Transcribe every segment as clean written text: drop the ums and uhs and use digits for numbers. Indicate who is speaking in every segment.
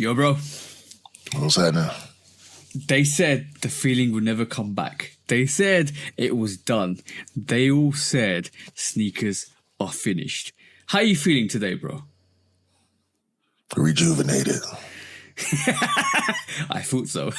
Speaker 1: Yo, bro.
Speaker 2: What's happening?
Speaker 1: They said the feeling would never come back. They said it was done. They all said sneakers are finished. How are you feeling today, bro?
Speaker 2: Rejuvenated.
Speaker 1: I thought so.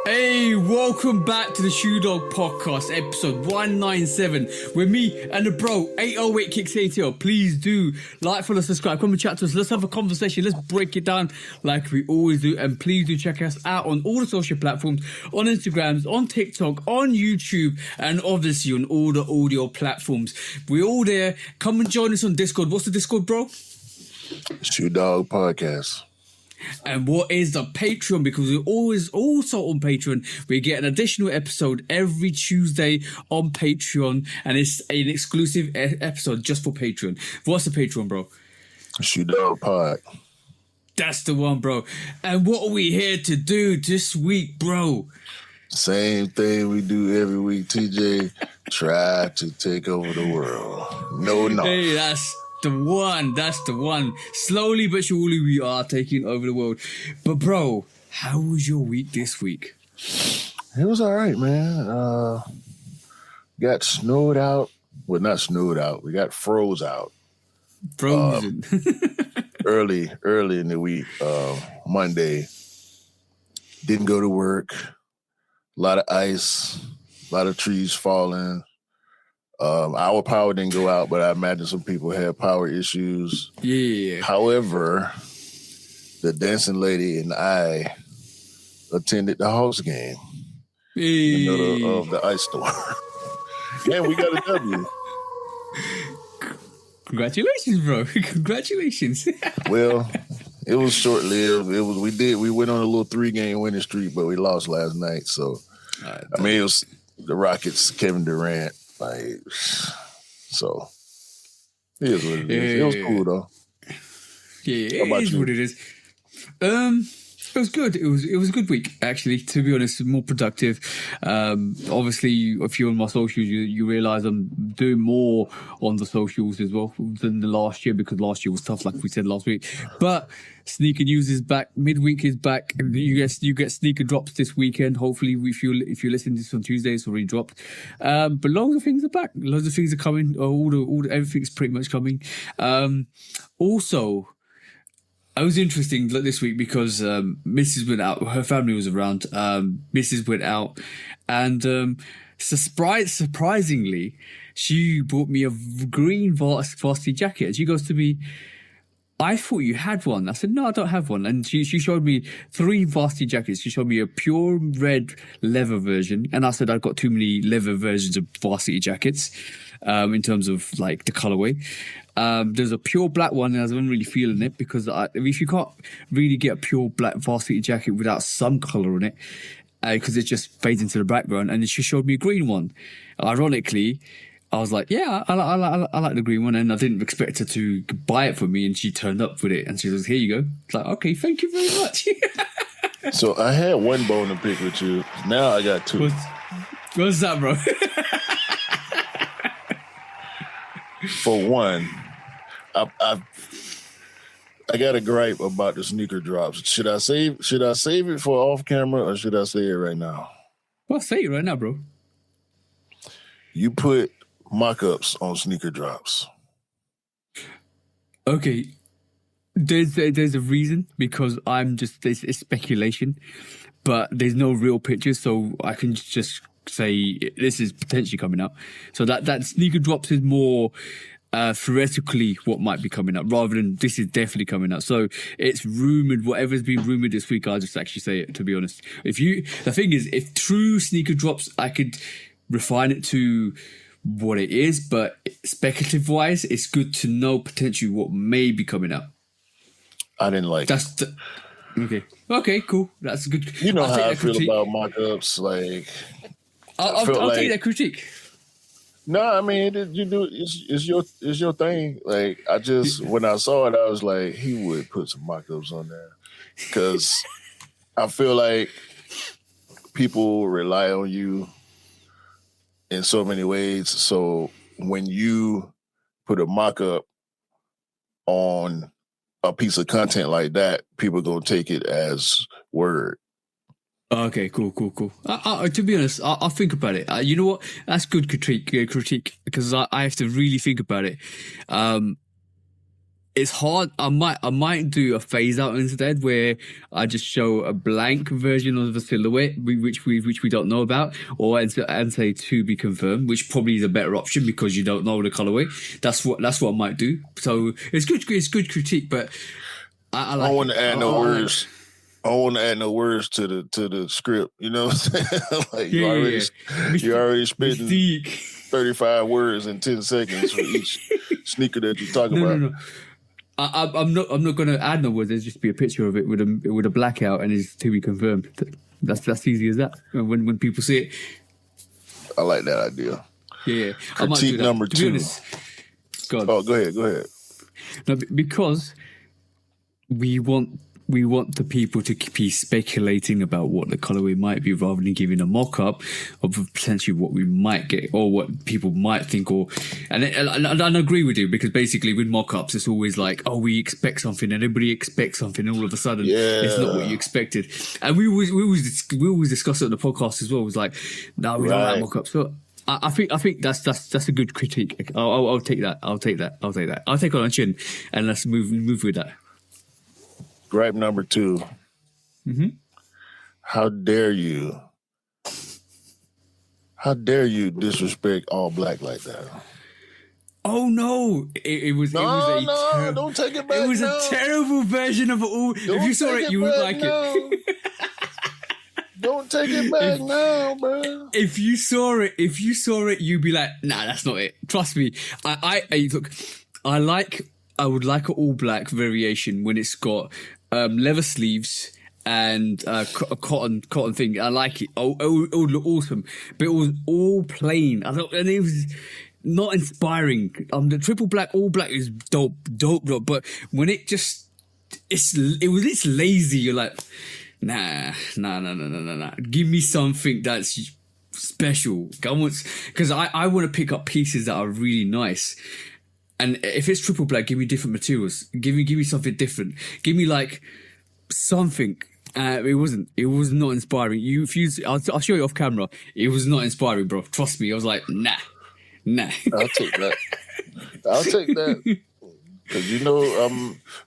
Speaker 1: Hey, welcome back to the Shoe Dog Podcast, episode 197, with me and the bro, 808 Kicks ATL. Please do like, follow, subscribe, come and chat to us. Let's have a conversation. Let's break it down like we always do. And please do check us out on all the social platforms, on Instagrams, on TikTok, on YouTube, and obviously on all the audio platforms. We're all there. Come and join us on Discord. What's the Discord, bro?
Speaker 2: Shoe Dog Podcast.
Speaker 1: And what is the Patreon? Because we're always also on Patreon. We get an additional episode every Tuesday on Patreon, and it's an exclusive episode just for Patreon. What's the Patreon, bro?
Speaker 2: Shoe Dog Pod.
Speaker 1: That's the one, bro. And what are we here to do this week, bro?
Speaker 2: Same thing we do every week, TJ. Try to take over the world. No.
Speaker 1: Hey, that's the one. That's the one. Slowly but surely we are taking over the world. But bro, how was your week this week?
Speaker 2: It was all right, man. Got snowed out. Well, not snowed out. We got froze out.
Speaker 1: Frozen.
Speaker 2: early in the week. Monday. Didn't go to work. A lot of ice. A lot of trees falling. Our power didn't go out, but I imagine some people had power issues.
Speaker 1: Yeah.
Speaker 2: However, the dancing lady and I attended the house game in the middle of the ice storm. And we got a W.
Speaker 1: Congratulations, bro. Congratulations.
Speaker 2: Well, it was short-lived. We went on a little 3-game winning streak, but we lost last night. So, it was the Rockets, Kevin Durant. So it is what it is. It was cool though.
Speaker 1: Yeah, it is what it is. It was good. It was a good week, actually, to be honest, more productive. Obviously, if you're on my socials, you realise I'm doing more on the socials as well than the last year, because last year was tough, like we said last week. But sneaker news is back, midweek is back. You get sneaker drops this weekend. Hopefully, if you're listening to this on Tuesday, it's already dropped. But loads of things are back. Loads of things are coming. Everything's pretty much coming. Also, it was interesting this week because Mrs. went out. Her family was around. Mrs. went out, and surprisingly, she bought me a green varsity jacket. And she goes to me, "I thought you had one." I said, "No, I don't have one." And she showed me 3 varsity jackets. She showed me a pure red leather version, and I said I've got too many leather versions of varsity jackets in terms of like the colorway. There's a pure black one, and I wasn't really feeling it because if you can't really get a pure black varsity jacket without some color on it, because it just fades into the background. And she showed me a green one. Ironically, I was like, yeah, I like the green one, and I didn't expect her to buy it for me, and she turned up with it, and she was, "Here you go." It's like, okay, thank you very much.
Speaker 2: So I had one bone to pick with you. Now I got 2.
Speaker 1: What's that, bro?
Speaker 2: For one, I got a gripe about the sneaker drops. Should I save it for off camera, or should I say it right now?
Speaker 1: Well, say it right now, bro.
Speaker 2: You put mock-ups on sneaker drops.
Speaker 1: Okay, there's a reason, because it's speculation, but there's no real pictures, so I can just say this is potentially coming up. So that sneaker drops is more theoretically what might be coming up, rather than this is definitely coming up. So it's rumored. Whatever's been rumored this week, I'll just actually say it, to be honest. The thing is, if true sneaker drops, I could refine it to what it is, but speculative wise, it's good to know potentially what may be coming up.
Speaker 2: I didn't like
Speaker 1: it. Okay, cool. That's good.
Speaker 2: You know how I feel about mock-ups. Like,
Speaker 1: I'll take that critique.
Speaker 2: No, I mean you do. It's your thing. Like I just when I saw it, I was like, he would put some mock-ups on there because I feel like people rely on you in so many ways. So when you put a mock-up on a piece of content like that, people gonna take it as word.
Speaker 1: Okay, cool. To be honest, I'll think about it. You know what? That's good critique because I have to really think about it. It's hard. I might do a phase out instead where I just show a blank version of the silhouette, which we don't know about, and say to be confirmed, which probably is a better option because you don't know the colorway. That's what I might do. So it's good critique, but I like.
Speaker 2: I don't want to add no words.
Speaker 1: Like,
Speaker 2: I don't want to add no words to the script. You know what I'm saying? Like you're already spitting 35 words in 10 seconds for each sneaker that you talk about.
Speaker 1: No. I'm not going to add no words. There's just be a picture of it with a blackout and it's to be confirmed. That's easy as that. When people see it,
Speaker 2: I like that idea.
Speaker 1: Yeah.
Speaker 2: Critique number 2.
Speaker 1: Honest, God.
Speaker 2: Oh, go ahead.
Speaker 1: No, because we want the people to be speculating about what the colorway might be rather than giving a mock-up of potentially what we might get or what people might think. And I agree with you because basically with mock-ups it's always like, oh, we expect something and everybody expects something and all of a sudden it's not what you expected. And we always discuss it on the podcast as well. It was like, no, we don't like mock-ups. So I think that's a good critique. I'll take that. I'll take it on chin and let's move with that.
Speaker 2: Gripe number 2.
Speaker 1: Mm-hmm.
Speaker 2: How dare you disrespect all black like that?
Speaker 1: Oh no! It was
Speaker 2: don't take it back.
Speaker 1: It was a terrible version of it all. If you saw it, you would like it.
Speaker 2: Don't take it back now, bro.
Speaker 1: If you saw it, you'd be like, nah, that's not it. Trust me. I look. I would like an all black variation when it's got leather sleeves and a cotton thing. I like it. Oh, it would look awesome. But it was all plain. And it was not inspiring. The triple black, all black is dope. But when it was lazy. You're like, nah. Give me something that's special. Because I want to pick up pieces that are really nice. And if it's triple black, give me different materials. Give me something different. Give me like something. It was not inspiring. I'll show you off camera. It was not inspiring, bro. Trust me. I was like, nah.
Speaker 2: I'll take that. Cause you know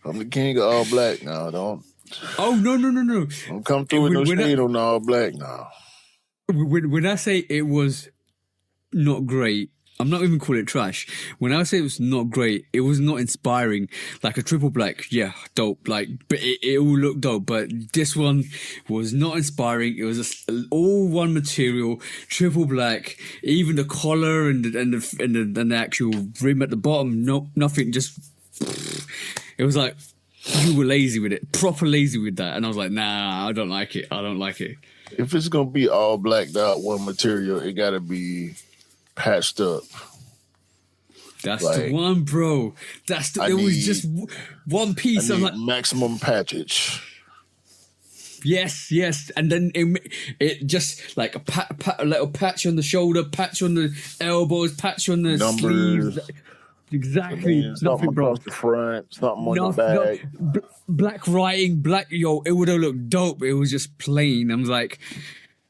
Speaker 2: I'm the king of all black now. Don't.
Speaker 1: Oh no.
Speaker 2: Don't come through with no shade on all black now.
Speaker 1: When I say it was not great, I'm not even calling it trash. When I say it was not great, it was not inspiring. Like a triple black, yeah, dope. Like, but it all looked dope. But this one was not inspiring. It was all one material, triple black. Even the collar and the actual rim at the bottom, nothing. Just it was like you were lazy with it, proper lazy with that. And I was like, nah, I don't like it.
Speaker 2: If it's gonna be all blacked out one material, it gotta be patched up.
Speaker 1: That's like, the one, bro. It was just one piece. I'm like
Speaker 2: maximum patchage.
Speaker 1: Yes, and then it just like a little patch on the shoulder, patch on the elbows, patch on the sleeves. Exactly.
Speaker 2: It's nothing across the front. It's not on the back.
Speaker 1: Black writing, it would have looked dope. It was just plain. I was like,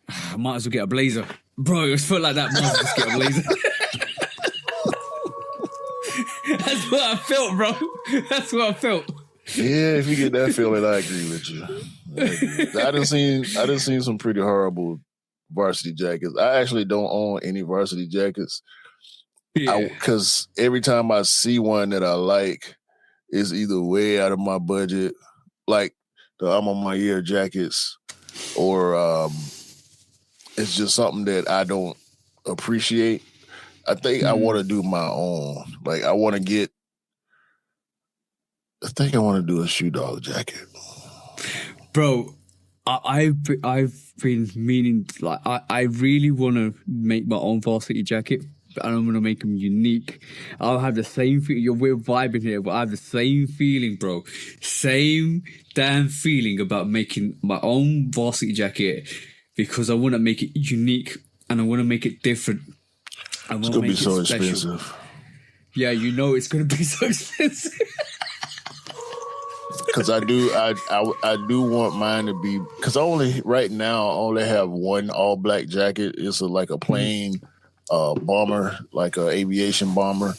Speaker 1: I might as well get a blazer. Bro, it felt like that. Might as well just get a blazer. That's what I felt, bro. That's what I felt.
Speaker 2: Yeah, if you get that feeling, I agree with you. I done seen some pretty horrible varsity jackets. I actually don't own any varsity jackets. Yeah. Because every time I see one that I like, it's either way out of my budget, like the A Ma Maniére jackets, or it's just something that I don't appreciate. I think I want to do my own. Like I want to do a shoe dog jacket.
Speaker 1: Bro, I've been meaning, like, I really want to make my own varsity jacket. and I'm gonna make them unique. I'll have the same feeling. We're vibing here, but I have the same feeling, bro. Same damn feeling about making my own varsity jacket because I want to make it unique and I want to make it different.
Speaker 2: It's gonna be so expensive.
Speaker 1: Yeah, you know it's gonna be so expensive.
Speaker 2: Because I do want mine to be, because right now I only have one all black jacket. It's like a plain bomber, like a aviation bomber.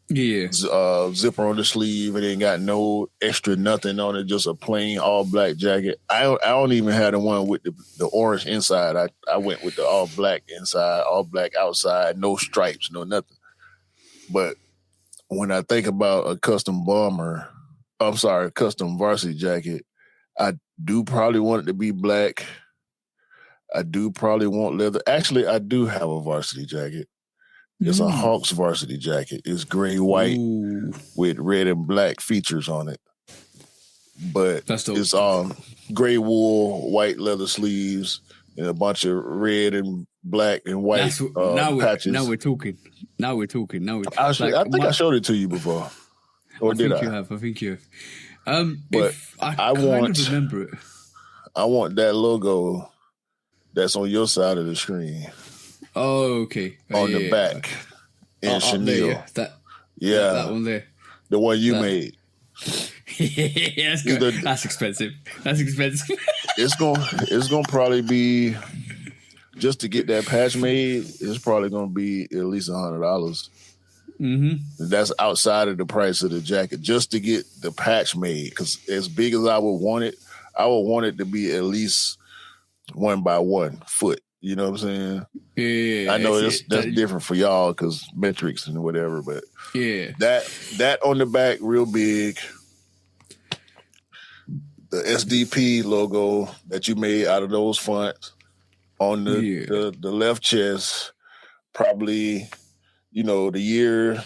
Speaker 1: Yeah.
Speaker 2: Zipper on the sleeve. It ain't got no extra nothing on it. Just a plain all black jacket. I don't even have the one with the orange inside. I went with the all black inside, all black outside, no stripes, no nothing. But when I think about a custom custom varsity jacket, I do probably want it to be black. I do probably want leather. Actually, I do have a varsity jacket. It's a Hawks varsity jacket. It's gray white with red and black features on it. But it's gray wool, white leather sleeves, and a bunch of red and black and white patches.
Speaker 1: Now we're talking.
Speaker 2: I think I showed it to you before. Or did I?
Speaker 1: I think you have. But I kind of remember it.
Speaker 2: I want that logo that's on your side of the screen.
Speaker 1: Oh, okay.
Speaker 2: On the back in chenille.
Speaker 1: That one there.
Speaker 2: The one you made.
Speaker 1: Yeah, that's expensive.
Speaker 2: It's gonna probably be, just to get that patch made, it's probably gonna be at least $100.
Speaker 1: Mm-hmm.
Speaker 2: That's outside of the price of the jacket, just to get the patch made. Because as big as I would want it to be at least 1 by 1 foot. You know what I'm saying?
Speaker 1: Yeah.
Speaker 2: I know that's different for y'all because metrics and whatever, but
Speaker 1: yeah,
Speaker 2: that on the back real big. The SDP logo that you made out of those fonts on the left chest, probably, the year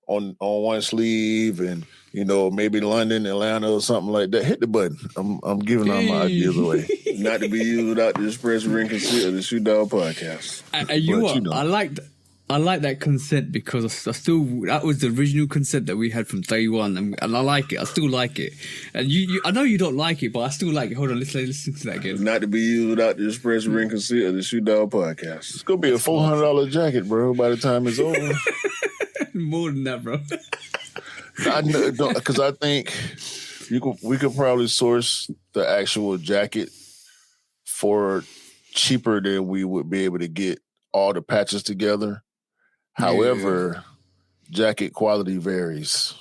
Speaker 2: on one sleeve, and maybe London, Atlanta, or something like that. Hit the button. I'm giving all my ideas away. Not to be used without the express written consent of the Shoot Dog Podcast.
Speaker 1: I like that consent because that was the original consent that we had from day one, and I like it. I still like it, and I know you don't like it, but I still like it. Hold on, listen to that again.
Speaker 2: Not to be used without the express written consent of the Shoot Dog Podcast. It's gonna be a $400 jacket, bro. By the time it's over,
Speaker 1: more than that, bro.
Speaker 2: I know, because I think we could probably source the actual jacket for cheaper than we would be able to get all the patches together. However, jacket quality varies,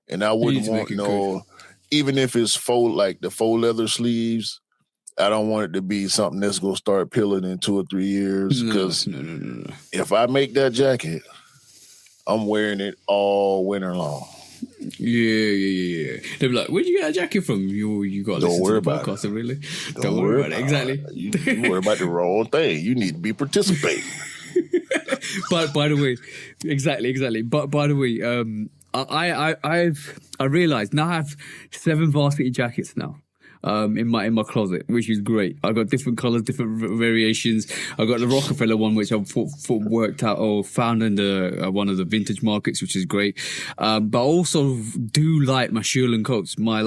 Speaker 2: and I wouldn't want even if it's faux leather sleeves. I don't want it to be something that's gonna start peeling in 2 or 3 years. Because if I make that jacket, I'm wearing it all winter long.
Speaker 1: Yeah. They'll be like, "Where'd you get that jacket from?" You got to listen to the podcast, really. Don't worry about it. Exactly.
Speaker 2: You worry about the wrong thing. You need to be participating.
Speaker 1: But by the way, exactly. But by the way, I realized now I have 7 varsity jackets now. In my closet, which is great. I got different colors, different variations. I got the Rockefeller one, which I thought worked out or found in one of the vintage markets, which is great. But I also do like my shearling coats, my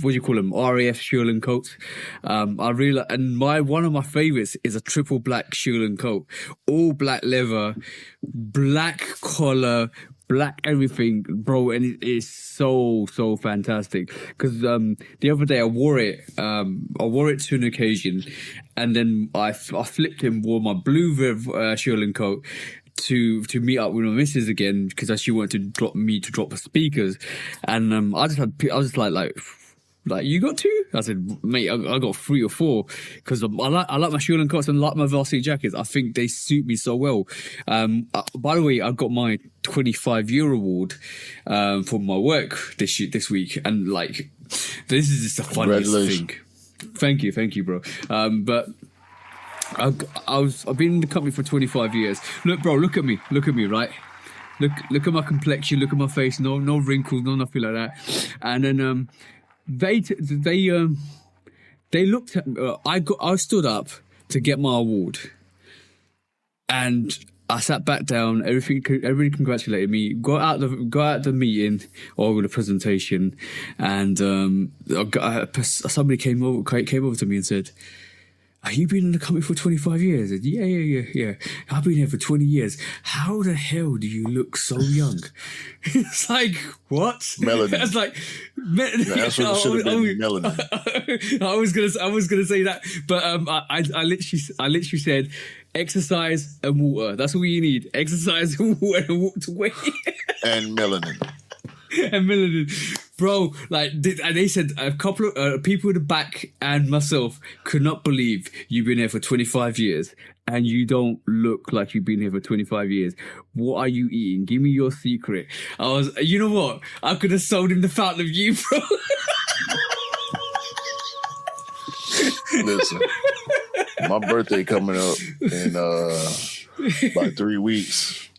Speaker 1: what do you call them? RAF shearling coats. I really and one of my favorites is a triple black shearling coat, all black leather, black collar, black everything, bro, and it is so fantastic. Because the other day I wore it to an occasion, and then I flipped and wore my blue shearling coat to meet up with my missus again because she wanted to drop the speakers, and I was like, you got 2? I said, mate, I got 3 or 4 because I like my shearling coats and like my varsity jackets. I think they suit me so well. By the way, I got my 25-year award for my work this week, and this is just the funniest thing. Thank you, bro. But I've been in the company for 25 years. Look, bro, look at me, right? Look at my complexion, look at my face, no wrinkles, no nothing like that. And then they looked at me. I stood up to get my award, And I sat back down. Everybody congratulated me. Got out the meeting or the presentation, and somebody came over to me and said, "Have you been in the company for 25 years?" I said, yeah. I've been here for 20 years. How the hell do you look so young? It's like, what?
Speaker 2: Melanin.
Speaker 1: It's like,
Speaker 2: That's what it should have been, melanin.
Speaker 1: I was gonna say that, but I literally said, exercise and water. That's all you need. Exercise and water and walk away.
Speaker 2: And melanin.
Speaker 1: And melanin. Bro, like, and they said a couple of people in the back and myself could not believe you've been here for 25 years and you don't look like you've been here for 25 years. What are you eating? Give me your secret. You know what? I could have sold him the fountain of youth, bro.
Speaker 2: Listen, my birthday coming up in about 3 weeks.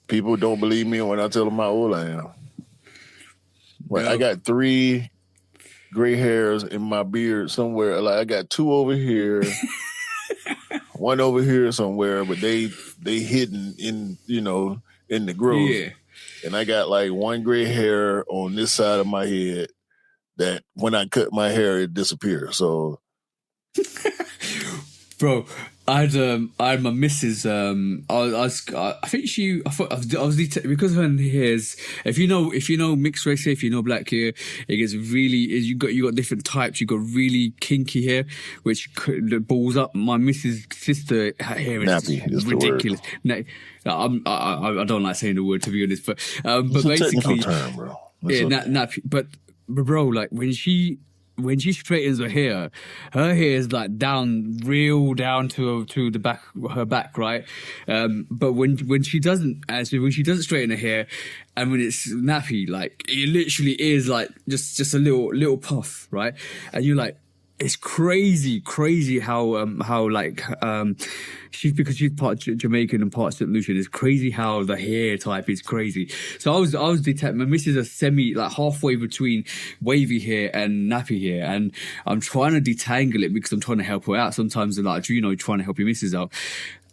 Speaker 2: People don't believe me when I tell them how old I am. Well, I got 3 gray hairs in my beard somewhere. Like, I got 2 over here, 1 over here somewhere, but they hidden in the growth. Yeah. And I got like 1 gray hair on this side of my head that when I cut my hair, it disappears. So,
Speaker 1: bro, I had my missus. I was because her hairs. If you know mixed race hair, if you know black hair, it gets really. You got different types. You got really kinky hair, which balls up. My missus' sister, her hair is
Speaker 2: nappy,
Speaker 1: ridiculous. I don't like saying the word, to be honest, but basically,
Speaker 2: term, bro.
Speaker 1: Nappy. But bro, like when she straightens her hair is like real down to the back, her back, right? But when she doesn't straighten her hair, and when it's nappy, like it literally is like just a little puff, right? And you're like, it's crazy how because she's part Jamaican and part St. Lucian. It's crazy how the hair type is crazy. So I was detecting my missus is semi, like halfway between wavy hair and nappy hair, and I'm trying to detangle it because I'm trying to help her out. Sometimes like, trying to help your missus out.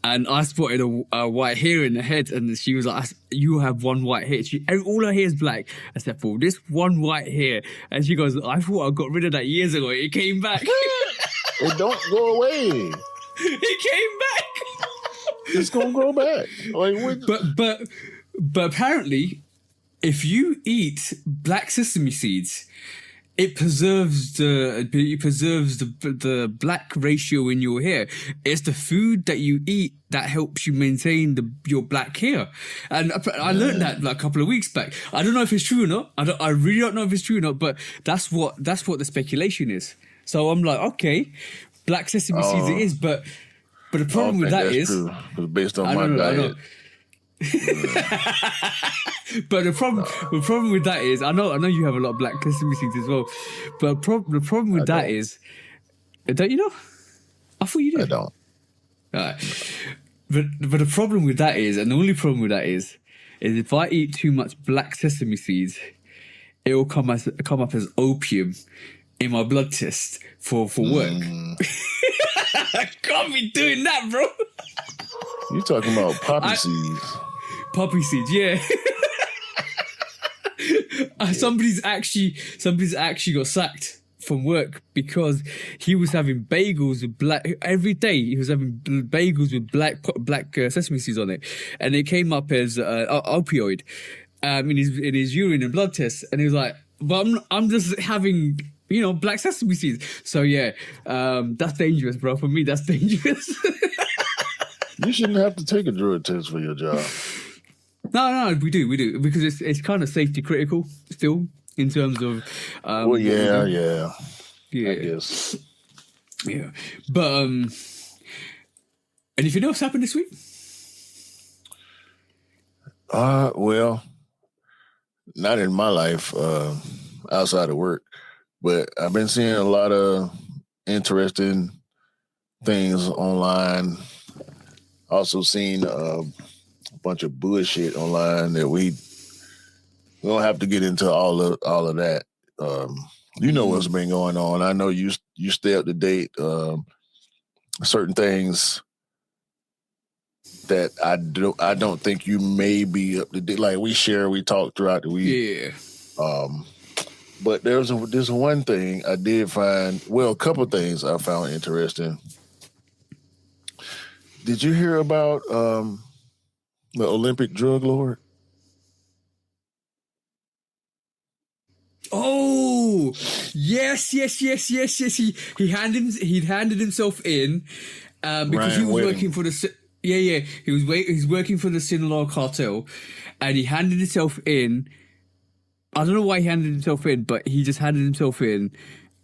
Speaker 1: And I spotted a white hair in the head, and she was like, "You have 1 white hair." All her hair is black except for this 1 white hair. And she goes, "I thought I got rid of that years ago. It came back."
Speaker 2: It don't go away.
Speaker 1: It came back.
Speaker 2: It's gonna grow back. Like,
Speaker 1: but apparently, if you eat black sesame seeds, it preserves the black ratio in your hair. It's the food that you eat that helps you maintain your black hair. And I learned that like a couple of weeks back. I don't know if it's true or not. I really don't know if it's true or not. But that's what the speculation is. So I'm like, okay, black sesame seeds it is. But the problem with that is
Speaker 2: true. Based on my diet.
Speaker 1: But the problem with that is, I know you have a lot of black sesame seeds as well. But the problem with that is, don't you know? I thought you did.
Speaker 2: I don't.
Speaker 1: Right. But the problem with that is, and the only problem with that is if I eat too much black sesame seeds, it will come up as opium in my blood test for work. I can't be doing that, bro.
Speaker 2: You talking about poppy seeds?
Speaker 1: Poppy seeds, yeah. Somebody's actually got sacked from work because he was having bagels with black every day. He was having bagels with black sesame seeds on it, and it came up as opioid in his urine and blood tests. And he was like, "But I'm just having." Black sesame seeds. So yeah, that's dangerous, bro. For me, that's dangerous.
Speaker 2: You shouldn't have to take a drug test for your job.
Speaker 1: No, we do because it's kind of safety critical still in terms of.
Speaker 2: Yeah. I guess.
Speaker 1: Yeah, but anything else happened this week?
Speaker 2: Well, not in my life, outside of work. But I've been seeing a lot of interesting things online. Also seen a bunch of bullshit online that we don't have to get into all of that. What's been going on. I know you stay up to date. Certain things that I don't think you may be up to date. Like we talk throughout the week.
Speaker 1: Yeah.
Speaker 2: But there's one thing I did find. Well, a couple of things I found interesting. Did you hear about the Olympic drug lord?
Speaker 1: Oh, yes. He handed himself in because
Speaker 2: Ryan
Speaker 1: he was
Speaker 2: Whitting.
Speaker 1: working for the he's working for the Sinaloa cartel, and he handed himself in. I don't know why he handed himself in, but he just handed himself in,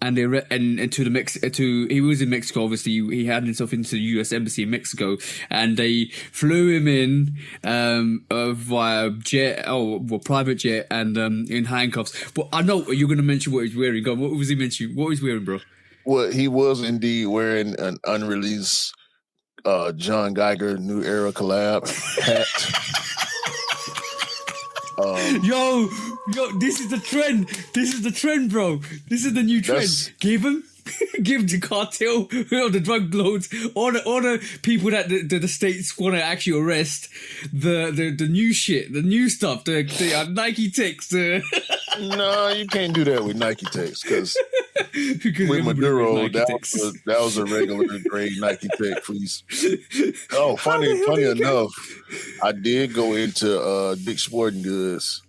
Speaker 1: and he was in Mexico. Obviously, he handed himself into the U.S. Embassy in Mexico, and they flew him in via private jet, and in handcuffs. But I know you're going to mention what he's wearing. Go, what was he mentioning? What was he wearing, bro?
Speaker 2: Well, he was indeed wearing an unreleased John Geiger New Era collab hat.
Speaker 1: Yo, this is the trend. This is the trend, bro. This is the new trend. Give the cartel, the drug lords, all the people that the states want to actually arrest, the new shit, the new stuff, the Nike Techs.
Speaker 2: No, you can't do that with Nike Techs because with Maduro, that was a regular grade Nike Tech fleece. Oh, funny enough, I did go into Dick's Sporting Goods,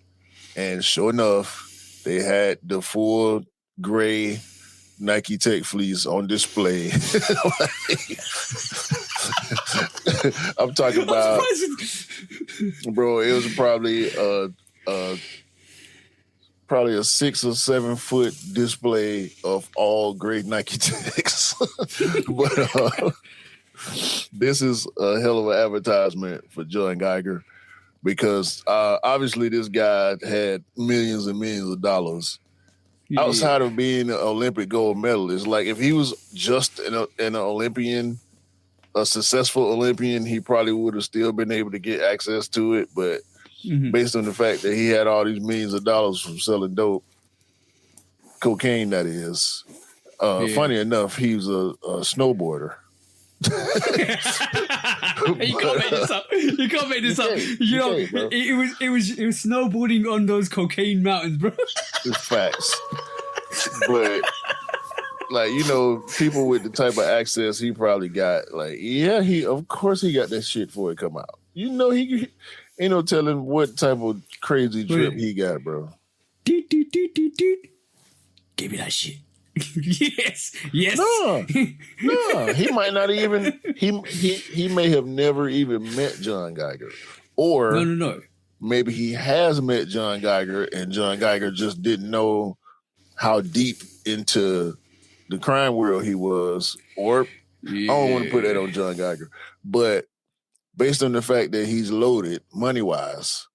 Speaker 2: and sure enough, they had the full gray Nike Tech fleece on display. I'm talking about, bro. It was probably a 6 or 7 foot display of all great Nike Techs. But this is a hell of an advertisement for John Geiger because obviously this guy had millions and millions of dollars. Yeah. Outside of being an Olympic gold medalist. Like if he was just an Olympian, a successful Olympian, he probably would have still been able to get access to it. But based on the fact that he had all these millions of dollars from selling dope, cocaine that is. Funny enough, he was a snowboarder.
Speaker 1: You can't make this up. You can't make this up. It was snowboarding on those cocaine mountains, bro.
Speaker 2: It's facts. But people with the type of access he probably got, of course he got that shit before it come out. He ain't no telling what type of crazy trip he got, bro.
Speaker 1: Give me that shit. Yes.
Speaker 2: No, he might not even. He may have never even met John Geiger, or
Speaker 1: no.
Speaker 2: Maybe he has met John Geiger, and John Geiger just didn't know how deep into the crime world he was. Or I don't want to put that on John Geiger, but based on the fact that he's loaded money wise.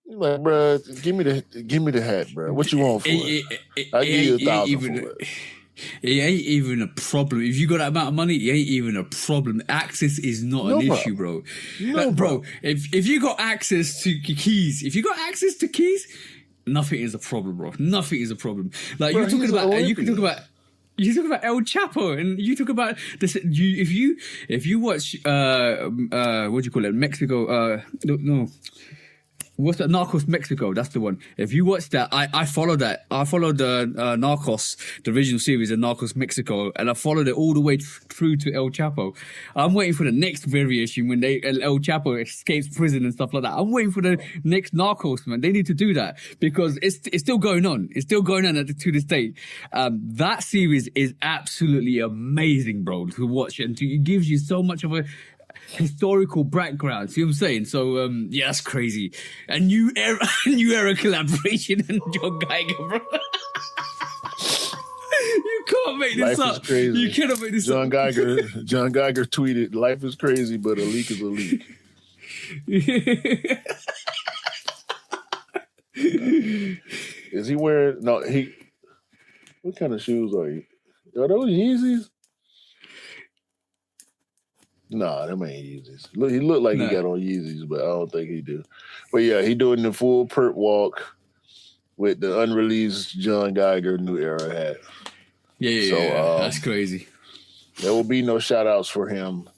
Speaker 2: Like, bro, give me the hat, bro. What you want for it? I give you $1,000 for it.
Speaker 1: It ain't even a problem. If you got that amount of money, it ain't even a problem. Access is not an issue, bro. Bro, if you got access to keys, nothing is a problem, bro. Nothing is a problem. Like bro, you talk about El Chapo, and you talk about this. If you watch what do you call it? Mexico? No. What's that? Narcos Mexico. That's the one. If you watch that, I follow that. I followed the Narcos, the original series of Narcos Mexico, and I followed it all the way through to El Chapo. I'm waiting for the next variation when El Chapo escapes prison and stuff like that. I'm waiting for the next Narcos, man. They need to do that because it's still going on. It's still going on to this day. That series is absolutely amazing, bro, to watch, and it gives you so much of a historical background. See what I'm saying? So yeah, that's crazy. A new era collaboration and John Geiger, bro. You can't make this
Speaker 2: up. Is crazy.
Speaker 1: You cannot make this
Speaker 2: John
Speaker 1: up.
Speaker 2: John Geiger tweeted, "Life is crazy, but a leak is a leak." Is he wearing? No, he. What kind of shoes are you? Are those Yeezys? Nah, them ain't Yeezys. Look, he looked like he got on Yeezys, but I don't think he do. But yeah, he doing the full perp walk with the unreleased John Geiger New Era hat.
Speaker 1: Yeah, that's crazy.
Speaker 2: There will be no shout outs for him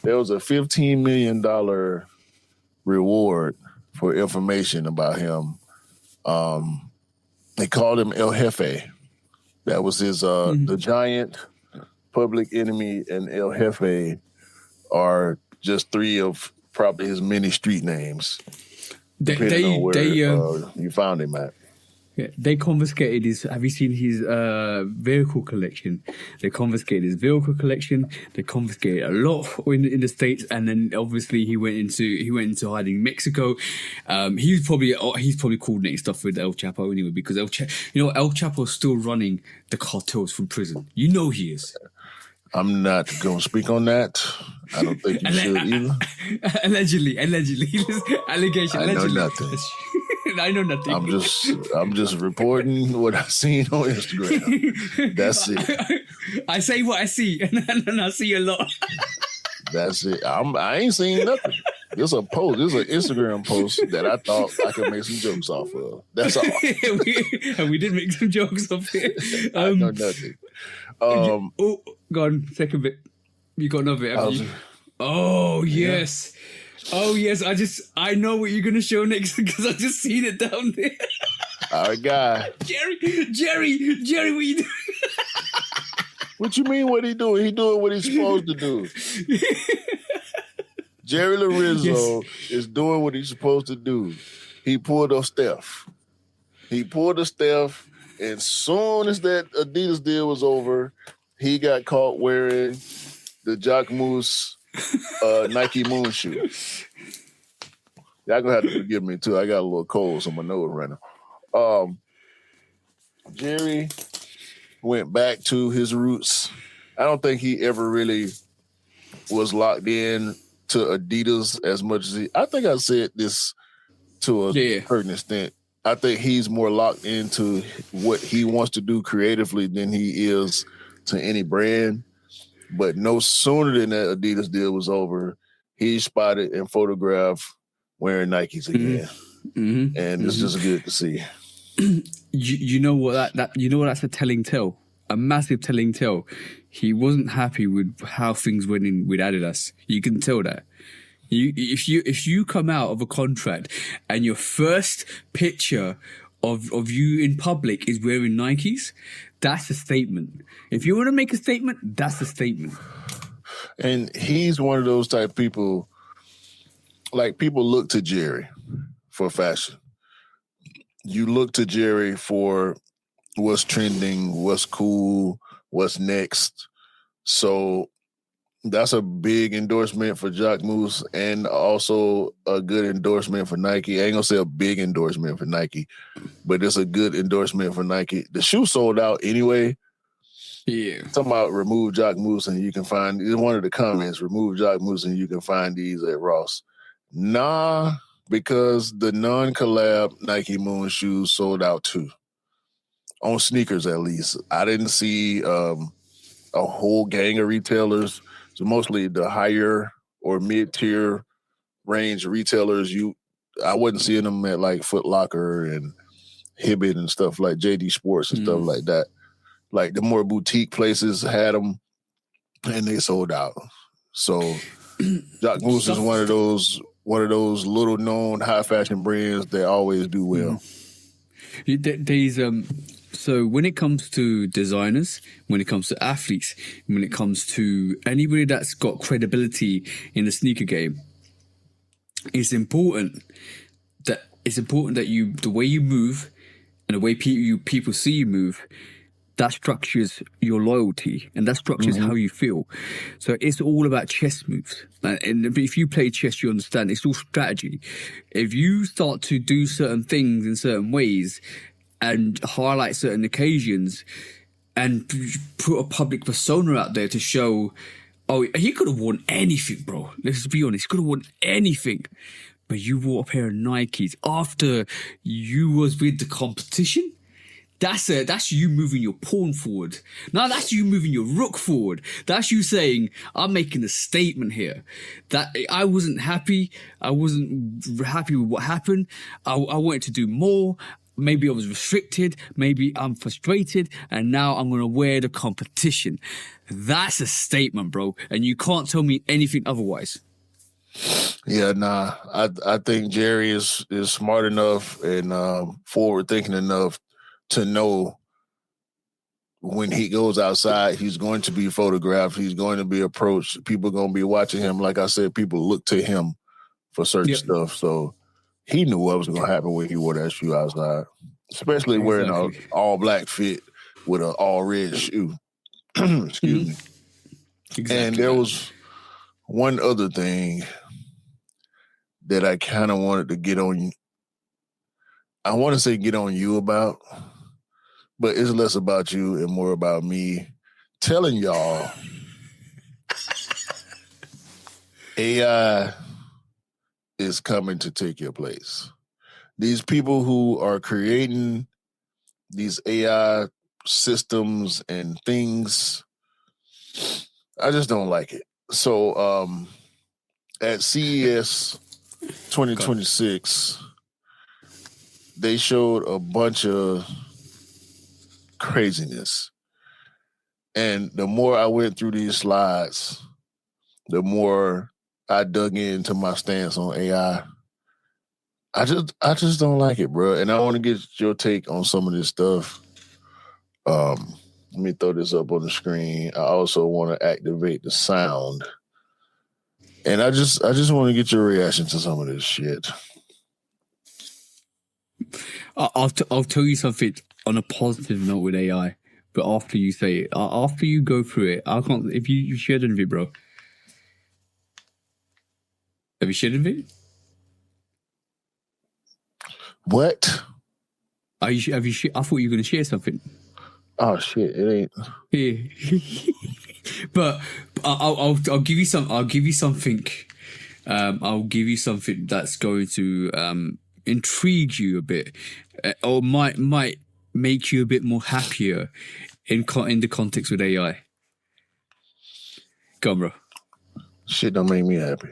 Speaker 2: there was a $15 million reward for information about him. They called him El Jefe. That was his the giant, Public Enemy, and El Jefe are just three of probably his many street names. Depending on where you found him at.
Speaker 1: Yeah, they confiscated his. Have you seen his vehicle collection? They confiscated his vehicle collection. They confiscated a lot in the States, and then obviously he went into hiding in Mexico. He's probably coordinating stuff with El Chapo anyway, because El Chapo's still running the cartels from prison. You know he is.
Speaker 2: I'm not going to speak on that. I don't think you should either.
Speaker 1: Allegedly, allegation.
Speaker 2: I know nothing.
Speaker 1: I know nothing.
Speaker 2: I'm just reporting what I've seen on Instagram. That's it.
Speaker 1: I say what I see, and I see a lot.
Speaker 2: That's it. I ain't seen nothing. This a post. This is an Instagram post that I thought I could make some jokes off of. That's all.
Speaker 1: we did make some jokes off it.
Speaker 2: I know nothing.
Speaker 1: Go on. Second bit. You got another bit, haven't you? Oh yes. Yeah. Oh yes, I know what you're gonna show next because I just seen it down there.
Speaker 2: Our guy.
Speaker 1: Jerry, what you doing?
Speaker 2: What you mean what he doing? He doing what he's supposed to do. Jerry Lorenzo is doing what he's supposed to do. He pulled a Steph. And soon as that Adidas deal was over, he got caught wearing the Jock Moose Nike Moon shoe. Y'all gonna have to forgive me too. I got a little cold, so my nose right now. Jerry went back to his roots. I don't think he ever really was locked in to Adidas as much as I think I said this to a certain extent. I think he's more locked into what he wants to do creatively than he is to any brand. But no sooner than that Adidas deal was over, he spotted and photographed wearing Nikes again. Mm-hmm. And it's just good to see.
Speaker 1: You know what that's a telling tale, a massive telling tale. He wasn't happy with how things went in with Adidas. You can tell that. If you come out of a contract and your first picture of you in public is wearing Nikes, that's a statement. If you want to make a statement, that's a statement.
Speaker 2: And he's one of those type of people, like people look to Jerry for fashion. You look to Jerry for what's trending, what's cool, what's next. So that's a big endorsement for Jock Moose and also a good endorsement for Nike. I ain't gonna say a big endorsement for Nike, but it's a good endorsement for Nike. The shoe sold out anyway.
Speaker 1: Yeah.
Speaker 2: Talking about remove Jock Moose and you can find, in one of the comments, remove Jock Moose and you can find these at Ross. Nah, because the non-collab Nike Moon shoes sold out too. On sneakers at least. I didn't see a whole gang of retailers. So mostly the higher or mid-tier range retailers, I wasn't seeing them at like Foot Locker and Hibbett and stuff like JD Sports and stuff like that. Like the more boutique places had them and they sold out. So Jock Moose is one of those little known high fashion brands that always do well.
Speaker 1: So when it comes to designers, when it comes to athletes, when it comes to anybody that's got credibility in the sneaker game, it's important that the way you move and the way people see you move, that structures your loyalty and that structures how you feel. So it's all about chess moves. And if you play chess, you understand it's all strategy. If you start to do certain things in certain ways and highlight certain occasions and put a public persona out there to show, oh, he could have worn anything, bro. Let's be honest. He could have worn anything. But you wore a pair of Nikes after you was with the competition. That's you moving your pawn forward. Now that's you moving your rook forward. That's you saying, I'm making a statement here. That I wasn't happy. I wasn't happy with what happened. I wanted to do more. Maybe I was restricted. Maybe I'm frustrated. And now I'm going to wear the competition. That's a statement, bro. And you can't tell me anything otherwise.
Speaker 2: Yeah, nah. I think Jerry is smart enough and forward thinking enough to know when he goes outside, he's going to be photographed. He's going to be approached. People are going to be watching him. Like I said, people look to him for certain stuff. So he knew what was going to happen when he wore that shoe outside, especially wearing an all black fit with an all red shoe. Excuse me. Exactly. And there was one other thing that I kind of wanted to get on. I want to say get on you about, but it's less about you and more about me telling y'all AI is coming to take your place. These people who are creating these AI systems and things, I just don't like it. So at CES 2026, they showed a bunch of craziness. And the more I went through these slides, the more I dug into my stance on AI. I just don't like it, bro. And I want to get your take on some of this stuff. Let me throw this up on the screen. I also want to activate the sound. And I just want to get your reaction to some of this shit.
Speaker 1: I'll tell you something on a positive note with AI, but after you say it, after you go through it, I can't. If you shared anything, bro, have you shared anything?
Speaker 2: What?
Speaker 1: Have you? I thought you were going to share something.
Speaker 2: Oh shit! It ain't.
Speaker 1: Yeah. But I'll give you some. I'll give you something. I'll give you something that's going to intrigue you a bit, or might make you a bit more happier in the context with AI. Go on, bro.
Speaker 2: Shit don't make me happy.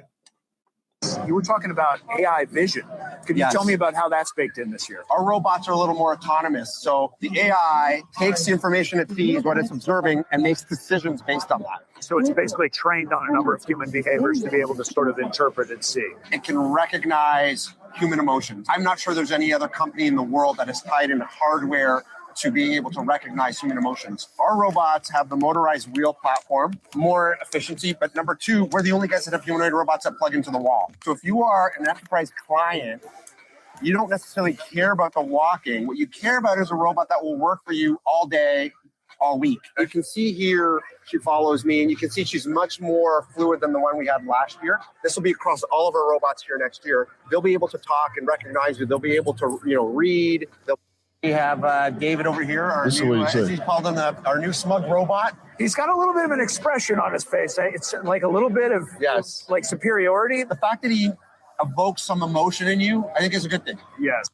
Speaker 3: You were talking about AI vision. Could you tell me about how that's baked in this year?
Speaker 4: Our robots are a little more autonomous. So the AI takes the information it sees, what it's observing, and makes decisions based on that.
Speaker 3: So it's basically trained on a number of human behaviors to be able to sort of interpret and see.
Speaker 4: It can recognize human emotions. I'm not sure there's any other company in the world that has tied in hardware to being able to recognize human emotions. Our robots have the motorized wheel platform, more efficiency, but number two, we're the only guys that have humanoid robots that plug into the wall. So if you are an enterprise client, you don't necessarily care about the walking. What you care about is a robot that will work for you all day, all week. You can see here, she follows me, and you can see she's much more fluid than the one we had last year. This will be across all of our robots here next year. They'll be able to talk and recognize you. They'll be able to, read. We have David over here, our new, as he's called him, our new smug robot.
Speaker 3: He's got a little bit of an expression on his face. It's like a little bit of like superiority.
Speaker 4: The fact that he evokes some emotion in you, I think is a good thing.
Speaker 3: Yes.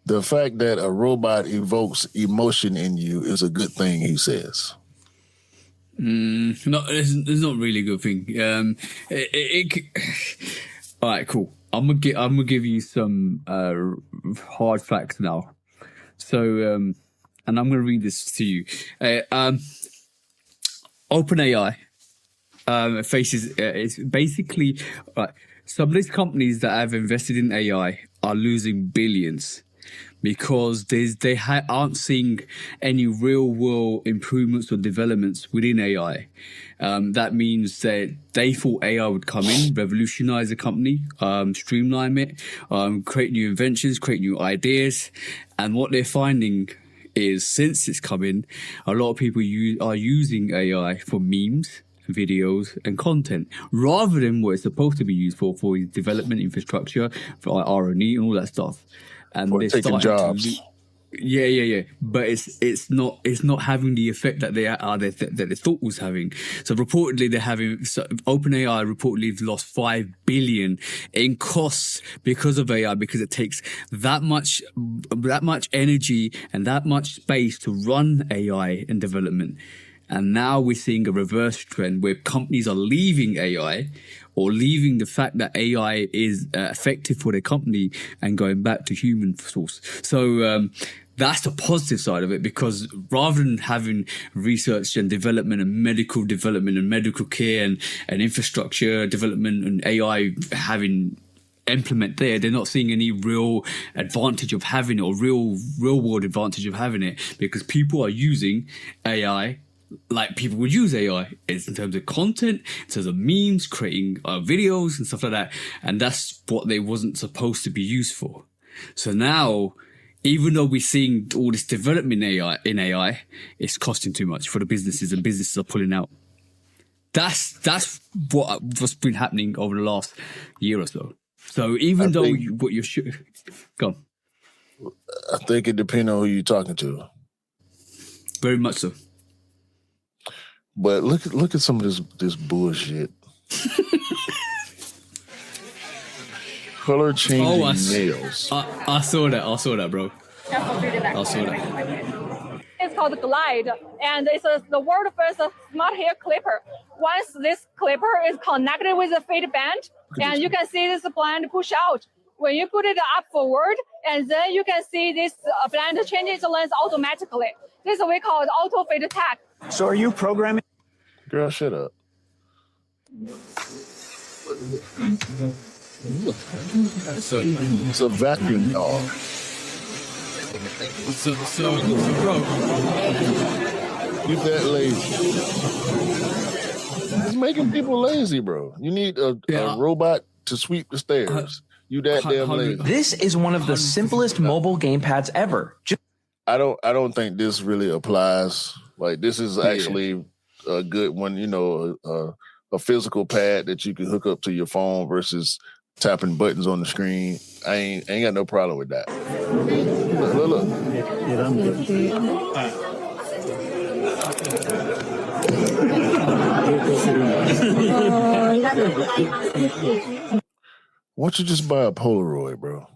Speaker 2: The fact that a robot evokes emotion in you is a good thing, he says.
Speaker 1: No, it's not really a good thing. All right, cool. I'm gonna give you some hard facts now. So, and I'm gonna read this to you. OpenAI faces it's basically some of these companies that have invested in AI are losing billions because they aren't seeing any real world improvements or developments within AI. That means that they thought AI would come in, revolutionize the company, streamline it, create new inventions, create new ideas. And what they're finding is since it's come in, a lot of people are using AI for memes, videos and content rather than what it's supposed to be used for development infrastructure, for R&D and all that stuff. And
Speaker 2: for taking jobs.
Speaker 1: But it's not having the effect that they thought was having. So reportedly OpenAI reportedly lost $5 billion in costs because of AI, because it takes that much energy and that much space to run AI and development. And now we're seeing a reverse trend where companies are leaving AI or leaving the fact that AI is effective for their company and going back to human source. So That's the positive side of it, because rather than having research and development and medical development and medical care and infrastructure development and AI having implement there, they're not seeing any real advantage of having it, or real world advantage of having it, because people are using AI like people would use AI. It's in terms of content, in terms of memes, creating videos and stuff like that. And that's what they wasn't supposed to be used for. So now, even though we're seeing all this development in AI, it's costing too much for the businesses, and businesses are pulling out. That's what's been happening over the last year or so. So even though what you're go on.
Speaker 2: I think it depends on who you're talking to.
Speaker 1: Very much so.
Speaker 2: But look at some of this bullshit. Color changing nails.
Speaker 1: I saw that, bro. I saw that.
Speaker 5: It's called Glide, and it's the world's first smart hair clipper. Once this clipper is connected with the feed band, and you can see this blend push out. When you put it up forward, and then you can see this blend changes the lens automatically. This we call it auto fade tag.
Speaker 3: So are you programming?
Speaker 2: Girl, shut up. It's a vacuum dog.
Speaker 1: So bro,
Speaker 2: You that lazy. It's making people lazy, bro. You need a robot to sweep the stairs. You that damn lazy.
Speaker 6: This is one of the simplest mobile gamepads ever.
Speaker 2: I don't think this really applies. Like, this is actually a good one, you know, a physical pad that you can hook up to your phone versus tapping buttons on the screen. I ain't got no problem with that. Look. Why don't you just buy a Polaroid, bro?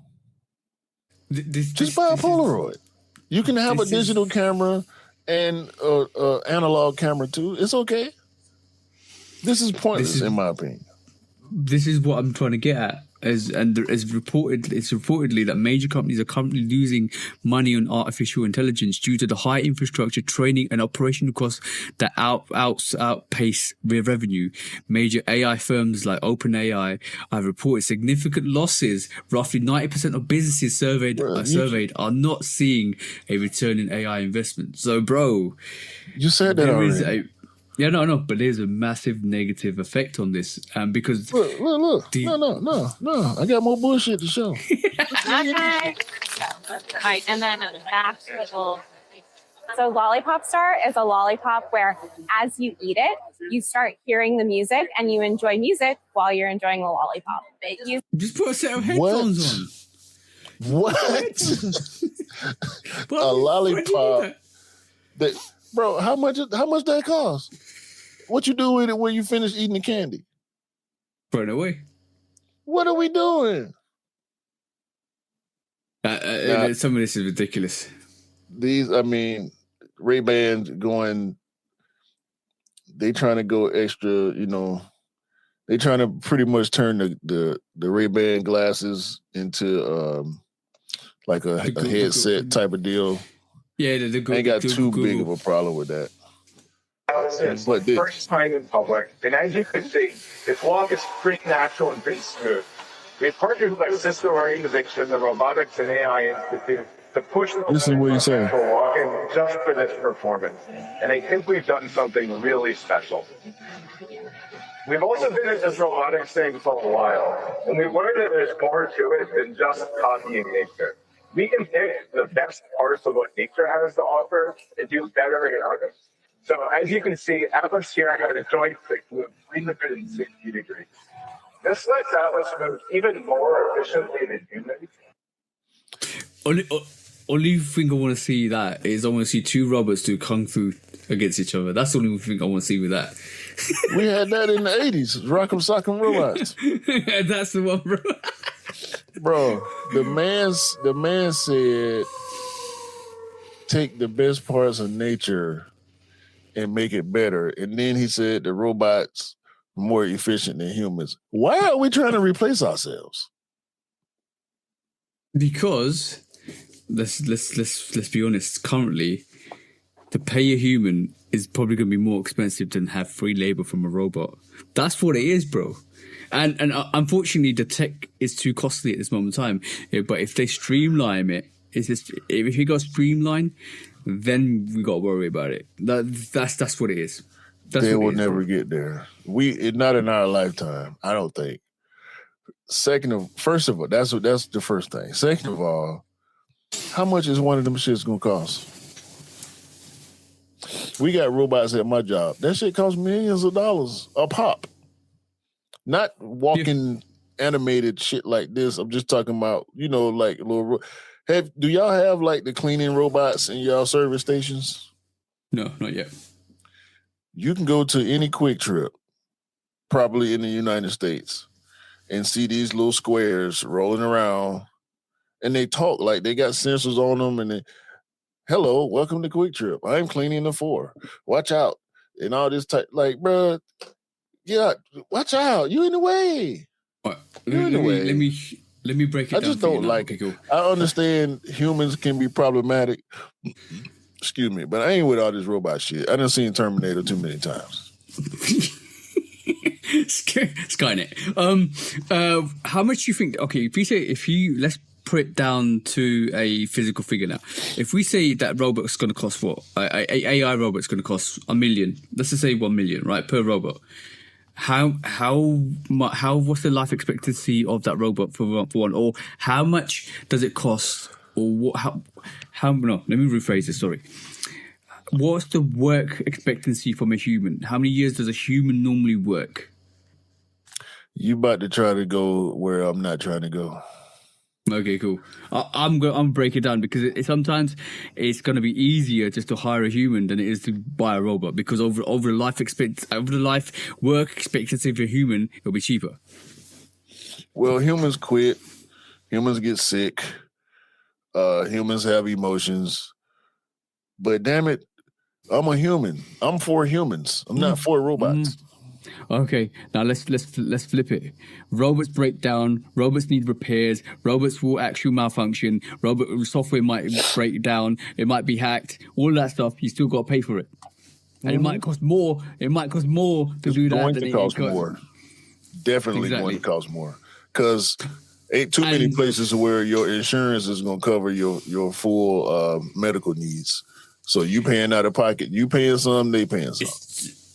Speaker 2: Just buy a Polaroid. You can have a digital camera and analog camera too. It's okay. This is pointless, in my opinion.
Speaker 1: This is what I'm trying to get at. It's reportedly that major companies are currently losing money on artificial intelligence due to the high infrastructure, training, and operational costs that outpace their revenue. Major AI firms like OpenAI have reported significant losses. Roughly 90% of businesses surveyed are not seeing a return in AI investment. So, bro,
Speaker 2: you said that already.
Speaker 1: No, but there's a massive negative effect on this, because
Speaker 2: look. No. I got more bullshit to show.
Speaker 7: Okay. Right, and then back little. So Lollipop Star is a lollipop where, as you eat it, you start hearing the music, and you enjoy music while you're enjoying the lollipop.
Speaker 1: Just put a set of headphones on.
Speaker 2: What? A lollipop. Bro, how much that cost? What you do with it when you finish eating the candy?
Speaker 1: Throw it away.
Speaker 2: What are we doing?
Speaker 1: Some of this is ridiculous.
Speaker 2: Ray-Bans they trying to go extra, you know, they trying to pretty much turn the Ray-Ban glasses into like a headset type of deal.
Speaker 1: Yeah,
Speaker 2: I ain't got too big of a problem with that.
Speaker 8: But first time in public, and as you can see, its walk is pretty natural and pretty smooth. We partnered with Cisco Organization, the Robotics and AI Institute, to push the walking just for this performance. And I think we've done something really special. We've also been at this robotics thing for a while, and we've learned that there's more to it than just copying nature. We can pick the best parts of what nature has to offer and do better in others. So as you can see, Atlas here had a joint click move 360 degrees. This lets Atlas move even more efficiently than humans.
Speaker 1: Only thing I want to see I want to see two robots do kung fu against each other. That's the only thing I want to see with that.
Speaker 2: We had that in the 80s. Rock'em Sock'em Robots.
Speaker 1: That's the one, bro.
Speaker 2: Bro, the man said, take the best parts of nature and make it better. And then he said the robots are more efficient than humans. Why are we trying to replace ourselves?
Speaker 1: Because let's be honest. Currently, to pay a human is probably going to be more expensive than have free labor from a robot. That's what it is, bro. And unfortunately, the tech is too costly at this moment in time. Yeah, but if they streamline it, if you got streamlined, then we got to worry about it. That's what it is.
Speaker 2: They will never get there. Not in our lifetime, I don't think. First of all, that's the first thing. Second of all, how much is one of them shits gonna cost? We got robots at my job. That shit costs millions of dollars a pop. Not walking animated shit like this. I'm just talking about, like little. Do y'all have like the cleaning robots in y'all service stations?
Speaker 1: No, not yet.
Speaker 2: You can go to any Quick Trip, probably in the United States, and see these little squares rolling around, and they talk like they got sensors on them, and hello, welcome to Quick Trip. I'm cleaning the floor. Watch out. And all this type, like, bro, yeah, watch out. You in the way.
Speaker 1: Right. Let me break it down.
Speaker 2: I just don't like it. Cool. I understand humans can be problematic. Excuse me, but I ain't with all this robot shit. I done seen Terminator too many times.
Speaker 1: Skynet. How much do you think? Okay, let's put it down to a physical figure now. If we say that robot's going to cost what? AI robot's going to cost $1 million. Let's just say 1 million, right, per robot. How what's the life expectancy of that robot for one, or how much does it cost, or what? No, let me rephrase this. Sorry. What's the work expectancy from a human? How many years does a human normally work?
Speaker 2: You about to try to go where I'm not trying to go.
Speaker 1: Okay, cool. I'm going to break it down because sometimes it's going to be easier just to hire a human than it is to buy a robot, because over the life work expectancy of a human, it'll be cheaper.
Speaker 2: Well, humans quit. Humans get sick. Humans have emotions. But damn it, I'm a human. I'm for humans. I'm not for robots.
Speaker 1: Okay, now let's flip it. Robots break down. Robots need repairs. Robots will actually malfunction. Robot software might break down. It might be hacked. All that stuff. You still got to pay for it, and it might cost more. It might cost more to do that.
Speaker 2: Going to cost more. Definitely going to cost more, because ain't too many places where your insurance is going to cover your full medical needs. So you paying out of pocket. You paying some. They paying some.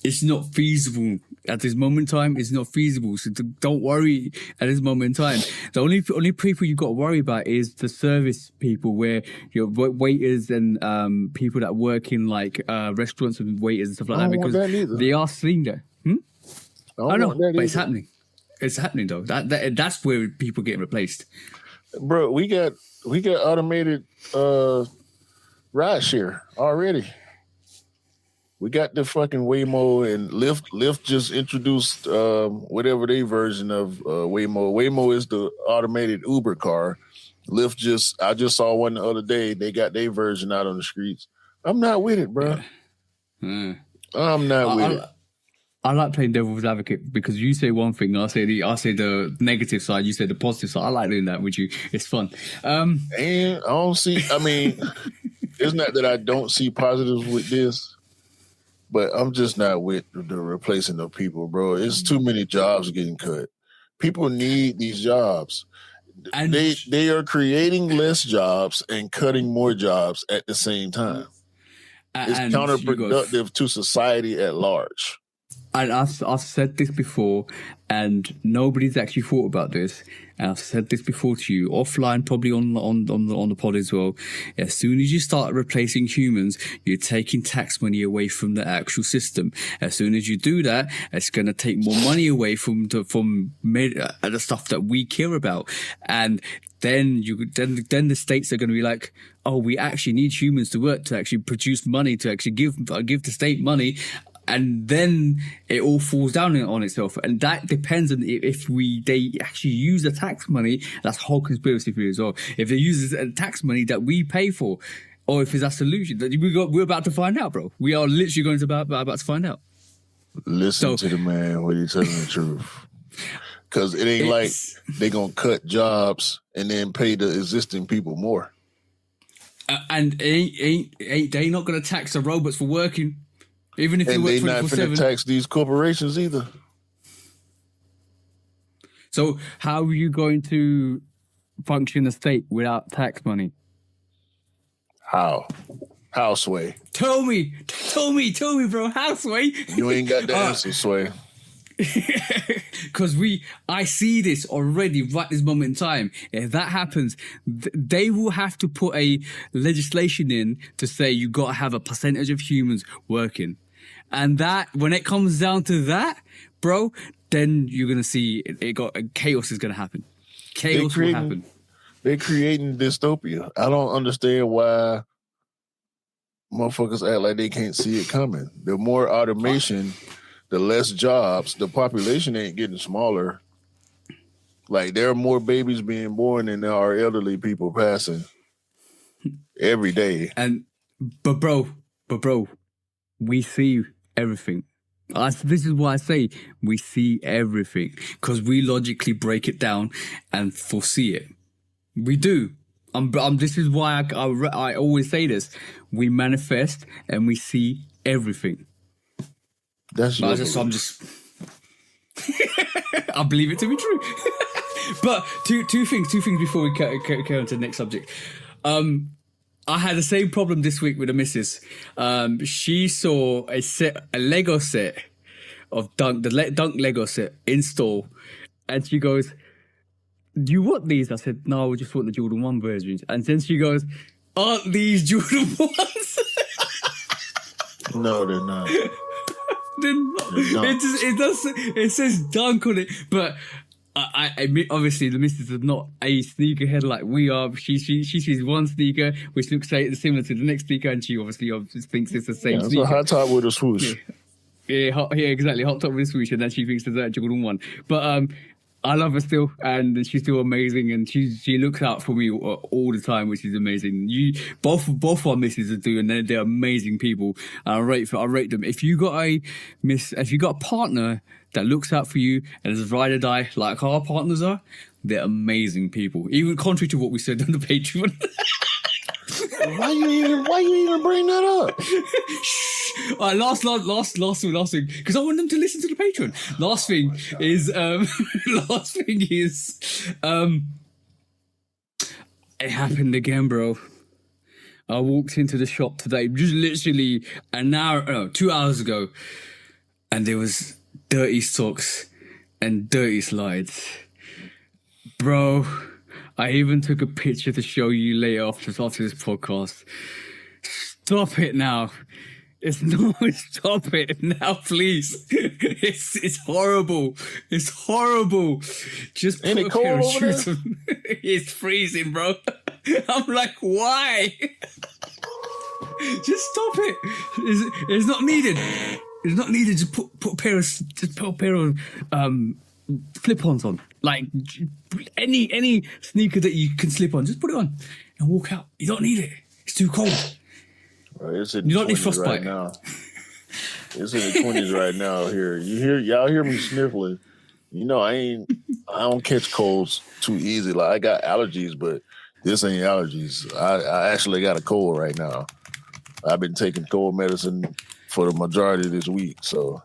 Speaker 1: It's not feasible at this moment in time. It's not feasible. So don't worry at this moment in time. The only people you got to worry about is the service people, where your waiters and people that work in like restaurants and waiters and stuff like that, because they are seen there. I know, but it's happening. It's happening though. That's where people get replaced.
Speaker 2: Bro, we got automated ride share already. We got the fucking Waymo and Lyft. Lyft just introduced whatever their version of Waymo. Waymo is the automated Uber car. Lyft I just saw one the other day. They got their version out on the streets. I'm not with it, bro. Yeah. I'm not with it.
Speaker 1: I like playing devil's advocate, because you say one thing, I say the negative side, you say the positive side. I like doing that with you. It's fun. And
Speaker 2: I don't see. I mean, it's not that I don't see positives with this, but I'm just not with the replacing of people, bro. It's too many jobs getting cut. People need these jobs. And they are creating less jobs and cutting more jobs at the same time. It's counterproductive to society at large.
Speaker 1: And I've said this before, and nobody's actually thought about this. And I've said this before to you offline, probably on the pod as well. As soon as you start replacing humans, you're taking tax money away from the actual system. As soon as you do that, it's going to take more money away from the stuff that we care about. And then the states are going to be like, oh, we actually need humans to work to actually produce money, to actually give the state money. And then it all falls down on itself. And that depends on if they actually use the tax money. That's a whole conspiracy theory as well. If they use the tax money that we pay for, or if it's a solution, we're about to find out, bro. We are literally about to find out.
Speaker 2: Listen to the man when he's telling the truth. Because it ain't like they're going to cut jobs and then pay the existing people more.
Speaker 1: And they not going to tax the robots for working, even if they
Speaker 2: And
Speaker 1: work
Speaker 2: they not
Speaker 1: 24/7.
Speaker 2: finna tax these corporations either.
Speaker 1: So how are you going to function a state without tax money?
Speaker 2: How? How, Sway?
Speaker 1: Tell me, bro. How, Sway?
Speaker 2: You ain't got the answer, Sway.
Speaker 1: Because I see this already right this moment in time. If that happens, they will have to put a legislation in to say you got to have a percentage of humans working. And that, when it comes down to that, bro, then you're going to see chaos is going to happen. Chaos will happen.
Speaker 2: They're creating dystopia. I don't understand why motherfuckers act like they can't see it coming. The more automation, the less jobs. The population ain't getting smaller. Like, there are more babies being born than there are elderly people passing every day.
Speaker 1: But bro, we see everything. This is why I say we see everything, because we logically break it down and foresee it. We do. This is why I always say this. We manifest and we see everything.
Speaker 2: That's your
Speaker 1: I believe it to be true. But two things before we carry on to the next subject. I had the same problem this week with the missus. She saw a Lego set of Dunk Lego set in store, and she goes, "Do you want these?" I said, "No, we just want the Jordan 1 versions." And then she goes, "Aren't these Jordan 1s?"
Speaker 2: No, they're not.
Speaker 1: They're not. It says Dunk on it, but I admit, obviously, the missus is not a sneakerhead like we are. She sees one sneaker which looks similar to the next sneaker, and she obviously thinks it's the same sneaker.
Speaker 2: It's a hot top with a swoosh.
Speaker 1: Yeah, exactly. Hot top with a swoosh, and then she thinks it's a Jordan 1. But I love her still, and she's still amazing, and she looks out for me all the time, which is amazing. Both our misses are doing, they're amazing people. I rate them. If you got a partner that looks out for you and is ride or die like our partners are, they're amazing people. Even contrary to what we said on the Patreon.
Speaker 2: Why you even bring that up?
Speaker 1: Last thing, because I want them to listen to the Patreon. Last thing is, it happened again, bro. I walked into the shop today, just literally 2 hours ago, and there was dirty socks and dirty slides, bro. I even took a picture to show you later after this podcast. Stop it now. Stop it now, please. It's horrible. It's horrible. Just put a pair of shoes on. It's freezing, bro. I'm like, why? Just stop it. It's not needed. It's not needed. Just put a pair of slip-ons on. Like any sneaker that you can slip on, just put it on and walk out. You don't need it. It's too cold.
Speaker 2: It's in
Speaker 1: you don't need frostbite
Speaker 2: right now. It's in the 20s right now here. Y'all hear me sniffling. You know, I don't catch colds too easy. Like, I got allergies, but this ain't allergies. I actually got a cold right now. I've been taking cold medicine for the majority of this week. So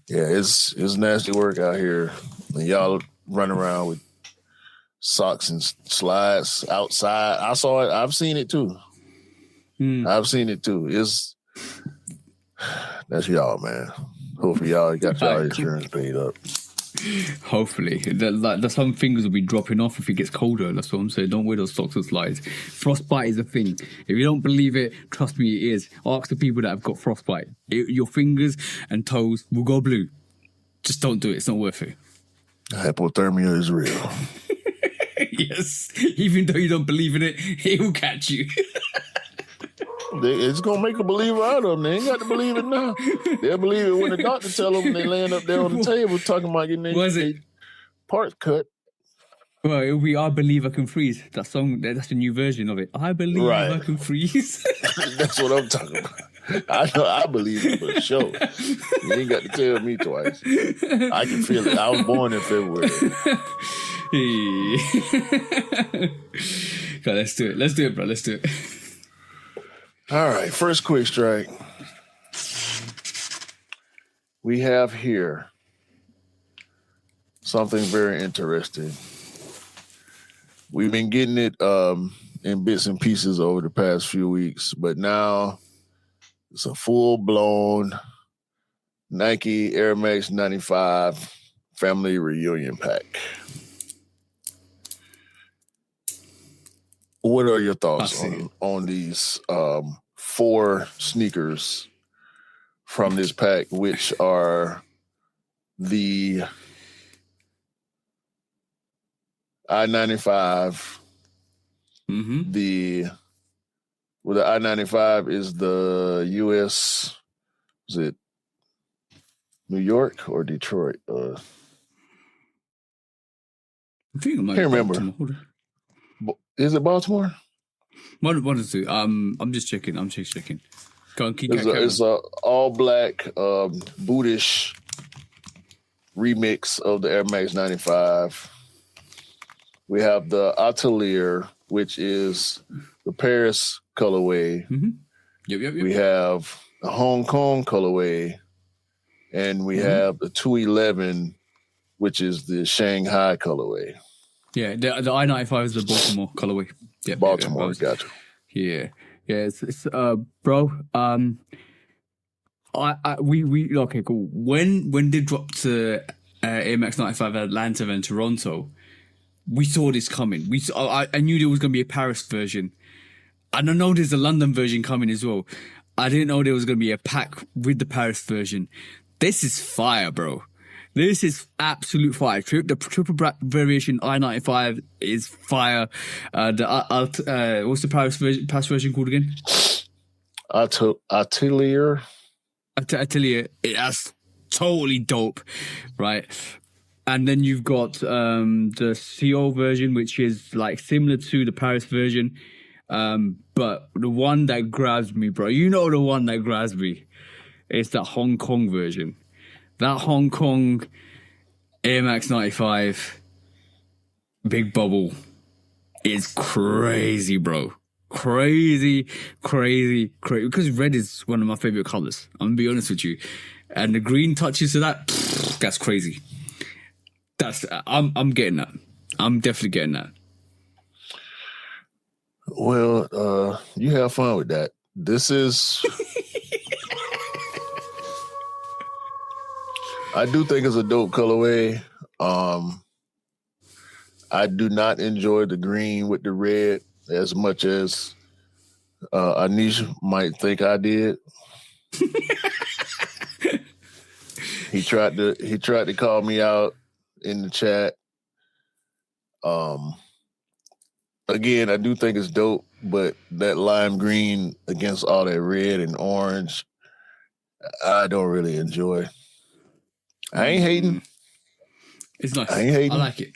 Speaker 2: yeah, it's nasty work out here. And y'all run around with socks and slides outside. I saw it. I've seen it too. I've seen it too. That's y'all, man. Hopefully y'all got y'all insurance paid up.
Speaker 1: Hopefully. Some fingers will be dropping off if it gets colder. That's what I'm saying. Don't wear those socks or slides. Frostbite is a thing. If you don't believe it, trust me, it is. Ask the people that have got frostbite. Your fingers and toes will go blue. Just don't do it. It's not worth it.
Speaker 2: Hypothermia is real.
Speaker 1: Yes. Even though you don't believe in it, it will catch you.
Speaker 2: It's gonna make a believer out of them. They ain't got to believe it now. They'll believe it when the doctor tell them they laying up there on the table talking about getting their parts cut.
Speaker 1: Well, it'll be "I Believe I Can Freeze." That song, that's the new version of it. I believe I can freeze.
Speaker 2: That's what I'm talking about. I know I believe it for sure. You ain't got to tell me twice. I can feel it. I was born in February.
Speaker 1: God, let's do it, bro. Let's do it.
Speaker 2: All right, first quick strike. We have here something very interesting. We've been getting it in bits and pieces over the past few weeks, but now it's a full-blown Nike Air Max 95 family reunion pack. What are your thoughts on these 4 sneakers from this pack, which are the I-95? The I-95 is the U.S. Is it New York or Detroit?
Speaker 1: I think it might
Speaker 2: can't
Speaker 1: be
Speaker 2: remember.
Speaker 1: Baltimore.
Speaker 2: Is it Baltimore?
Speaker 1: One of the two. I'm just checking. I'm just checking. Go on, keep
Speaker 2: It's a all black bootish remix of the Air Max 95. We have the Atelier, which is the Paris colorway.
Speaker 1: Yep.
Speaker 2: We have the Hong Kong colorway, and we have the 211, which is the Shanghai colorway.
Speaker 1: Yeah, the I-95 is the Baltimore colorway. Yeah,
Speaker 2: Baltimore, gotcha.
Speaker 1: Yeah, it's bro. We okay, cool. When they dropped Air Max 95 at Atlanta and Toronto, we saw this coming. I knew there was gonna be a Paris version. And I know there's a London version coming as well. I didn't know there was gonna be a pack with the Paris version. This is fire, bro. This is absolute fire. The triple black variation I-95 is fire. What's the Paris version called again?
Speaker 2: Atelier.
Speaker 1: Atelier. That's totally dope, right? And then you've got the CO version, which is like similar to the Paris version. But the one that grabs me, bro, you know the one that grabs me, is the Hong Kong version. That Hong Kong Air Max 95 Big Bubble is crazy, bro. Crazy. Because red is one of my favorite colors. I'm gonna be honest with you. And the green touches to that, that's crazy. I'm getting that. I'm definitely getting that.
Speaker 2: Well, you have fun with that. This is... I do think it's a dope colorway. I do not enjoy the green with the red as much as Anish might think I did. He tried to call me out in the chat. Again, I do think it's dope, but that lime green against all that red and orange, I don't really enjoy. I ain't hating.
Speaker 1: It's nice.
Speaker 2: I ain't hating.
Speaker 1: I like it.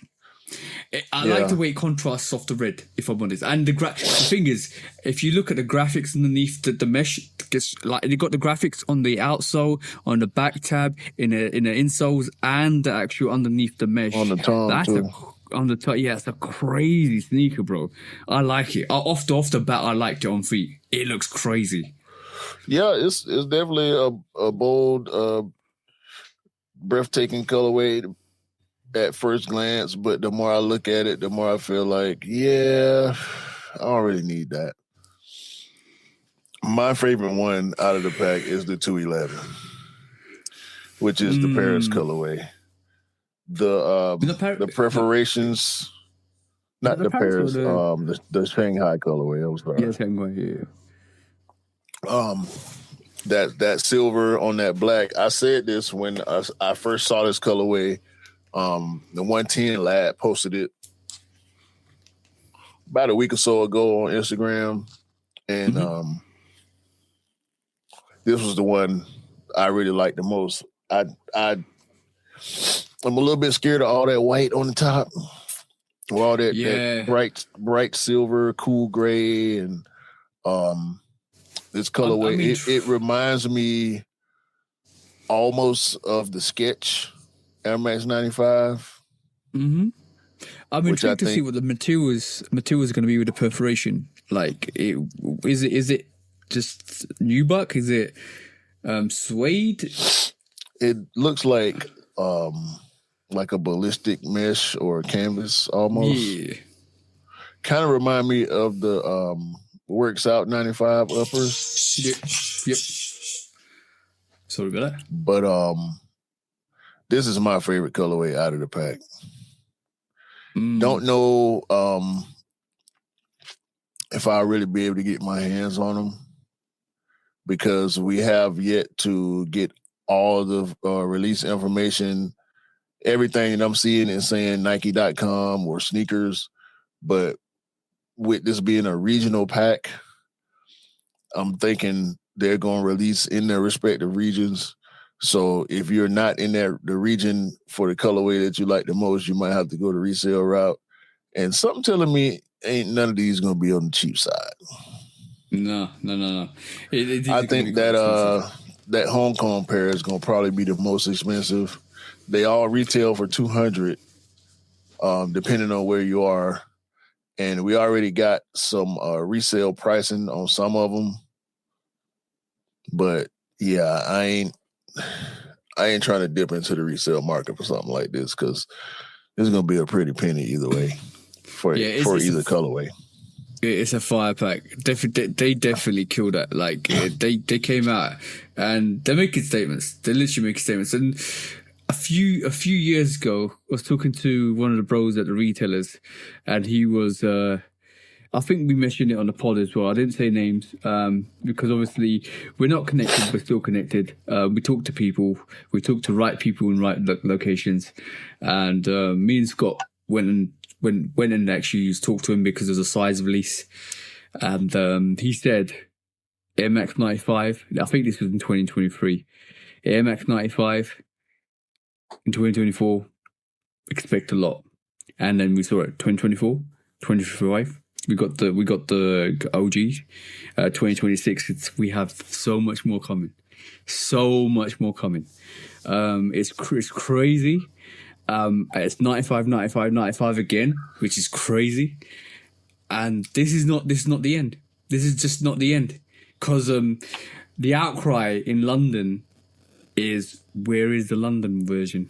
Speaker 1: I like the way it contrasts off the red, if I'm honest. And the thing is, if you look at the graphics underneath the mesh, like you got the graphics on the outsole, on the back tab, in the insoles, and the actual underneath the mesh.
Speaker 2: On the tongue too.
Speaker 1: On the top, yeah, it's a crazy sneaker, bro. I like it. Off the bat, I liked it on feet. It looks crazy.
Speaker 2: Yeah, it's definitely a bold, breathtaking colorway at first glance, but the more I look at it, the more I feel like, yeah, I don't really need that. My favorite one out of the pack is the 211, which is the Paris colorway. The perforations, not the Paris, the Shanghai colorway. I'm sorry.
Speaker 1: Yeah, Shanghai. Yeah.
Speaker 2: That silver on that black. I said this when I first saw this colorway. The 110 lad posted it about a week or so ago on Instagram, and this was the one I really liked the most. I'm a little bit scared of all that white on the top, or all that bright silver, cool gray, and this colorway. It reminds me almost of the Sketch Air Max 95.
Speaker 1: I'm intrigued to see what the material is going to be with the perforation. Like, is it just nubuck? Is it suede?
Speaker 2: It looks like a ballistic mesh or canvas almost.
Speaker 1: Yeah.
Speaker 2: Kind of remind me of the Works Out 95 uppers.
Speaker 1: Yep. Sorry about that.
Speaker 2: But this is my favorite colorway out of the pack. Don't know if I'll really be able to get my hands on them because we have yet to get all the release information. Everything that I'm seeing is saying Nike.com or sneakers, but with this being a regional pack, I'm thinking they're going to release in their respective regions. So if you're not in the region for the colorway that you like the most, you might have to go the resale route. And something telling me ain't none of these going to be on the cheap side.
Speaker 1: No.
Speaker 2: I think that Hong Kong pair is going to probably be the most expensive. They all retail for $200, depending on where you are. And we already got some resale pricing on some of them. But yeah, I ain't trying to dip into the resale market for something like this because it's going to be a pretty penny either way for either colorway.
Speaker 1: It's a fire pack. They definitely killed that. Like they came out and they're making statements. They're literally making statements. And a few years ago, I was talking to one of the bros at the retailers, and he was. I think we mentioned it on the pod as well. I didn't say names because obviously we're not connected, but still connected. We talk to people. We talk to right people in right locations. And me and Scott went and actually talked to him because there's a size release. And he said Air Max 95, I think this was in 2023, Air Max 95 in 2024, expect a lot. And then we saw it 2024, 2025. We got the OG 2026. We have so much more coming. It's crazy. It's 95 again, which is crazy. And this is not the end. This is just not the end. Because the outcry in London is, where is the London version?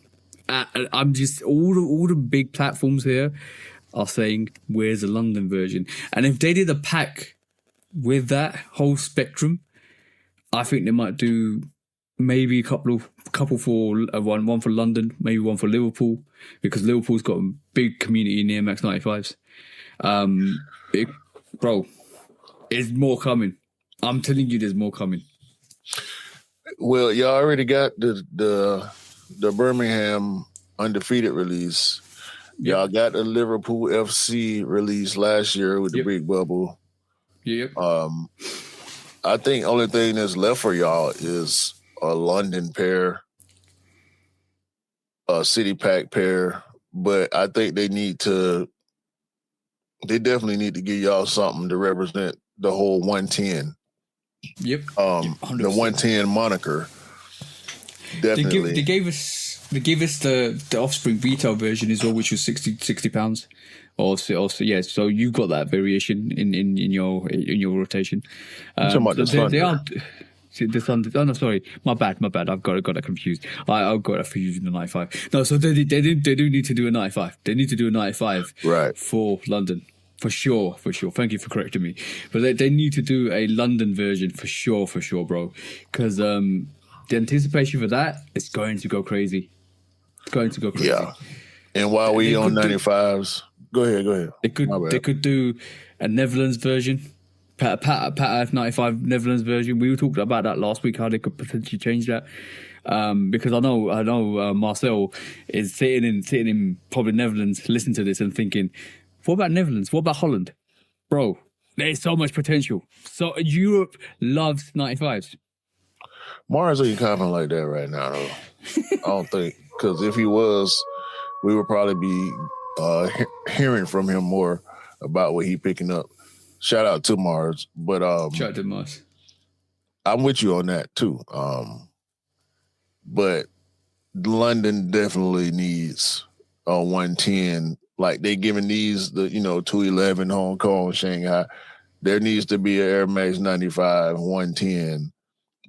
Speaker 1: I'm just all the big platforms here are saying, where's the London version? And if they did a pack with that whole spectrum, I think they might do maybe a couple for one for London, maybe one for Liverpool, because Liverpool's got a big community in the MX 95s. Bro, there's more coming. I'm telling you, there's more coming.
Speaker 2: Well, y'all already got the Birmingham undefeated release. Y'all got the Liverpool FC release last year with the big bubble.
Speaker 1: Yep.
Speaker 2: I think only thing that's left for y'all is a London pair, a City Pack pair. But I think they definitely need to give y'all something to represent the whole 110.
Speaker 1: Yep.
Speaker 2: 100%. The 110 moniker. Definitely.
Speaker 1: They gave us the Offspring retail version as well, which was £60. Also, yeah. So you've got that variation in your rotation.
Speaker 2: They are.
Speaker 1: The Thunder. Oh no, sorry, my bad. I've got it confused. I've got it confused in the 95. No, so they do need to do a 95. They need to do a 95
Speaker 2: right
Speaker 1: for London. For sure. Thank you for correcting me. But they need to do a London version for sure, bro. Because the anticipation for that is going to go crazy. It's going to go crazy.
Speaker 2: Yeah. And while we on 95s, go ahead.
Speaker 1: They could do a Netherlands version. Pat F95 Netherlands version. We were talking about that last week, how they could potentially change that. Because I know Marcel is sitting in probably Netherlands, listening to this and thinking, what about Netherlands? What about Holland? Bro, there's so much potential. So Europe loves 95s.
Speaker 2: Mars ain't commenting like that right now, though. I don't think. Because if he was, we would probably be hearing from him more about what he picking up. Shout out to Mars. But
Speaker 1: shout out to Mars.
Speaker 2: I'm with you on that, too. But London definitely needs a 110. Like they giving these the 211 Hong Kong, Shanghai. there needs to be an Air Max 95 110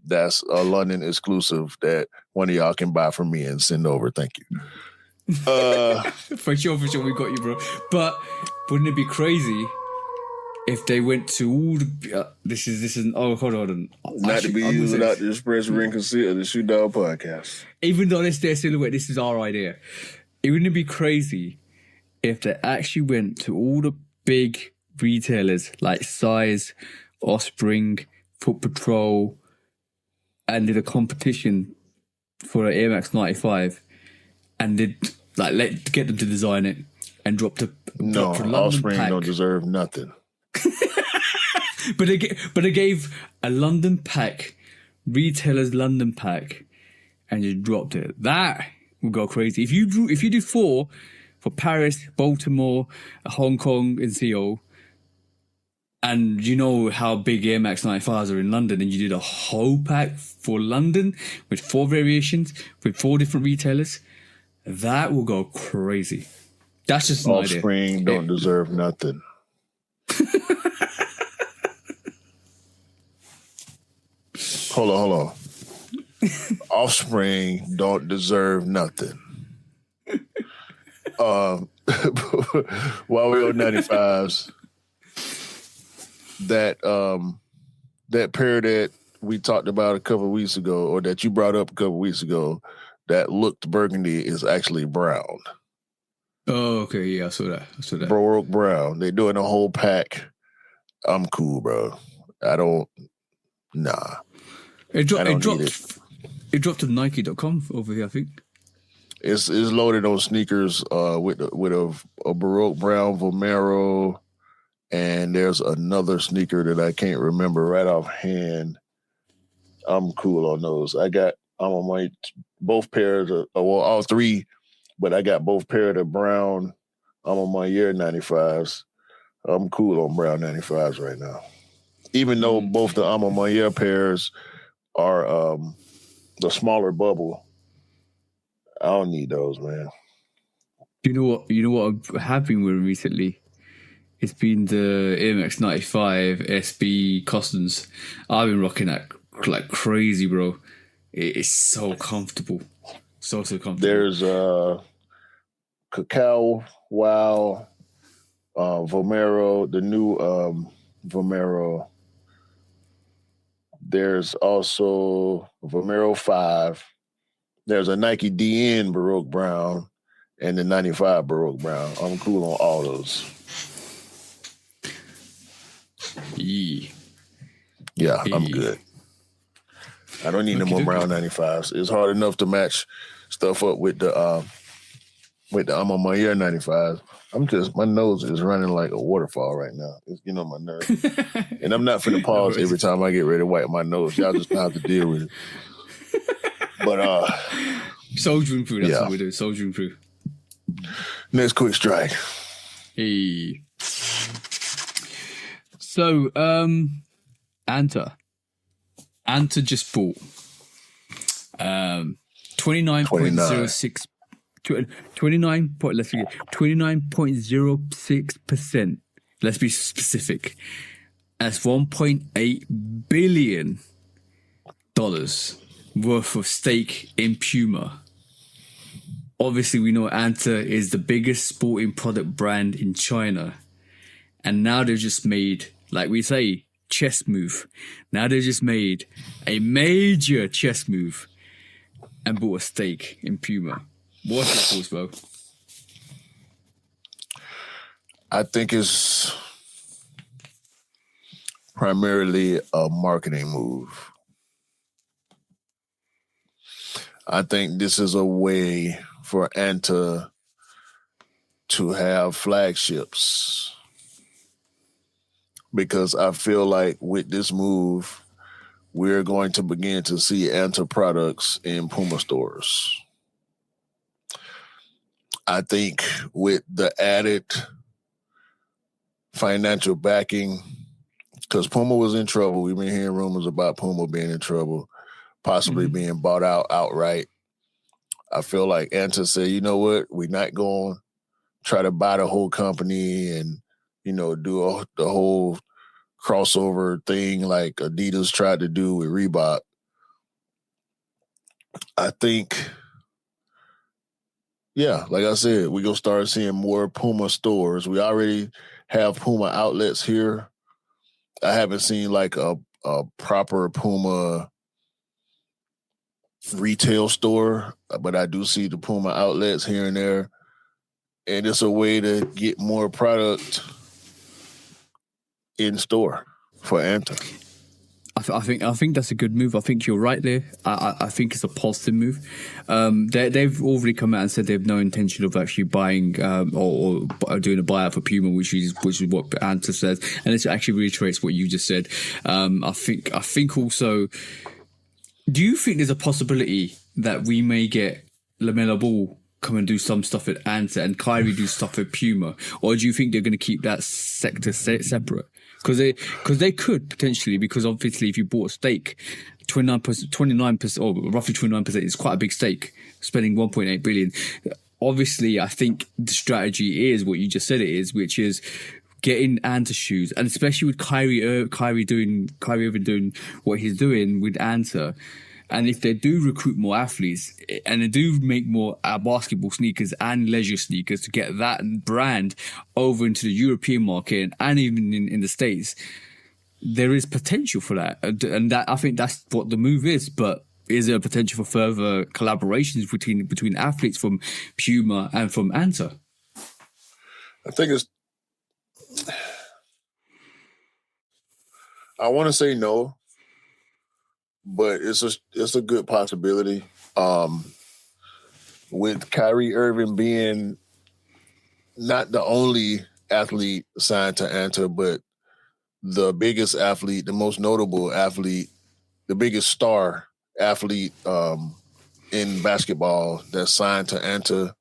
Speaker 2: that's a London exclusive that one of y'all can buy from me and send over. Thank you.
Speaker 1: For sure, we got you, bro. But wouldn't it be crazy if they went to all the... this is... Oh, hold on.
Speaker 2: Not to be used without the express ring conceal of the Shoe Dog podcast.
Speaker 1: Even though it's their silhouette, this is our idea. It wouldn't be crazy if they actually went to all the big retailers like Size, Offspring, Foot Patrol, and did a competition for an Air Max 95 and did get them to design it and dropped a
Speaker 2: no, Offspring pack. Don't deserve nothing.
Speaker 1: but they gave a London pack, retailer's London pack, and just dropped it. That would go crazy. If you did 4 for Paris, Baltimore, Hong Kong, and Seoul, and you know how big Air Max 95s are in London, and you did a whole pack for London with 4 variations with 4 different retailers, that will go crazy. That's just an idea.
Speaker 2: Offspring don't deserve nothing. Hold on. Offspring don't deserve nothing. While we're on 95s, that pair that we talked about a couple of weeks ago, or that you brought up a couple of weeks ago, that looked burgundy is actually brown.
Speaker 1: Oh, okay, yeah, I saw that.
Speaker 2: Baroque brown. They're doing a whole pack. I'm cool, bro. Nah.
Speaker 1: It dropped to Nike.com over here, I think.
Speaker 2: It's loaded on sneakers with a Baroque brown Vomero, and there's another sneaker that I can't remember right offhand. I'm cool on those. I'm on my both pairs of, all 3, but I got both pairs of brown A Ma Maniére 95s. I'm cool on brown 95s right now. Even though both the A Ma Maniére pairs are the smaller bubble, I don't need those, man.
Speaker 1: You know what I have been wearing recently? It's been the Air Max 95 SB Customs. I've been rocking that like crazy, bro. It is so comfortable. So comfortable.
Speaker 2: There's Cacao Wow, Vomero, the new Vomero. There's also Vomero 5. There's a Nike DN Baroque Brown and the 95 Baroque Brown. I'm cool on all those. Yeah, I'm good. I don't need no more brown 95s. It's hard enough to match stuff up with the A Ma Maniére 95s. My nose is running like a waterfall right now. It's getting on my nerves. And I'm not finna pause every time I get ready to wipe my nose. Y'all just have to deal with it. But
Speaker 1: soldiering through, that's what we do. Soldiering through.
Speaker 2: Next quick strike.
Speaker 1: Hey. So, Anta just bought 29.06 29.06%. Let's be specific. That's $1.8 billion worth of stake in Puma. Obviously, we know Anta is the biggest sporting product brand in China. And now they've just made, like we say, chess move. Now they've just made a major chess move and bought a stake in Puma. What's your thoughts, bro?
Speaker 2: I think it's primarily a marketing move. I think this is a way for Anta to have flagships, because I feel like with this move, we're going to begin to see Anta products in Puma stores. I think with the added financial backing, because Puma was in trouble. We've been hearing rumors about Puma being in trouble, possibly being bought out outright. I feel like Anta said, you know what, we're not going to try to buy the whole company and, do the whole crossover thing like Adidas tried to do with Reebok. I think, yeah, like I said, we're going to start seeing more Puma stores. We already have Puma outlets here. I haven't seen like a proper Puma retail store, but I do see the Puma outlets here and there. And it's a way to get more product in store for Anta.
Speaker 1: I think that's a good move. I think you're right there. I think it's a positive move. They've already come out and said they have no intention of actually buying or doing a buyout for Puma, which is what Anta says, and this actually reiterates what you just said. I think also. Do you think there's a possibility that we may get LaMelo Ball come and do some stuff at Anta and Kyrie do stuff at Puma, or do you think they're going to keep that sector separate? Because they could potentially, because obviously if you bought a stake, 29%, or roughly 29% is quite a big stake, spending 1.8 billion. Obviously, I think the strategy is what you just said it is, which is getting Anta shoes, and especially with Kyrie Irving doing what he's doing with Anta. And if they do recruit more athletes and they do make more basketball sneakers and leisure sneakers to get that brand over into the European market and even in the States, there is potential for that. And that, I think that's what the move is. But is there a potential for further collaborations between athletes from Puma and from Anta?
Speaker 2: I think I want to say no, but it's a good possibility. With Kyrie Irving being not the only athlete signed to Anta, but the biggest athlete, the most notable athlete, the biggest star athlete in basketball that's signed to Anta,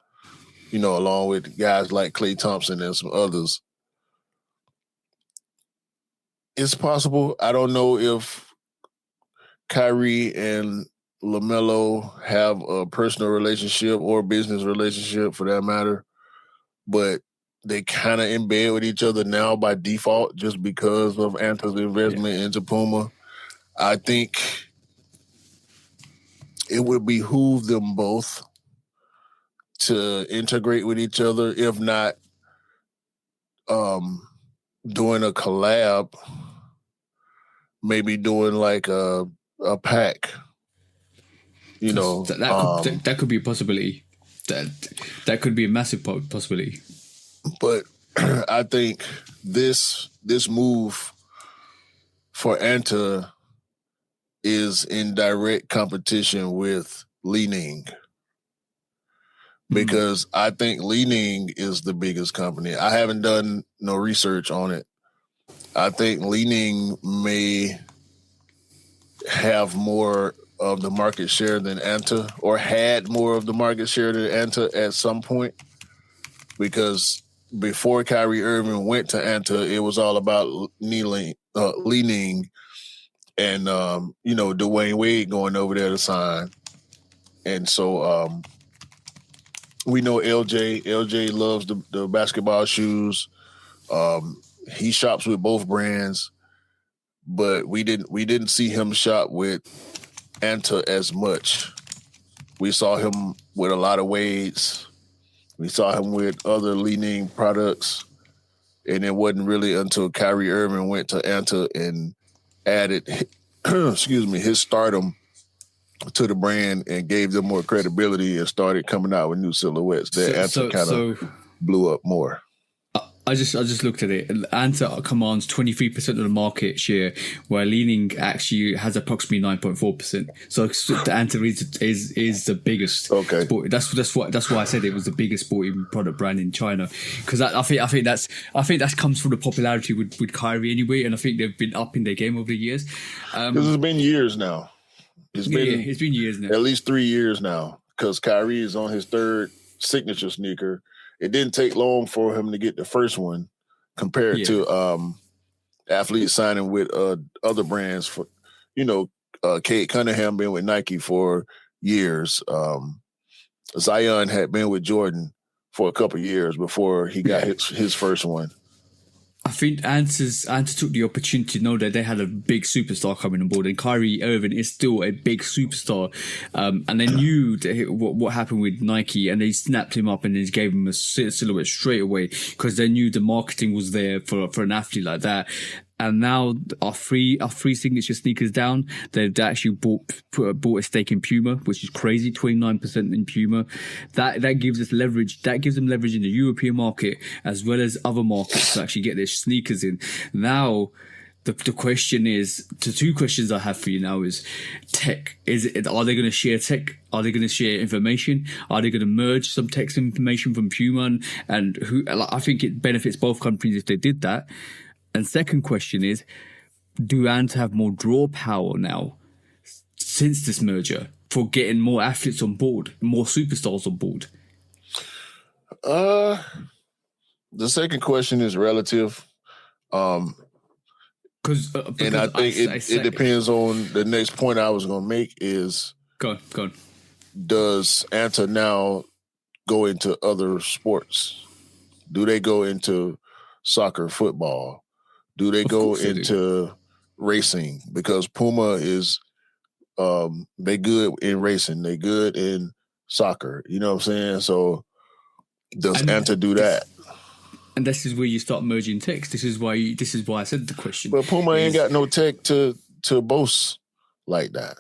Speaker 2: along with guys like Klay Thompson and some others. It's possible. I don't know if Kyrie and LaMelo have a personal relationship or business relationship for that matter, but they kind of in bed with each other now by default just because of Anta's investment into Puma. I think it would behoove them both to integrate with each other, if not doing a collab, maybe doing like a pack.
Speaker 1: That could be a possibility. That could be a massive possibility.
Speaker 2: But I think this move for Anta is in direct competition with Li-Ning. Because I think Li-Ning is the biggest company. I haven't done no research on it. I think Li-Ning may have more of the market share than Anta, or had more of the market share than Anta at some point. Because before Kyrie Irving went to Anta, it was all about Li-Ning and, Dwayne Wade going over there to sign. And so we know LJ. LJ loves the basketball shoes. He shops with both brands, but we didn't see him shop with Anta as much. We saw him with a lot of Wades. We saw him with other Li-Ning products, and it wasn't really until Kyrie Irving went to Anta and added, his stardom to the brand and gave them more credibility and started coming out with new silhouettes that Anta kind of blew up more.
Speaker 1: I just looked at it. Anta commands 23% of the market share, while Li-Ning actually has approximately 9.4%. So Anta is the biggest.
Speaker 2: Okay,
Speaker 1: sport. That's why I said it was the biggest sporting product brand in China, because I think that comes from the popularity with Kyrie anyway, and I think they've been upping their game over the years.
Speaker 2: This has been years now. It's been
Speaker 1: years now.
Speaker 2: At least 3 years now, because Kyrie is on his third signature sneaker. It didn't take long for him to get the first one compared to athletes signing with other brands. For Kate Cunningham been with Nike for years. Zion had been with Jordan for a couple of years before he got his first one.
Speaker 1: I think Anta took the opportunity to know that they had a big superstar coming on board, and Kyrie Irving is still a big superstar. And they knew what happened with Nike, and they snapped him up and they gave him a silhouette straight away because they knew the marketing was there for an athlete like that. And now our three signature sneakers down, they've actually bought a stake in Puma, which is crazy, 29% in Puma. That gives us leverage. That gives them leverage in the European market as well as other markets to actually get their sneakers in. Now, the question is, the two questions I have for you now is tech. Are they going to share tech? Are they going to share information? Are they going to merge some tech information from Puma? And who? I think it benefits both companies if they did that. And second question is, do Anta have more draw power now since this merger for getting more athletes on board, more superstars on board?
Speaker 2: The second question is relative. And I think it depends on the next point I was going to make is,
Speaker 1: go on.
Speaker 2: Does Anta now go into other sports? Do they go into soccer, football? Do they go into racing? Because Puma is, they good in racing. They good in soccer. You know what I'm saying? So does Anta do that?
Speaker 1: And this is where you start merging techs. This is why I said the question.
Speaker 2: But Puma ain't got no tech to boast like that.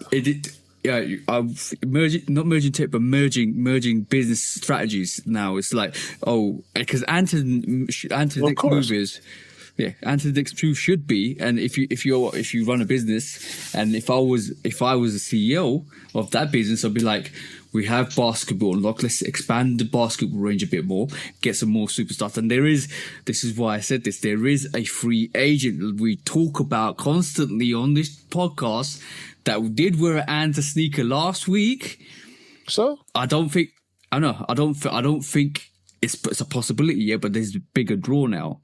Speaker 1: Not merging tech, but merging business strategies. Now it's like, because Anta's next move is. Yeah, Anta's next move should be, and if you run a business, and if I was a CEO of that business, I'd be like, we have basketball unlocked. Let's expand the basketball range a bit more, get some more superstars. And this is why I said this. There is a free agent we talk about constantly on this podcast that did wear an Anta sneaker last week.
Speaker 2: So
Speaker 1: I don't think it's a possibility yet, but there's a bigger draw now.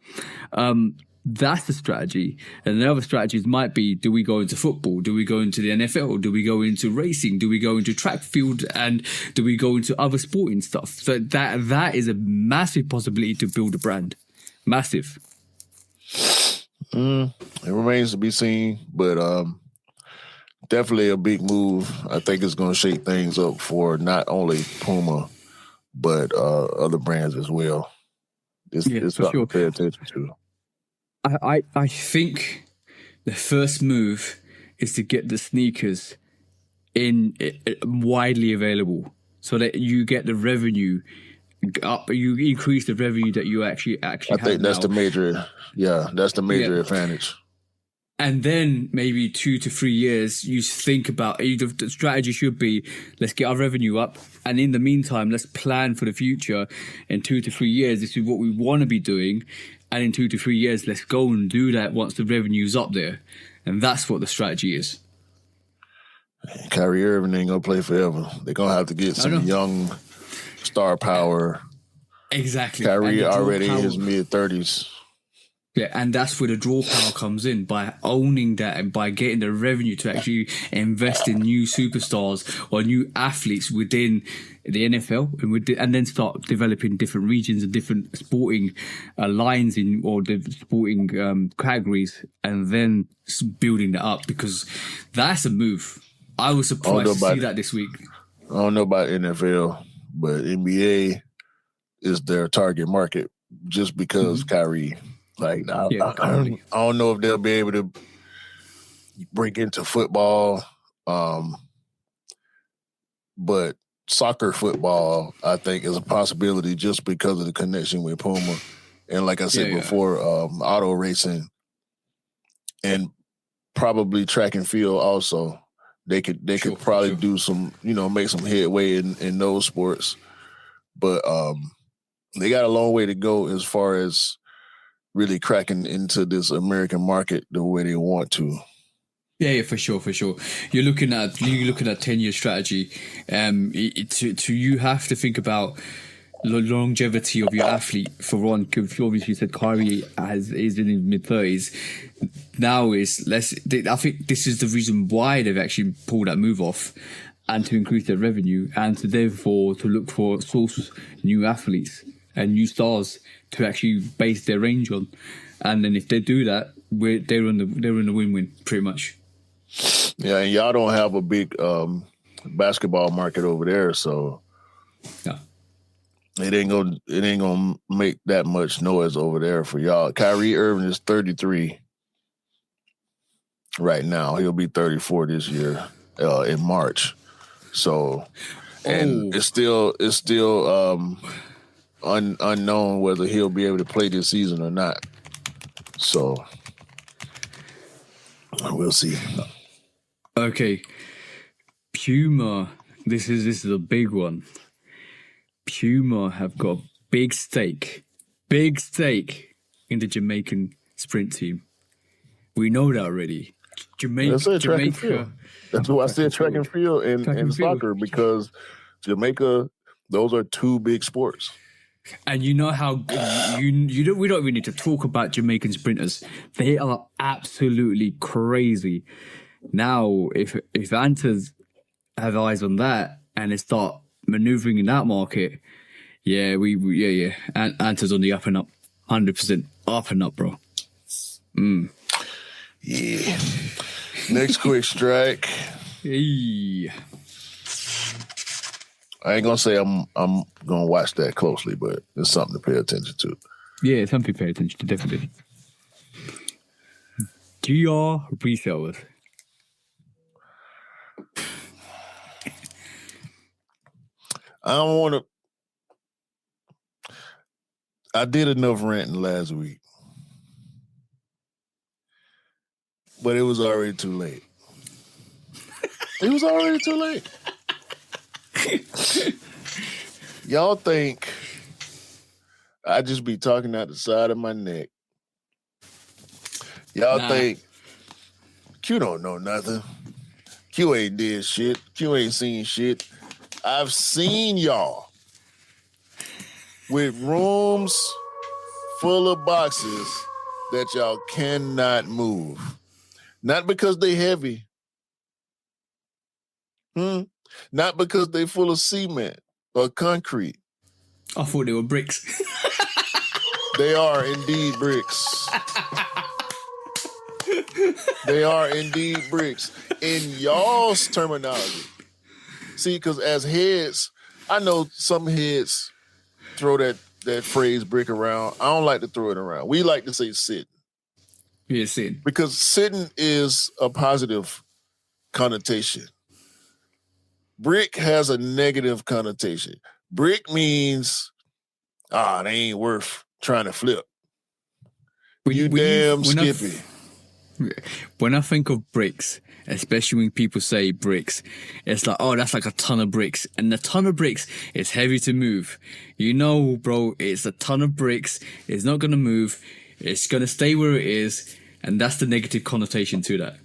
Speaker 1: That's the strategy. And the other strategies might be, do we go into football? Do we go into the NFL? Do we go into racing? Do we go into track field? And do we go into other sporting stuff? So that is a massive possibility to build a brand. Massive.
Speaker 2: It remains to be seen, but definitely a big move. I think it's going to shake things up for not only Puma, but other brands as well. It's something to pay attention to.
Speaker 1: I think the first move is to get the sneakers in widely available so that you get the revenue up. You increase the revenue that you actually have. I think
Speaker 2: that's the major. Yeah, that's the major advantage.
Speaker 1: And then maybe 2 to 3 years, you think about the strategy should be, let's get our revenue up. And in the meantime, let's plan for the future. In 2 to 3 years, this is what we want to be doing. And in 2 to 3 years, let's go and do that once the revenue's up there. And that's what the strategy is.
Speaker 2: Kyrie Irving ain't going to play forever. They're going to have to get some young star power.
Speaker 1: Exactly.
Speaker 2: Kyrie already in his mid-30s.
Speaker 1: Yeah, and that's where the draw power comes in, by owning that and by getting the revenue to actually invest in new superstars or new athletes within the NFL, and then start developing different regions and different sporting lines or the sporting categories, and then building that up, because that's a move. I was surprised to see that this week.
Speaker 2: I don't know about NFL, but NBA is their target market just because Kyrie. Like, I don't know if they'll be able to break into football, but soccer football, I think, is a possibility just because of the connection with Puma. And like I said before, auto racing and probably track and field also. They could probably do some, make some headway in those sports. But they got a long way to go as far as really cracking into this American market the way they want to.
Speaker 1: Yeah, for sure. You're looking at 10-year strategy. You have to think about the longevity of your athlete. For one, because obviously you said Kyrie is in his mid-30s. Now I think this is the reason why they've actually pulled that move off, and to increase their revenue, and to therefore to look for source new athletes. and new styles to actually base their range on. And then if they do that, they're in the win-win pretty much.
Speaker 2: Yeah, and y'all don't have a big basketball market over there, so
Speaker 1: Yeah.
Speaker 2: it ain't gonna make that much noise over there for y'all. Kyrie Irving is 33 right now. He'll be 34 this year in March. So, and it's still unknown whether he'll be able to play this season or not. So we'll see.
Speaker 1: Okay, Puma. This is a big one. Puma have got a big stake in the Jamaican sprint team. We know that already. Jamaica.
Speaker 2: That's why I said track and field and soccer, because Jamaica, those are two big sports.
Speaker 1: And you know how we don't even need to talk about Jamaican sprinters. They are absolutely crazy. Now, if Antas have eyes on that and they start maneuvering in that market, yeah. Anta's on the up and up, 100% up and up, bro.
Speaker 2: Yeah. Next quick strike.
Speaker 1: Hey.
Speaker 2: I ain't gonna say I'm gonna watch that closely, but it's something to pay attention to.
Speaker 1: Yeah, it's something to pay attention to, definitely. GR resellers.
Speaker 2: I don't want to. I did enough ranting last week, but it was already too late. It was already too late. Y'all think I just be talking out the side of my neck. Y'all think Q don't know nothing. Q ain't did shit. Q ain't seen shit. I've seen y'all with rooms full of boxes that y'all cannot move. Not because they heavy. Not because they full of cement or concrete.
Speaker 1: I thought they were bricks.
Speaker 2: They are indeed bricks. They are indeed bricks. In y'all's terminology. See, because as heads, I know some heads throw that phrase brick around. I don't like to throw it around. We like to say sitting.
Speaker 1: Yeah, sitting.
Speaker 2: Because sitting is a positive connotation. Brick has a negative connotation. Brick means, they ain't worth trying to flip. Skippy.
Speaker 1: When I think of bricks, especially when people say bricks, it's like, oh, that's like a ton of bricks. And a ton of bricks is heavy to move. You know, bro, it's a ton of bricks. It's not going to move. It's going to stay where it is. And that's the negative connotation to that.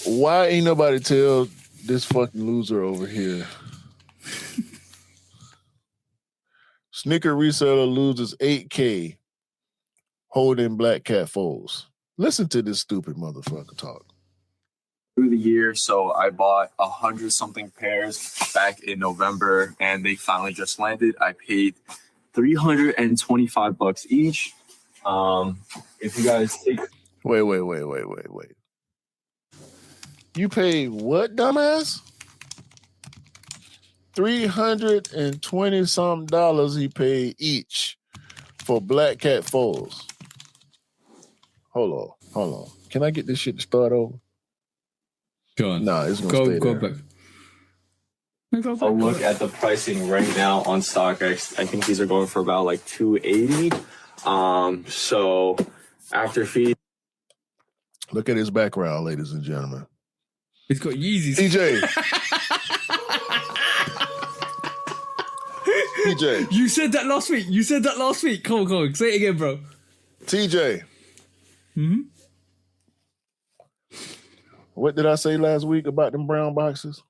Speaker 2: Why ain't nobody tell this fucking loser over here? Sneaker reseller loses $8K holding Black Cat foals. Listen to this stupid motherfucker talk.
Speaker 9: Through the year, so I bought 100-something pairs back in November, and they finally just landed. I paid $325 each. If you guys take...
Speaker 2: Wait. You paid what, dumbass? $320 he paid each for Black Cat foals. Hold on. Can I get this shit to start over?
Speaker 1: Go on.
Speaker 2: Nah, it's gonna
Speaker 1: go
Speaker 2: stay there.
Speaker 1: back.
Speaker 9: I'll look at the pricing right now on StockX. I think these are going for about like $280. So after fee.
Speaker 2: Look at his background, ladies and gentlemen.
Speaker 1: It's got Yeezys.
Speaker 2: TJ. TJ.
Speaker 1: You said that last week. Come on. Say it again, bro.
Speaker 2: TJ. What did I say last week about them brown boxes?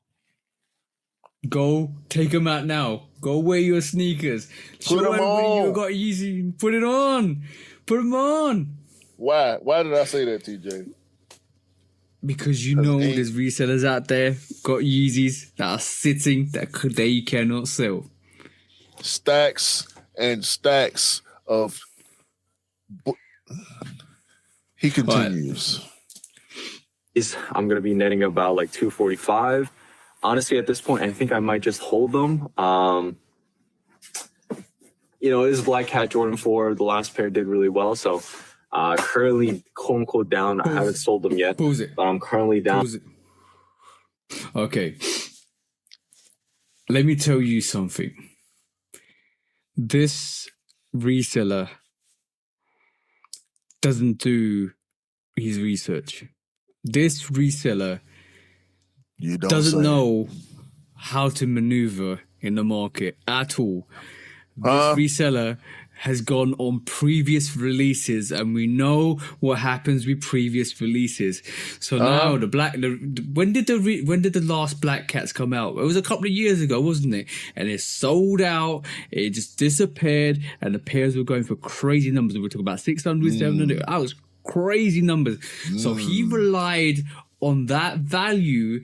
Speaker 1: Go take them out now. Go wear your sneakers.
Speaker 2: Put them on.
Speaker 1: You got Yeezy. Put it on. Put them on.
Speaker 2: Why? Why did I say that, TJ?
Speaker 1: Because you know there's resellers out there got Yeezys that are sitting that they cannot sell.
Speaker 2: stacks and stacks of. He continues.
Speaker 9: I'm gonna be netting about like 245. Honestly, at this point, I think I might just hold them. You know, it is Black Cat Jordan 4. The last pair did really well, so currently quote unquote down. I haven't sold them yet, but I'm currently down.
Speaker 1: Okay, let me tell you something. This reseller doesn't do his research. This reseller doesn't know how to maneuver in the market at all. This reseller has gone on previous releases, and we know what happens with previous releases. So now when did the last Black Cats come out? It was a couple of years ago, wasn't it? And it sold out. It just disappeared, and the pairs were going for crazy numbers. We were talking about 600, 700. That was crazy numbers. So he relied on that value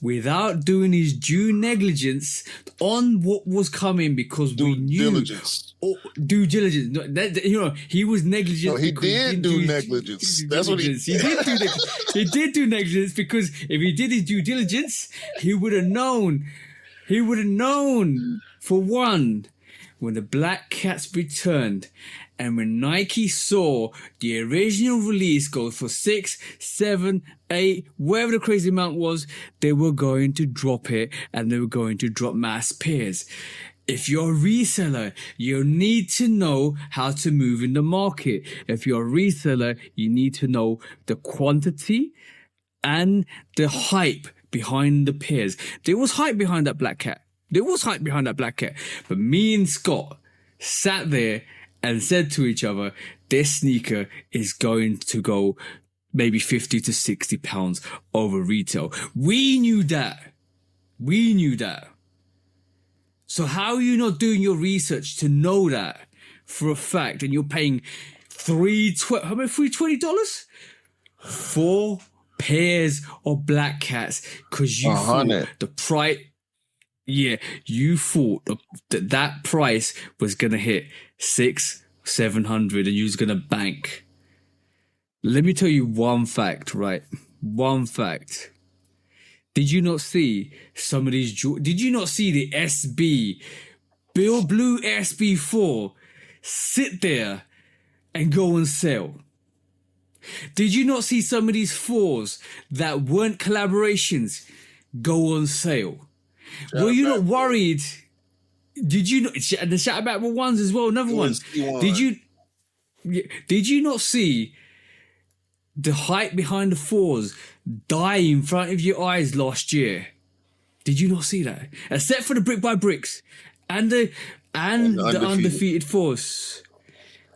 Speaker 1: without doing his due negligence on what was coming, because we knew due diligence. You know, he was negligent.
Speaker 2: No, he did do negligence. That's what he did.
Speaker 1: He did do negligence, because if he did his due diligence, he would have known. He would have known, for one, when the Black Cats returned. And when Nike saw the original release go for 6, 7, 8, whatever the crazy amount was, they were going to drop it, and they were going to drop mass pairs. If you're a reseller, you need to know how to move in the market. If you're a reseller, you need to know the quantity and the hype behind the pairs. There was hype behind that Black Cat. But me and Scott sat there and said to each other, this sneaker is going to go maybe 50 to 60 pounds over retail. We knew that. So how are you not doing your research to know that for a fact? And you're paying $320? 4 pairs of Black Cats, because you thought the price. Yeah, you thought that price was gonna hit 600, 700, and you was gonna bank. Let me tell you one fact, right? One fact. Did you not see some of these? Did you not see the SB, Bill Blue SB4, sit there and go on sale? Did you not see some of these 4s that weren't collaborations go on sale? Were you not worried? Did you not? The shout about the ones as well. Another one. Did you not see the hype behind the 4s die in front of your eyes last year? Did you not see that? Except for the Brick by Bricks and the undefeated 4s,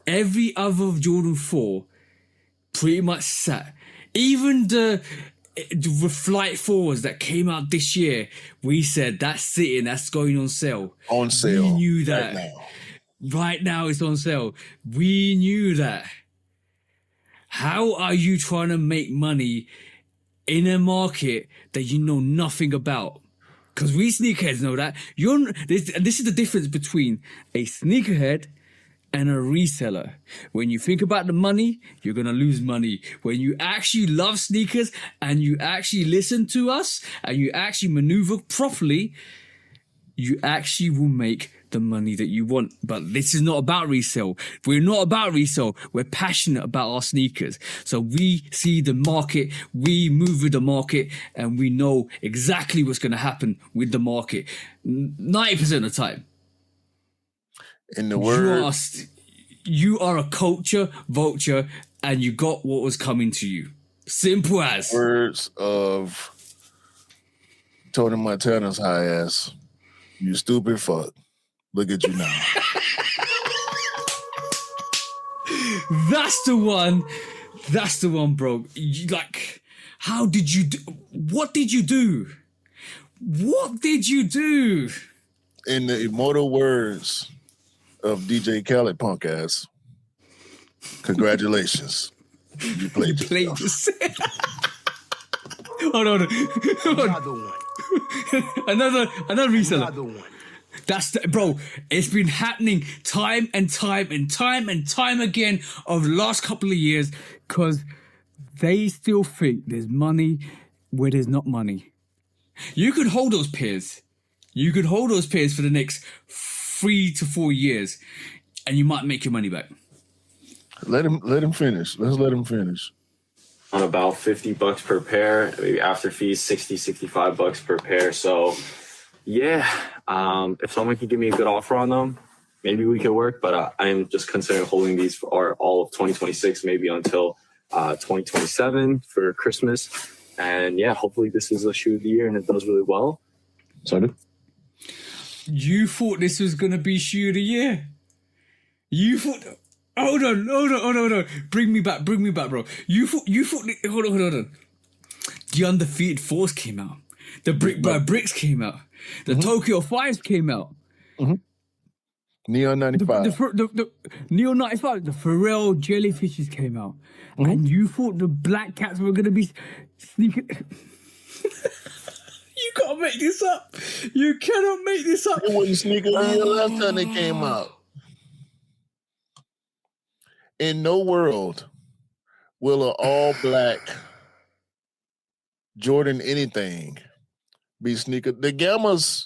Speaker 1: every other Jordan 4 pretty much sat. Even the Flight 4s that came out this year, we said that's sitting, that's going on sale.
Speaker 2: On sale.
Speaker 1: We knew that. Right now it's on sale. We knew that. How are you trying to make money in a market that you know nothing about? Because we sneakerheads know that. This is the difference between a sneakerhead and a reseller. When you think about the money, you're going to lose money. When you actually love sneakers and you actually listen to us and you actually maneuver properly, you actually will make the money that you want. But this is not about resale. We're not about resale. We're passionate about our sneakers. So we see the market, we move with the market, and we know exactly what's going to happen with the market 90% of the time.
Speaker 2: In the words,
Speaker 1: you are a culture vulture, and you got what was coming to you. Simple as.
Speaker 2: Words of Tony Montana's high ass. You stupid fuck. Look at you now.
Speaker 1: That's the one. That's the one, bro. How did you do? What did you do? What did you do?
Speaker 2: In the immortal words of DJ Khaled, punk ass, congratulations. You played yourself.
Speaker 1: Hold on. Another reseller. Bro, it's been happening time and time again over the last couple of years because they still think there's money where there's not money. You could hold those pairs. You could hold those pairs for the next 3 to 4 years and you might make your money back.
Speaker 2: Let him finish. Let's let him finish.
Speaker 9: On about $50 per pair, maybe after fees, $65 per pair. So yeah, if someone can give me a good offer on them, maybe we could work, but I'm just considering holding these for all of 2026, maybe until 2027 for Christmas. And yeah, hopefully this is a shoe of the year and it does really well.
Speaker 2: Sorry?
Speaker 1: You thought this was going to be shoe of the year? You thought... Hold on. Bring me back, bro. You thought... Hold on. The Undefeated Force came out. The Brick by Bricks came out. The Tokyo 5s came out.
Speaker 2: Neon 95.
Speaker 1: The Neon 95. The Pharrell Jellyfishes came out. And you thought the Black Cats were going to be sneaking... You can't make this up. You cannot make this up.
Speaker 2: It wasn't sneaking on the last time they came out. In no world will an all-black Jordan anything be sneaker. The Gammas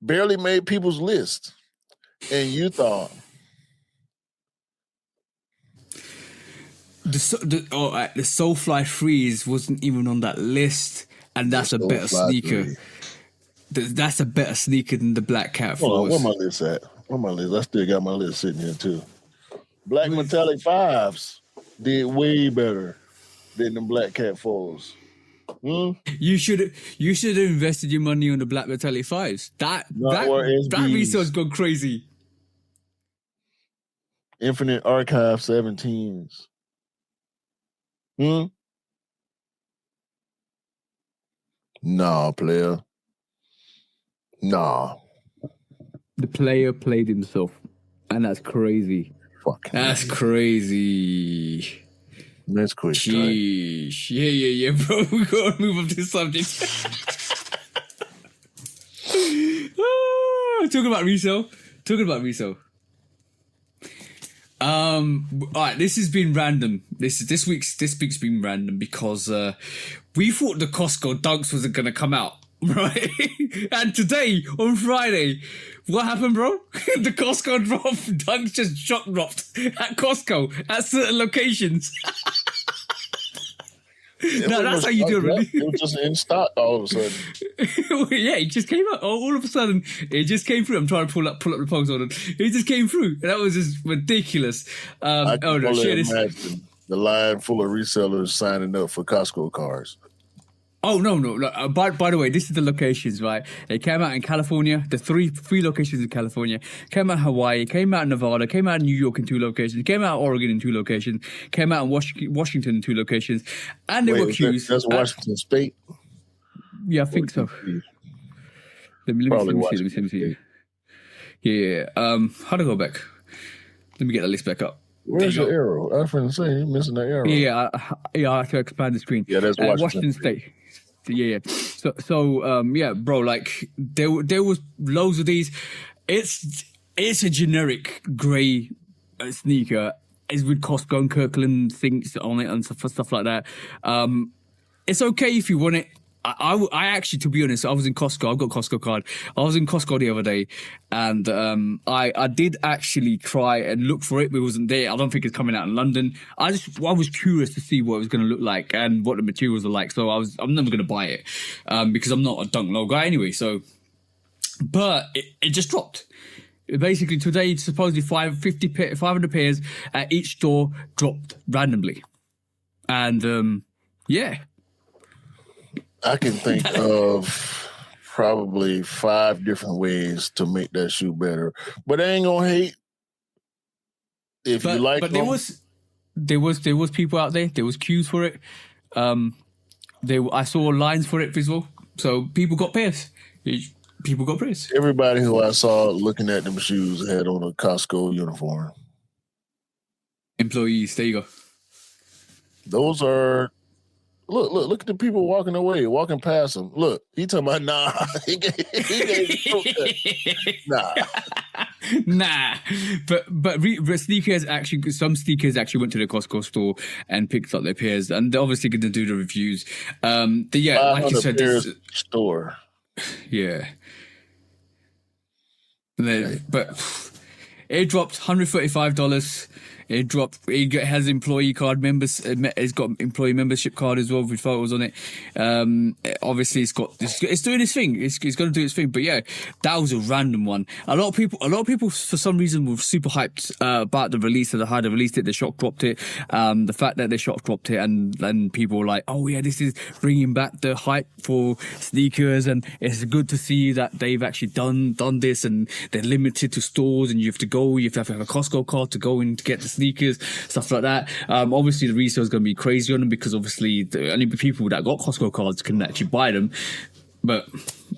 Speaker 2: barely made people's list. And you thought...
Speaker 1: The Soulfly 3s wasn't even on that list. And that's a better sneaker. That's a better sneaker than the Black Cat Force.
Speaker 2: Hold on, where my list at? Where my list? I still got my list sitting here too. Black Metallic 5s did way better than the Black Cat 4s.
Speaker 1: You should have invested your money on the Black Metallic 5s. That research gone crazy.
Speaker 2: Infinite Archive 17s. Nah, player. Nah.
Speaker 1: The player played himself. And that's crazy. That's crazy.
Speaker 2: That's quick.
Speaker 1: Sheesh. Yeah, bro. We gotta move up to the subject. Talking about resale. All right, this has been random. This week's been random because we thought the Costco Dunks wasn't gonna come out, right? And today on Friday, what happened, bro? The Costco Dunks just shot dropped at Costco at certain locations. No, that's how you do it, really.
Speaker 2: It was just in stock all of a sudden.
Speaker 1: Yeah, it just came out. All of a sudden, it just came through. I'm trying to pull up the post on it. It just came through. That was just ridiculous.
Speaker 2: I can only imagine the line full of resellers signing up for Costco cars.
Speaker 1: Oh, no. By the way, this is the locations, right? It came out in California. The three locations in California. Came out in Hawaii. Came out in Nevada. Came out in New York in 2 locations. Came out in Oregon in 2 locations. Came out in Washington in 2 locations. And there were queues.
Speaker 2: That's Washington State?
Speaker 1: Yeah, I think so. Let me see. Yeah. How to go back? Let me get the list back up.
Speaker 2: Where's the arrow? I was going to say, you're missing the arrow.
Speaker 1: Yeah, I have to expand the screen.
Speaker 2: Yeah, that's
Speaker 1: Washington State. Yeah. So, bro, like there was loads of these. It's a generic grey sneaker. It's with Costco and Kirkland things on it and stuff like that. It's okay if you want it. I actually, to be honest, I was in Costco. I've got a Costco card. I was in Costco the other day, and I did actually try and look for it, but it wasn't there. I don't think it's coming out in London. I was curious to see what it was going to look like and what the materials are like. So I'm never going to buy it because I'm not a Dunk Low guy anyway. So, but it just dropped. Basically, today, supposedly 500 pairs at each store dropped randomly, and yeah.
Speaker 2: I can think of probably 5 different ways to make that shoe better, but I ain't gonna hate if you like. But
Speaker 1: there was people out there. There was queues for it. I saw lines for it visual. So people got pairs.
Speaker 2: Everybody who I saw looking at them shoes had on a Costco uniform.
Speaker 1: Employees. There you go.
Speaker 2: Those are Look at the people walking away, walking past him. Look, he talking about nah. he gave nah.
Speaker 1: Nah, but sneakers actually, some sneakers actually went to the Costco store and picked up their pairs, and they're obviously going to do the reviews. Yeah, like you said, this
Speaker 2: store.
Speaker 1: Yeah, but it dropped $135. It dropped. It has employee card members. It's got employee membership card as well with photos on it. Obviously, it's doing its thing. It's going to do its thing. But yeah, that was a random one. A lot of people for some reason were super hyped about the release of how they released it. They shock dropped it. The fact that they shock dropped it, and people were like, "Oh yeah, this is bringing back the hype for sneakers," and it's good to see that they've actually done this, and they're limited to stores, and you have to have a Costco card to go in to get the sneakers, stuff like that. Obviously the resale is going to be crazy on them because obviously the only people that got Costco cards can actually buy them, but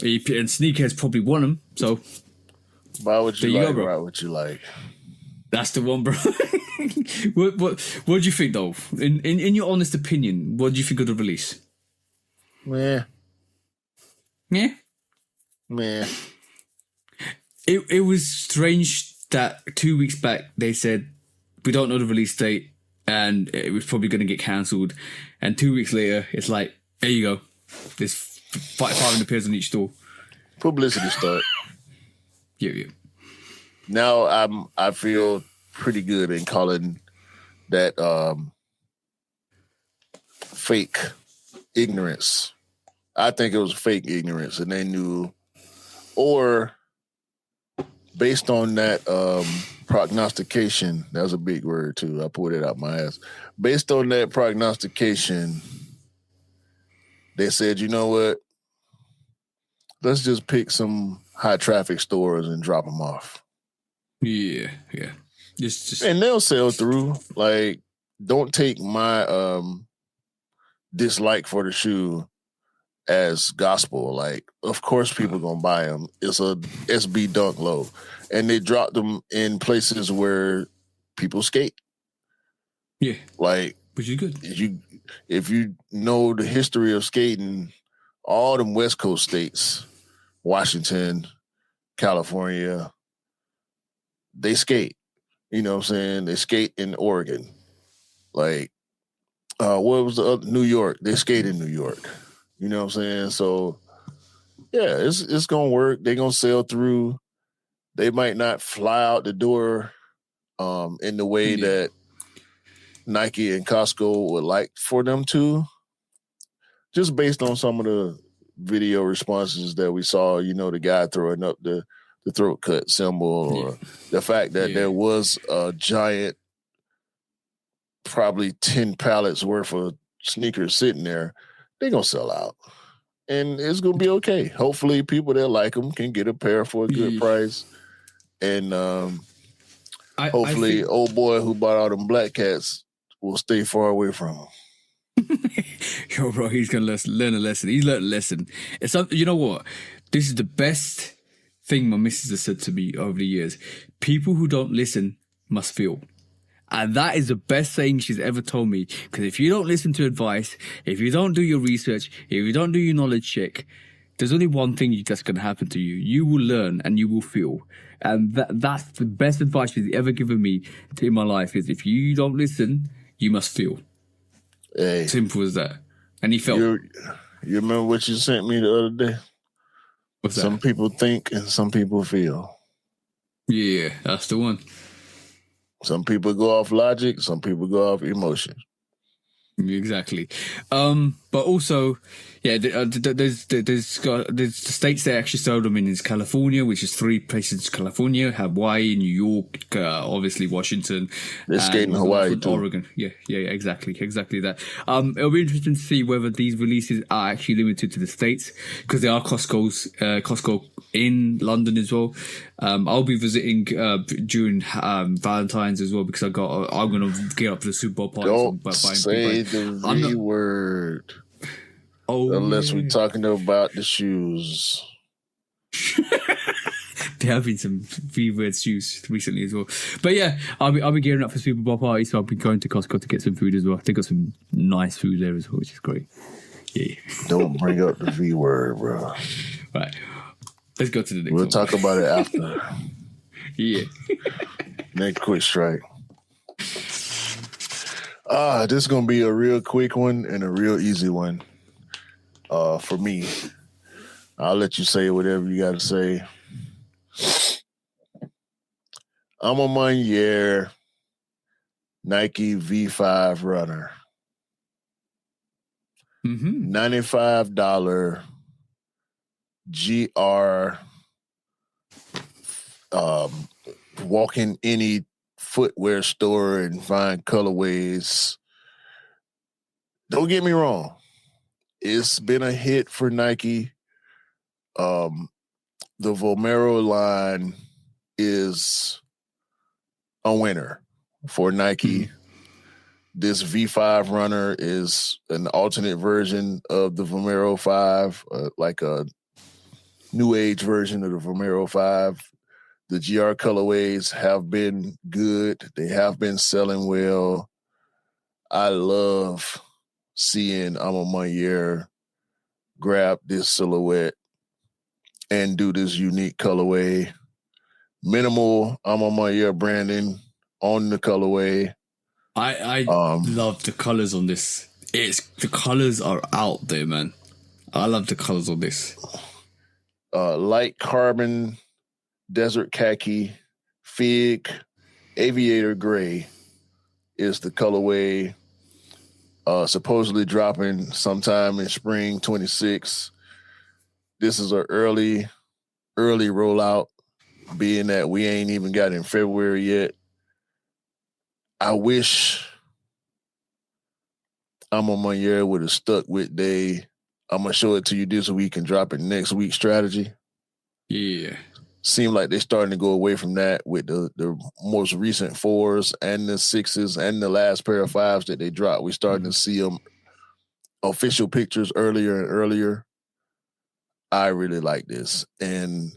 Speaker 1: and sneakers probably want them, so
Speaker 2: buy what you like, buy what you like.
Speaker 1: That's the one, bro. What do you think though, in your honest opinion? What do you think of the release?
Speaker 2: Yeah
Speaker 1: it was strange that 2 weeks back they said we don't know the release date and it was probably going to get cancelled, and 2 weeks later it's like, there you go, there's 500 pairs on each store.
Speaker 2: Publicity stunt.
Speaker 1: Yeah.
Speaker 2: Now I feel pretty good in calling that fake ignorance. I think it was fake ignorance, and they knew, or based on that prognostication, that was a big word too, I pulled it out my ass. Based on that prognostication, they said, you know what? Let's just pick some high traffic stores and drop them off.
Speaker 1: Yeah. Just
Speaker 2: and they'll sell through. Like, don't take my dislike for the shoe as gospel. Like, of course people gonna buy them. It's a SB Dunk Low, and they dropped them in places where people skate.
Speaker 1: Yeah,
Speaker 2: like,
Speaker 1: which is good.
Speaker 2: If you know the history of skating, all them West Coast states, Washington, California, they skate. You know what I'm saying? They skate in Oregon. Like, what was the other? New York? They skate in New York. You know what I'm saying? So, yeah, it's going to work. They're going to sell through. They might not fly out the door in the way that Nike and Costco would like for them to. Just based on some of the video responses that we saw, you know, the guy throwing up the throat cut symbol, or the fact that there was a giant, probably 10 pallets worth of sneakers sitting there. They're going to sell out, and it's going to be okay. Hopefully people that like them can get a pair for a good price. And hopefully I think old boy who bought all them black cats will stay far away from them.
Speaker 1: Yo, bro, he's going to learn a lesson. He's learned a lesson. It's you know what? This is the best thing my missus has said to me over the years. People who don't listen must feel. And that is the best thing she's ever told me. Because if you don't listen to advice, if you don't do your research, if you don't do your knowledge check, there's only one thing that's going to happen to you. You will learn and you will feel. And that's the best advice she's ever given me in my life, is if you don't listen, you must feel.
Speaker 2: Hey,
Speaker 1: simple as that. And he felt.
Speaker 2: You remember what you sent me the other day?
Speaker 1: What's that?
Speaker 2: Some people think and some people feel.
Speaker 1: Yeah, that's the one.
Speaker 2: Some people go off logic, some people go off emotion.
Speaker 1: Exactly. But also, yeah, there's the states that actually sell them in is California, which is 3 places: California, Hawaii, New York, obviously Washington.
Speaker 2: They're skating Hawaii too.
Speaker 1: Oregon. Yeah, exactly that. It'll be interesting to see whether these releases are actually limited to the States, because there are Costco in London as well. I'll be visiting during Valentine's as well, because I'm gonna get up to the Super Bowl party.
Speaker 2: Don't say the V word.
Speaker 1: Oh,
Speaker 2: unless we're talking about the shoes.
Speaker 1: There have been some weird shoes recently as well. But yeah, I'll be gearing up for Super Bowl party, so I'll be going to Costco to get some food as well. They got some nice food there as well, which is great. Yeah.
Speaker 2: Don't bring up the V word, bro.
Speaker 1: Right. Let's go to the next
Speaker 2: We'll
Speaker 1: one.
Speaker 2: talk about it after.
Speaker 1: Yeah.
Speaker 2: Next quick strike. This is gonna be a real quick one and a real easy one. For me. I'll let you say whatever you gotta say. A Ma Maniére Nike V5 runner. $95 GR. Walk in any footwear store and find colorways. Don't get me wrong. It's been a hit for Nike. The Vomero line is a winner for Nike. This V5 runner is an alternate version of the Vomero 5, like a new age version of the Vomero 5. The GR colorways have been good. They have been selling well. I love seeing A Ma Maniére grab this silhouette and do this unique colorway. Minimal A Ma Maniére branding on the colorway.
Speaker 1: I love the colors on this. The colors are out there, man. I love the colors on this.
Speaker 2: Light carbon, desert khaki, fig, aviator gray is the colorway. Supposedly dropping sometime in spring 26. This is an early rollout, being that we ain't even got in February yet. I wish A Ma Maniére would have stuck with I'm going to show it to you this week and drop it next week strategy.
Speaker 1: Yeah.
Speaker 2: Seem like they're starting to go away from that with the most recent 4s and the 6s and the last pair of 5s that they dropped. We're starting to see them official pictures earlier and earlier. I really like this. And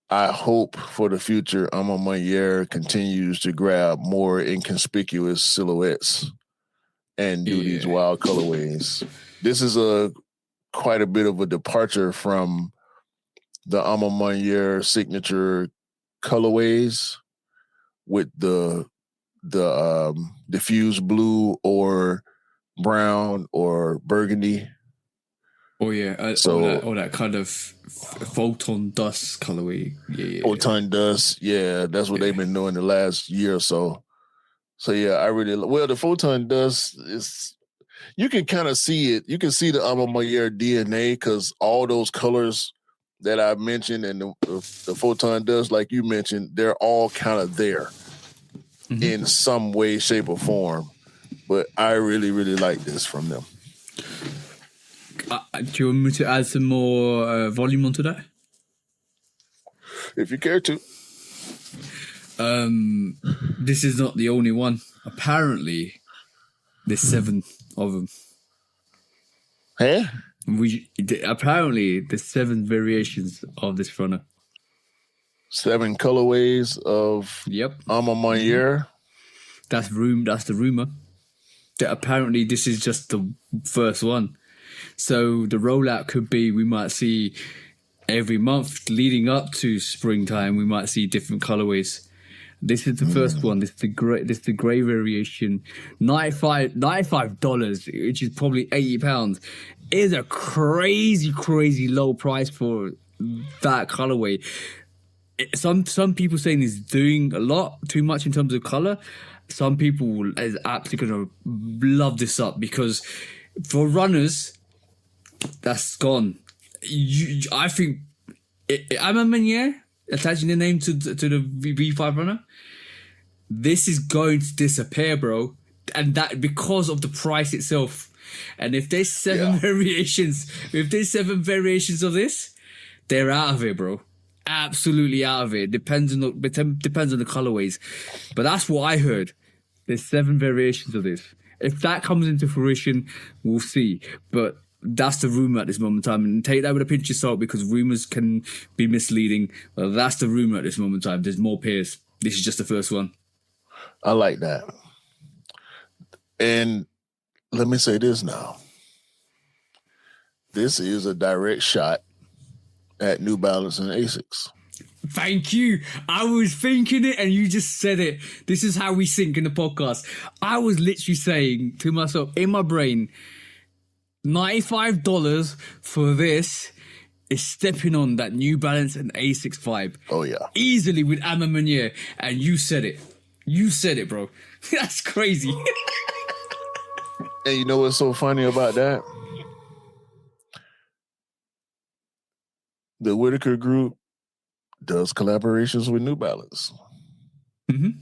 Speaker 2: I hope for the future A Ma Maniére continues to grab more inconspicuous silhouettes and do these wild colorways. This is quite a bit of a departure from the A Ma Maniére signature colorways with the diffuse blue or brown or burgundy.
Speaker 1: Oh yeah, all that kind of photon dust colorway. Yeah.
Speaker 2: Photon dust, yeah, that's what they've been doing the last year or so. So yeah, I really the photon dust is. You can kind of see it. You can see the A Ma Maniére DNA because all those colors that I mentioned and the photon dust, like you mentioned, they're all kind of there in some way, shape, or form. But I really, really like this from them.
Speaker 1: Do you want me to add some more volume onto that?
Speaker 2: If you care to.
Speaker 1: This is not the only one. Apparently, there's 7 of them.
Speaker 2: Huh?
Speaker 1: Apparently, there's 7 variations of this runner.
Speaker 2: 7 colorways of A Ma Maniére.
Speaker 1: That's the rumor. That apparently this is just the first one. So the rollout could be we might see every month leading up to springtime, we might see different colorways. This is the first one. This is the gray variation. $95, which is probably £80, is a crazy low price for that colorway. Some people saying it's doing a lot too much in terms of color. Some people is absolutely gonna love this up because for runners, that's gone. I think A Ma Maniére attaching the name to the V5 runner. This is going to disappear, bro, and that because of the price itself. And if there's 7 variations, of this, they're out of it, bro. Absolutely out of it. Depends on the colorways, but that's what I heard. There's 7 variations of this. If that comes into fruition, we'll see. But that's the rumor at this moment in time. And take that with a pinch of salt because rumors can be misleading. Well, that's the rumor at this moment in time. There's more pairs. This is just the first one.
Speaker 2: I like that. And let me say this now. This is a direct shot at New Balance and Asics.
Speaker 1: Thank you. I was thinking it and you just said it. This is how we sync in the podcast. I was literally saying to myself in my brain, $95 for this is stepping on that New Balance and Asics vibe.
Speaker 2: Oh, yeah.
Speaker 1: Easily with A Ma Maniére. And you said it. You said it, bro. That's crazy.
Speaker 2: And you know what's so funny about that? The Whitaker Group does collaborations with New Balance.
Speaker 1: Mm-hmm.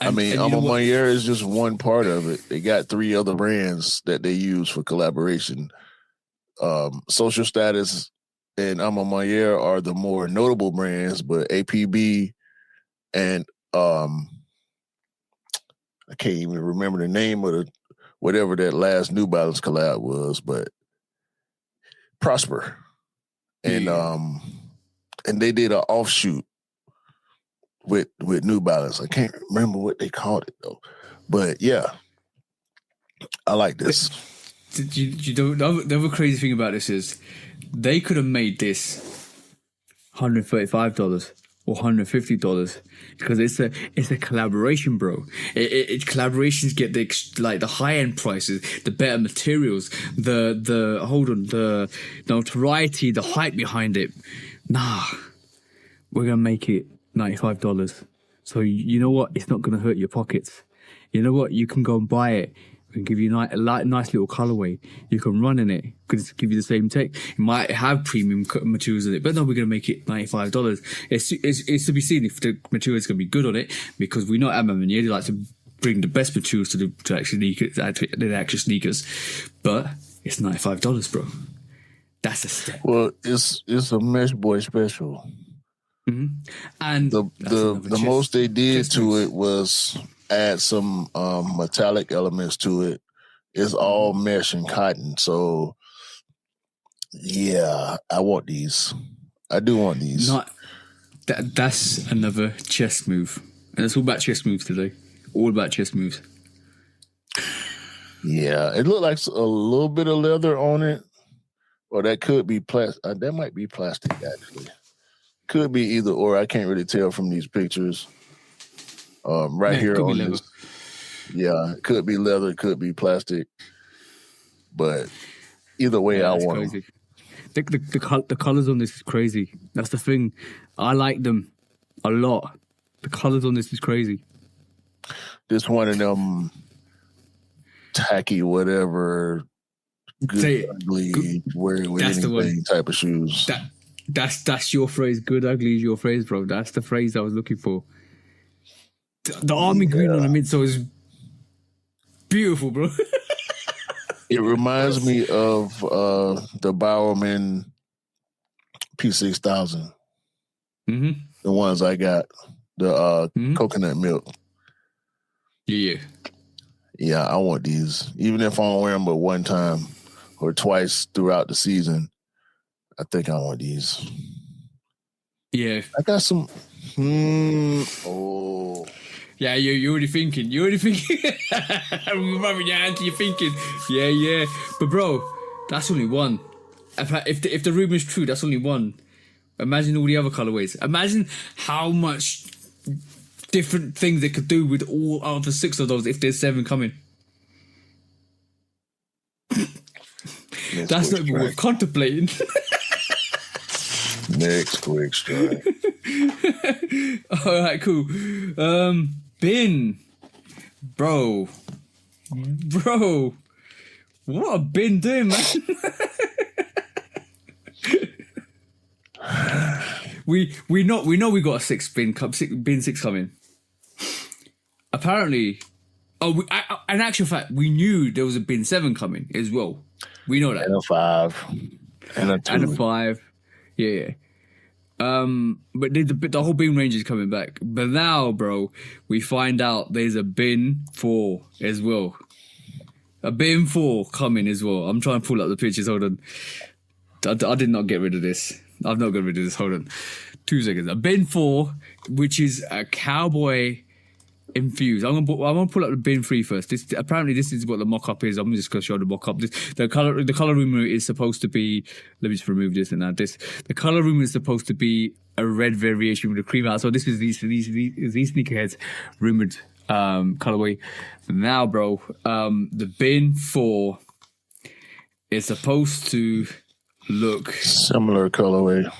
Speaker 2: I mean, A Ma Maniére is just one part of it. They got 3 other brands that they use for collaboration. Social Status and A Ma Maniére are the more notable brands, but APB and I can't even remember the name of whatever that last New Balance collab was, but Prosper. And they did an offshoot with New Balance. I can't remember what they called it though. But yeah, I like this.
Speaker 1: The other crazy thing about this is they could have made this $135 or $150 because it's a collaboration, bro. Collaborations get the high end prices, the better materials, the notoriety, the hype behind it. Nah, we're gonna make it $95. So you know what? It's not gonna hurt your pockets. You know what? You can go and buy it. We can give you a nice little colorway. You can run in it. Could give you the same tech. It might have premium materials in it, but no, we're gonna make it $95. It's to be seen if the material is gonna be good on it, because we know A Ma Maniére, they like to bring the best materials to actually the actual sneakers. But it's $95, bro. That's a step.
Speaker 2: Well, it's a Mesh Boy special.
Speaker 1: Mm-hmm. And
Speaker 2: the most they did to it was add some metallic elements to it. It's all mesh and cotton. So yeah, I want these. I do want these.
Speaker 1: That's another chess move. And it's all about chess moves today. All about chess moves.
Speaker 2: Yeah, it looked like a little bit of leather on it. Or that could be plastic. That might be plastic, actually. Could be either or. I can't really tell from these pictures. Here on this. Yeah, it could be leather, it could be plastic. But either way, I want them.
Speaker 1: The colors on this is crazy. That's the thing. I like them a lot. The colors on this is crazy.
Speaker 2: This one of them tacky whatever, good, ugly, wear with anything type of shoes.
Speaker 1: That's your phrase. Good, ugly is your phrase, bro. That's the phrase I was looking for. The army green on the midsole is beautiful, bro.
Speaker 2: It reminds me of the Bowerman P6000.
Speaker 1: Mm-hmm.
Speaker 2: The ones I got. The coconut milk.
Speaker 1: Yeah.
Speaker 2: Yeah, I want these. Even if I don't wear them but one time or twice throughout the season, I think I want these.
Speaker 1: Yeah.
Speaker 2: I got some.
Speaker 1: Yeah, you're already thinking. You're rubbing your hand to your thinking. Yeah. But bro, that's only one. If the rumor is true, that's only one. Imagine all the other colorways. Imagine how much different things they could do with all of the 6 of those if there's 7 coming. That's not even worth contemplating.
Speaker 2: Next quick strike.
Speaker 1: All right, cool. Bin. Bro. What a bin doing, man? we know we got a bin 6 coming. Apparently, in actual fact, we knew there was a bin 7 coming as well. We know that.
Speaker 2: And a 5. And a 2.
Speaker 1: And a 5. Yeah. But the whole bin range is coming back. But now, bro, we find out there's a bin 4 as well. A bin 4 coming as well. I'm trying to pull up the pictures. Hold on. I did not get rid of this. I've not got rid of this. Hold on. 2 seconds. A bin 4, which is a cowboy infused. I'm gonna pull up the bin 3 first. Apparently this is what the mock-up is. I'm just gonna show the mock-up. The color rumor is supposed to be. Let me just remove this and add this. The color rumor is supposed to be a red variation with a cream out. So this is these sneakerheads rumored colorway. Now, bro, the bin 4 is supposed to look
Speaker 2: similar colorway.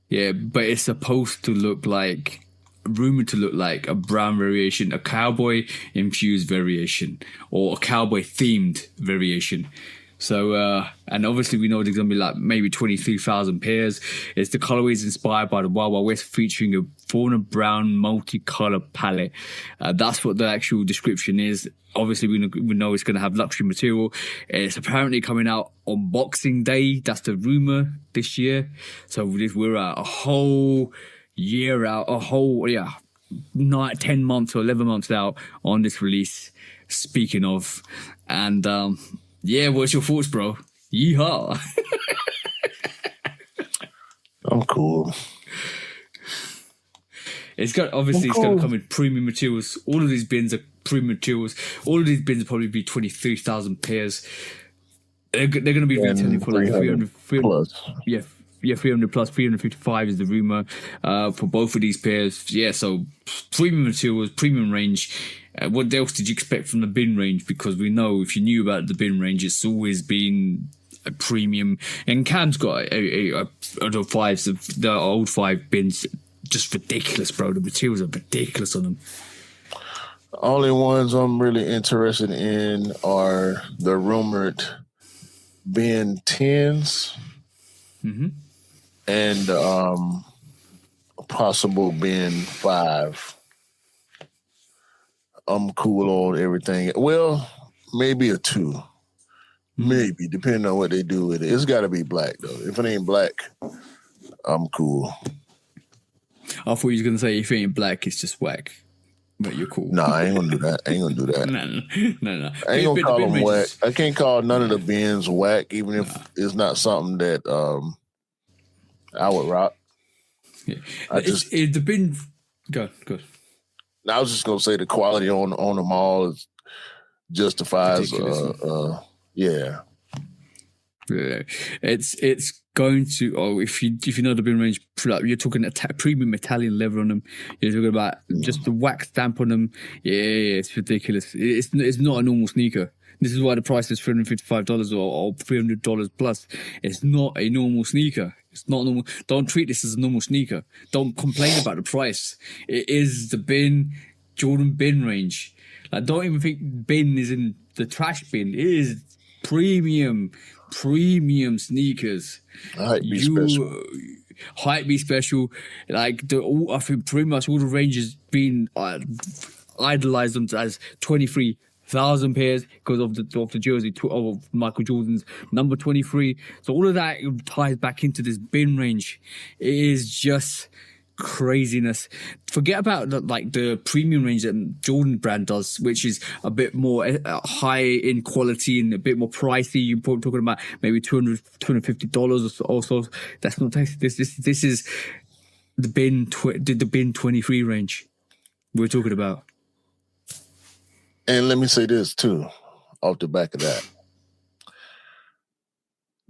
Speaker 1: Yeah, but it's supposed to look like. Rumored to look like a brown variation, a cowboy infused variation, or a cowboy themed variation. So, and obviously we know there's going to be like maybe 23,000 pairs. It's the colorways inspired by the Wild Wild West, featuring a fauna brown multicolor palette. That's what the actual description is. Obviously we know it's going to have luxury material. It's apparently coming out on Boxing Day. That's the rumor this year. So we're at a whole year out, 10 months or 11 months out on this release, speaking of. And what's your thoughts, bro? Yeehaw.
Speaker 2: I'm cool.
Speaker 1: It's going to come with premium materials. All of these bins are premium materials. All of these bins will probably be 23,000 pairs. They're going to be retailing for like 300
Speaker 2: plus.
Speaker 1: Yeah, 300 plus, 355 is the rumor for both of these pairs. Yeah, so premium materials, premium range. What else did you expect from the bin range? Because we know if you knew about the bin range, it's always been a premium. And Cam's got the old 5 bins, just ridiculous, bro. The materials are ridiculous on them.
Speaker 2: Only ones I'm really interested in are the rumored bin 10s.
Speaker 1: Mm-hmm.
Speaker 2: And possible bin 5. I'm cool on everything. Well, maybe a 2. Maybe, depending on what they do with it. It's got to be black, though. If it ain't black, I'm cool.
Speaker 1: I thought you was going to say if it ain't black, it's just whack. But you're cool.
Speaker 2: Nah, I ain't going to do that. I ain't going to do that.
Speaker 1: No.
Speaker 2: I ain't going to call them whack. I can't call none of the bins whack, even if it's not something that I would rock.
Speaker 1: Yeah. The bin... Go.
Speaker 2: I was just going to say the quality on them all justifies... Yeah.
Speaker 1: It's going to. Oh, if you know the bin range, you're talking premium Italian leather on them. You're talking about just the wax stamp on them. Yeah, it's ridiculous. It's not a normal sneaker. This is why the price is $355 or $300 plus. It's not a normal sneaker. It's not normal. Don't treat this as a normal sneaker. Don't complain about the price. It is the Jordan bin range. Like, don't even think bin is in the trash bin. It is premium sneakers. Hype be special. Like I think pretty much all the ranges being idolized them as 23,000 pairs because of the jersey of Michael Jordan's number 23. So all of that ties back into this bin range. It is just craziness. Forget about the premium range that Jordan brand does, which is a bit more high in quality and a bit more pricey. You're probably talking about maybe $250 or so. That's not this is the bin 23 range we're talking about.
Speaker 2: And let me say this too, off the back of that.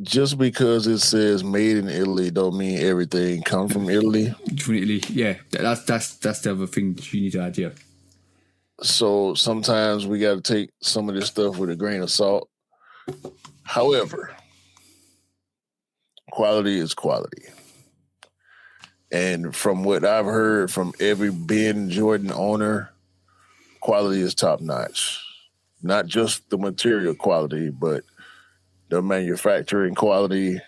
Speaker 2: Just because it says made in Italy don't mean everything come from Italy.
Speaker 1: From Italy, yeah. That's the other thing you need to add, yeah.
Speaker 2: So sometimes we got to take some of this stuff with a grain of salt. However, quality is quality. And from what I've heard from every bin Jordan owner, quality is top notch. Not just the material quality, but the manufacturing quality,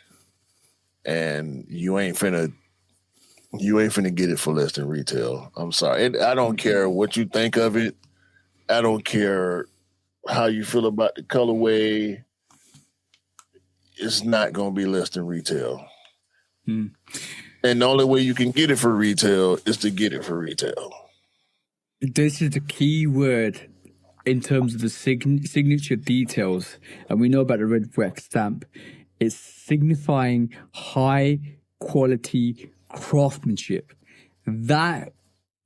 Speaker 2: and you ain't finna get it for less than retail. I'm sorry. I don't care what you think of it. I don't care how you feel about the colorway. It's not going to be less than retail. And the only way you can get it for retail is to get it for retail.
Speaker 1: This is the key word in terms of the signature details, and we know about the red wax stamp, it's signifying high quality craftsmanship. That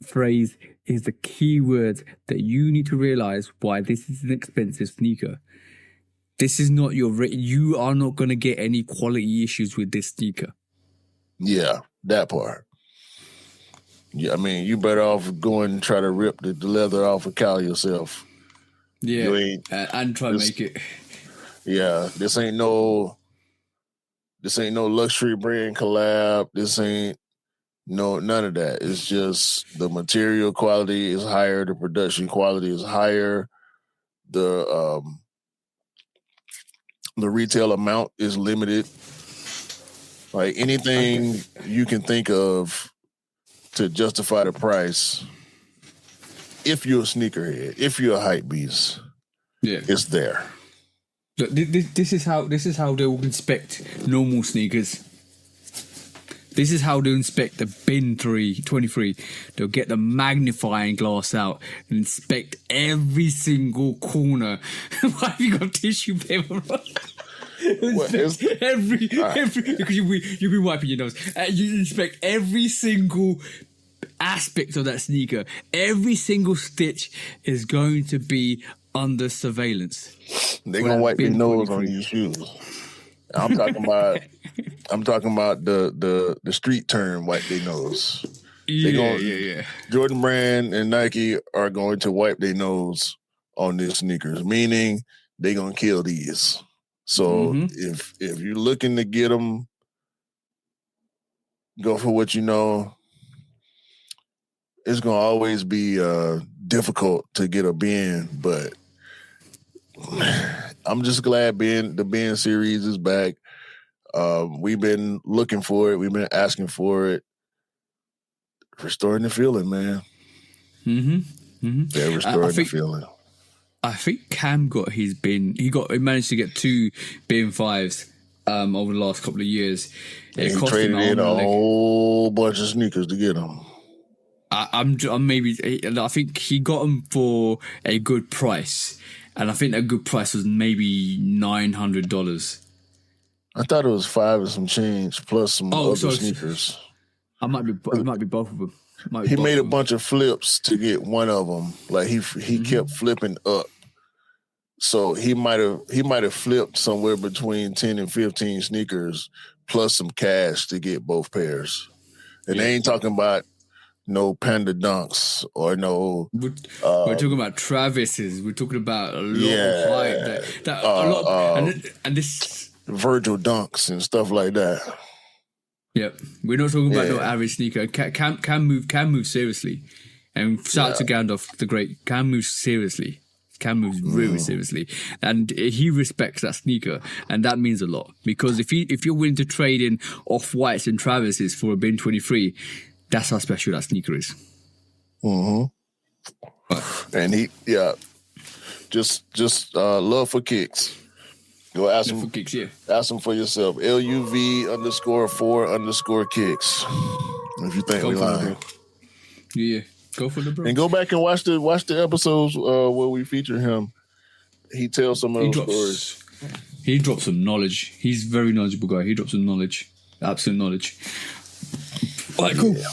Speaker 1: phrase is the key word that you need to realize why this is an expensive sneaker. This is not you are not going to get any quality issues with this sneaker.
Speaker 2: Yeah, that part. Yeah, I mean, you better off going and try to rip the leather off a cow yourself.
Speaker 1: Yeah, and try to make it.
Speaker 2: Yeah, this ain't no luxury brand collab. This ain't none of that. It's just the material quality is higher, the production quality is higher, the retail amount is limited. Like anything you can think of to justify the price, if you're a sneakerhead, if you're a hype beast, it's there.
Speaker 1: Look, this is how they will inspect normal sneakers. This is how they inspect the bin 23. They'll get the magnifying glass out and inspect every single corner. Why have you got tissue paper? Every because you'll be wiping your nose. You inspect every single aspect of that sneaker. Every single stitch is going to be under surveillance.
Speaker 2: They're gonna wipe your nose on your shoes. I'm talking about the street term wipe their nose.
Speaker 1: Yeah.
Speaker 2: Jordan Brand and Nike are going to wipe their nose on these sneakers, meaning they're gonna kill these. So if you're looking to get them, go for what you know. It's gonna always be difficult to get a bin, but I'm just glad the bin series is back. We've been looking for it. We've been asking for it. Restoring the feeling, man. They're restoring the feeling.
Speaker 1: I think Cam got his bin. He managed to get 2 bin 5s over the last couple of years.
Speaker 2: He traded in a whole bunch of sneakers to get them.
Speaker 1: I think he got them for a good price, and I think that good price was maybe $900.
Speaker 2: I thought it was 5 and some change plus some other sneakers.
Speaker 1: It might be both of them.
Speaker 2: He made a bunch of flips to get one of them. Like he kept flipping up, so he might have flipped somewhere between 10 and 15 sneakers plus some cash to get both pairs. And they ain't talking about no Panda Dunks or no.
Speaker 1: We're talking about Travis's. We're talking about a lot of hype. And this
Speaker 2: Virgil Dunks and stuff like that.
Speaker 1: Yep, we're not talking about no average sneaker. Can move seriously, and shout out to Gandalf the Great. Can move seriously. Can moves really seriously, and he respects that sneaker, and that means a lot. Because if you're willing to trade in off whites and Travis's for a bin 23, that's how special that sneaker is.
Speaker 2: And just love for Kicks. Go ask him.
Speaker 1: Kicks,
Speaker 2: ask him for yourself. LUV_4_Kicks. If you think we lying.
Speaker 1: Yeah, go for the bro.
Speaker 2: And go back and watch the episodes where we feature him. He tells some of those stories.
Speaker 1: He drops some knowledge. He's a very knowledgeable guy. He drops some knowledge. Absolute knowledge. All right, cool. Yeah.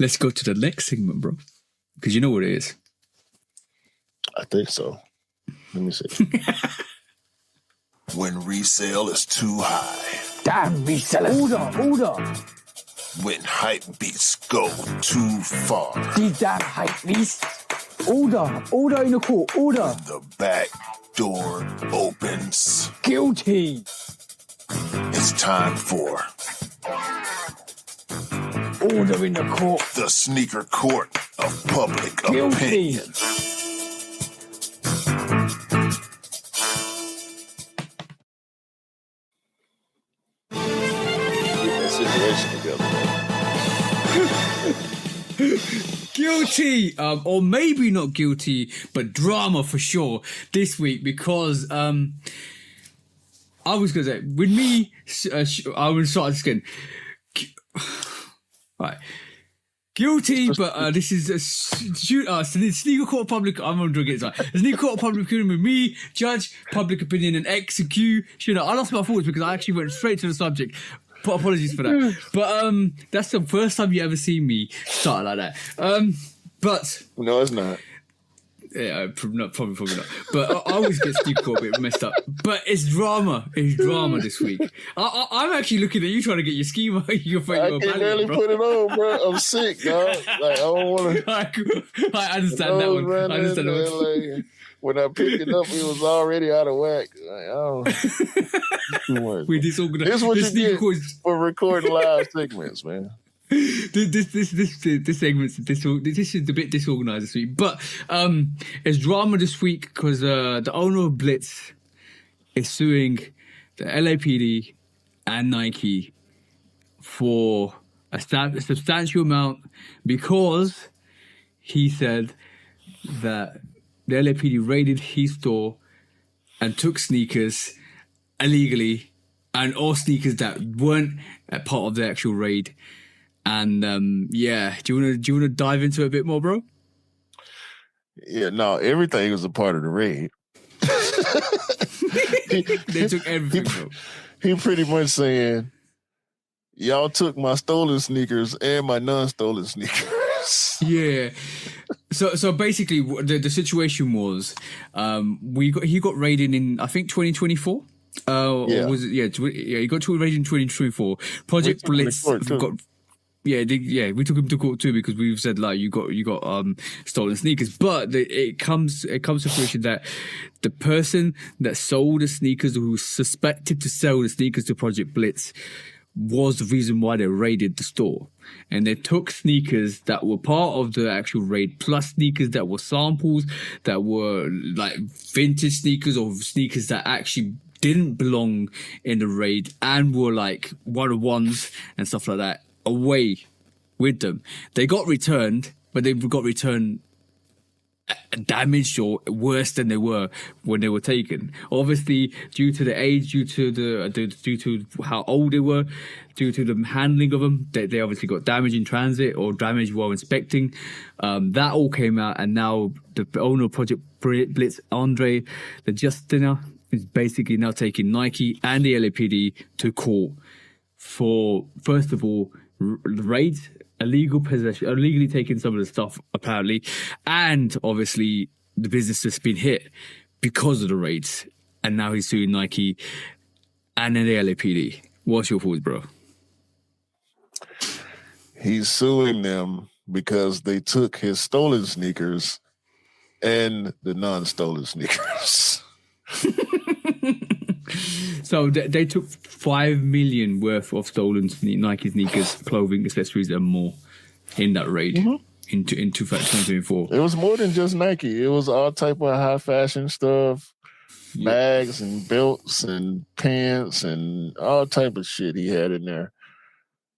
Speaker 1: Let's go to the next segment, bro. Because you know what it is.
Speaker 2: I think so. Let me see. When resale is too high.
Speaker 3: Damn resellers. Order.
Speaker 2: When hype beats go too far.
Speaker 3: These damn hype beasts. Order in the court. Order.
Speaker 2: When the back door opens.
Speaker 3: Guilty.
Speaker 2: It's time for
Speaker 3: order in the court.
Speaker 2: The sneaker court of public
Speaker 3: Guilty.
Speaker 2: opinion.
Speaker 1: Guilty, or maybe not guilty, but drama for sure this week because I was gonna say with me, I will start again. Right, Guilty, but this is a sneaker court of public. I'm on drug it. A sneaker court of public opinion with me, judge, public opinion, and execution. I lost my thoughts because I actually went straight to the subject. Apologies for that. But that's the first time you ever see me start like that. But
Speaker 2: no, it's not.
Speaker 1: Yeah, probably not. But I always get sneaker court a bit messed up. But it's drama. It's drama this week. I'm actually looking at you trying to get your schema. I can
Speaker 2: barely put it on, bro. I'm sick, dog. Like I don't want to.
Speaker 1: I understand that one. I understand that one.
Speaker 2: Like, when I picked it up, it was already out of whack. Like, too much.
Speaker 1: We disorganized.
Speaker 2: This is what you get for recording live segments, man.
Speaker 1: This segment, this is a bit disorganized this week, but it's drama this week because the owner of Blitz is suing the LAPD and Nike for a substantial amount because he said that the LAPD raided his store and took sneakers illegally and all sneakers that weren't a part of the actual raid. And do you want to dive into it a bit more, bro?
Speaker 2: Yeah, no, everything was a part of the raid.
Speaker 1: They took everything, bro.
Speaker 2: He pretty much saying, y'all took my stolen sneakers and my non-stolen sneakers.
Speaker 1: Yeah. So basically, the situation was, he got raided in I think 2024. Or was it? Yeah, he got raided in 2024. Project Blitz got. Yeah, we took him to court too because we've said like you got stolen sneakers, but it comes to fruition that the person that sold the sneakers or who was suspected to sell the sneakers to Project Blitz was the reason why they raided the store, and they took sneakers that were part of the actual raid plus sneakers that were samples that were like vintage sneakers or sneakers that actually didn't belong in the raid and were like one-of-ones and stuff like that away with them. They got returned, but they got returned damaged or worse than they were when they were taken. Obviously, due to the age, due to how old they were, due to the handling of them, they obviously got damaged in transit or damaged while inspecting. That all came out, and now the owner of Project Blitz, Andre, the Justina, is basically now taking Nike and the LAPD to court for, first of all, raids, illegal possession, illegally taking some of the stuff apparently, and obviously the business has been hit because of the raids, and now he's suing Nike and then the LAPD. What's your thoughts, bro?
Speaker 2: He's suing them because they took his stolen sneakers and the non-stolen sneakers.
Speaker 1: So they took $5 million worth of stolen Nike sneakers, clothing, accessories, and more in that raid in 2024.
Speaker 2: It was more than just Nike. It was all type of high fashion stuff, bags and belts and pants and all type of shit he had in there.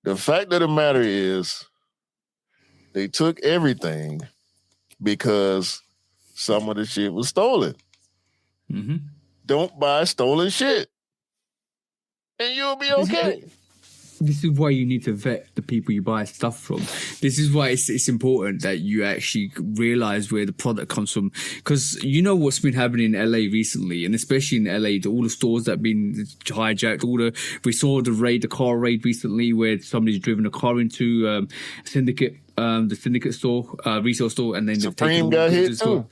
Speaker 2: The fact of the matter is, they took everything because some of the shit was stolen.
Speaker 1: Mm-hmm.
Speaker 2: Don't buy stolen shit, and you'll be okay.
Speaker 1: This is why you need to vet the people you buy stuff from. This is why it's important that you actually realize where the product comes from. Because you know what's been happening in LA recently, and especially in LA, all the stores that have been hijacked. We saw the car raid recently where somebody's driven a car into the Syndicate store, resale store, and then
Speaker 2: Supreme got hit too.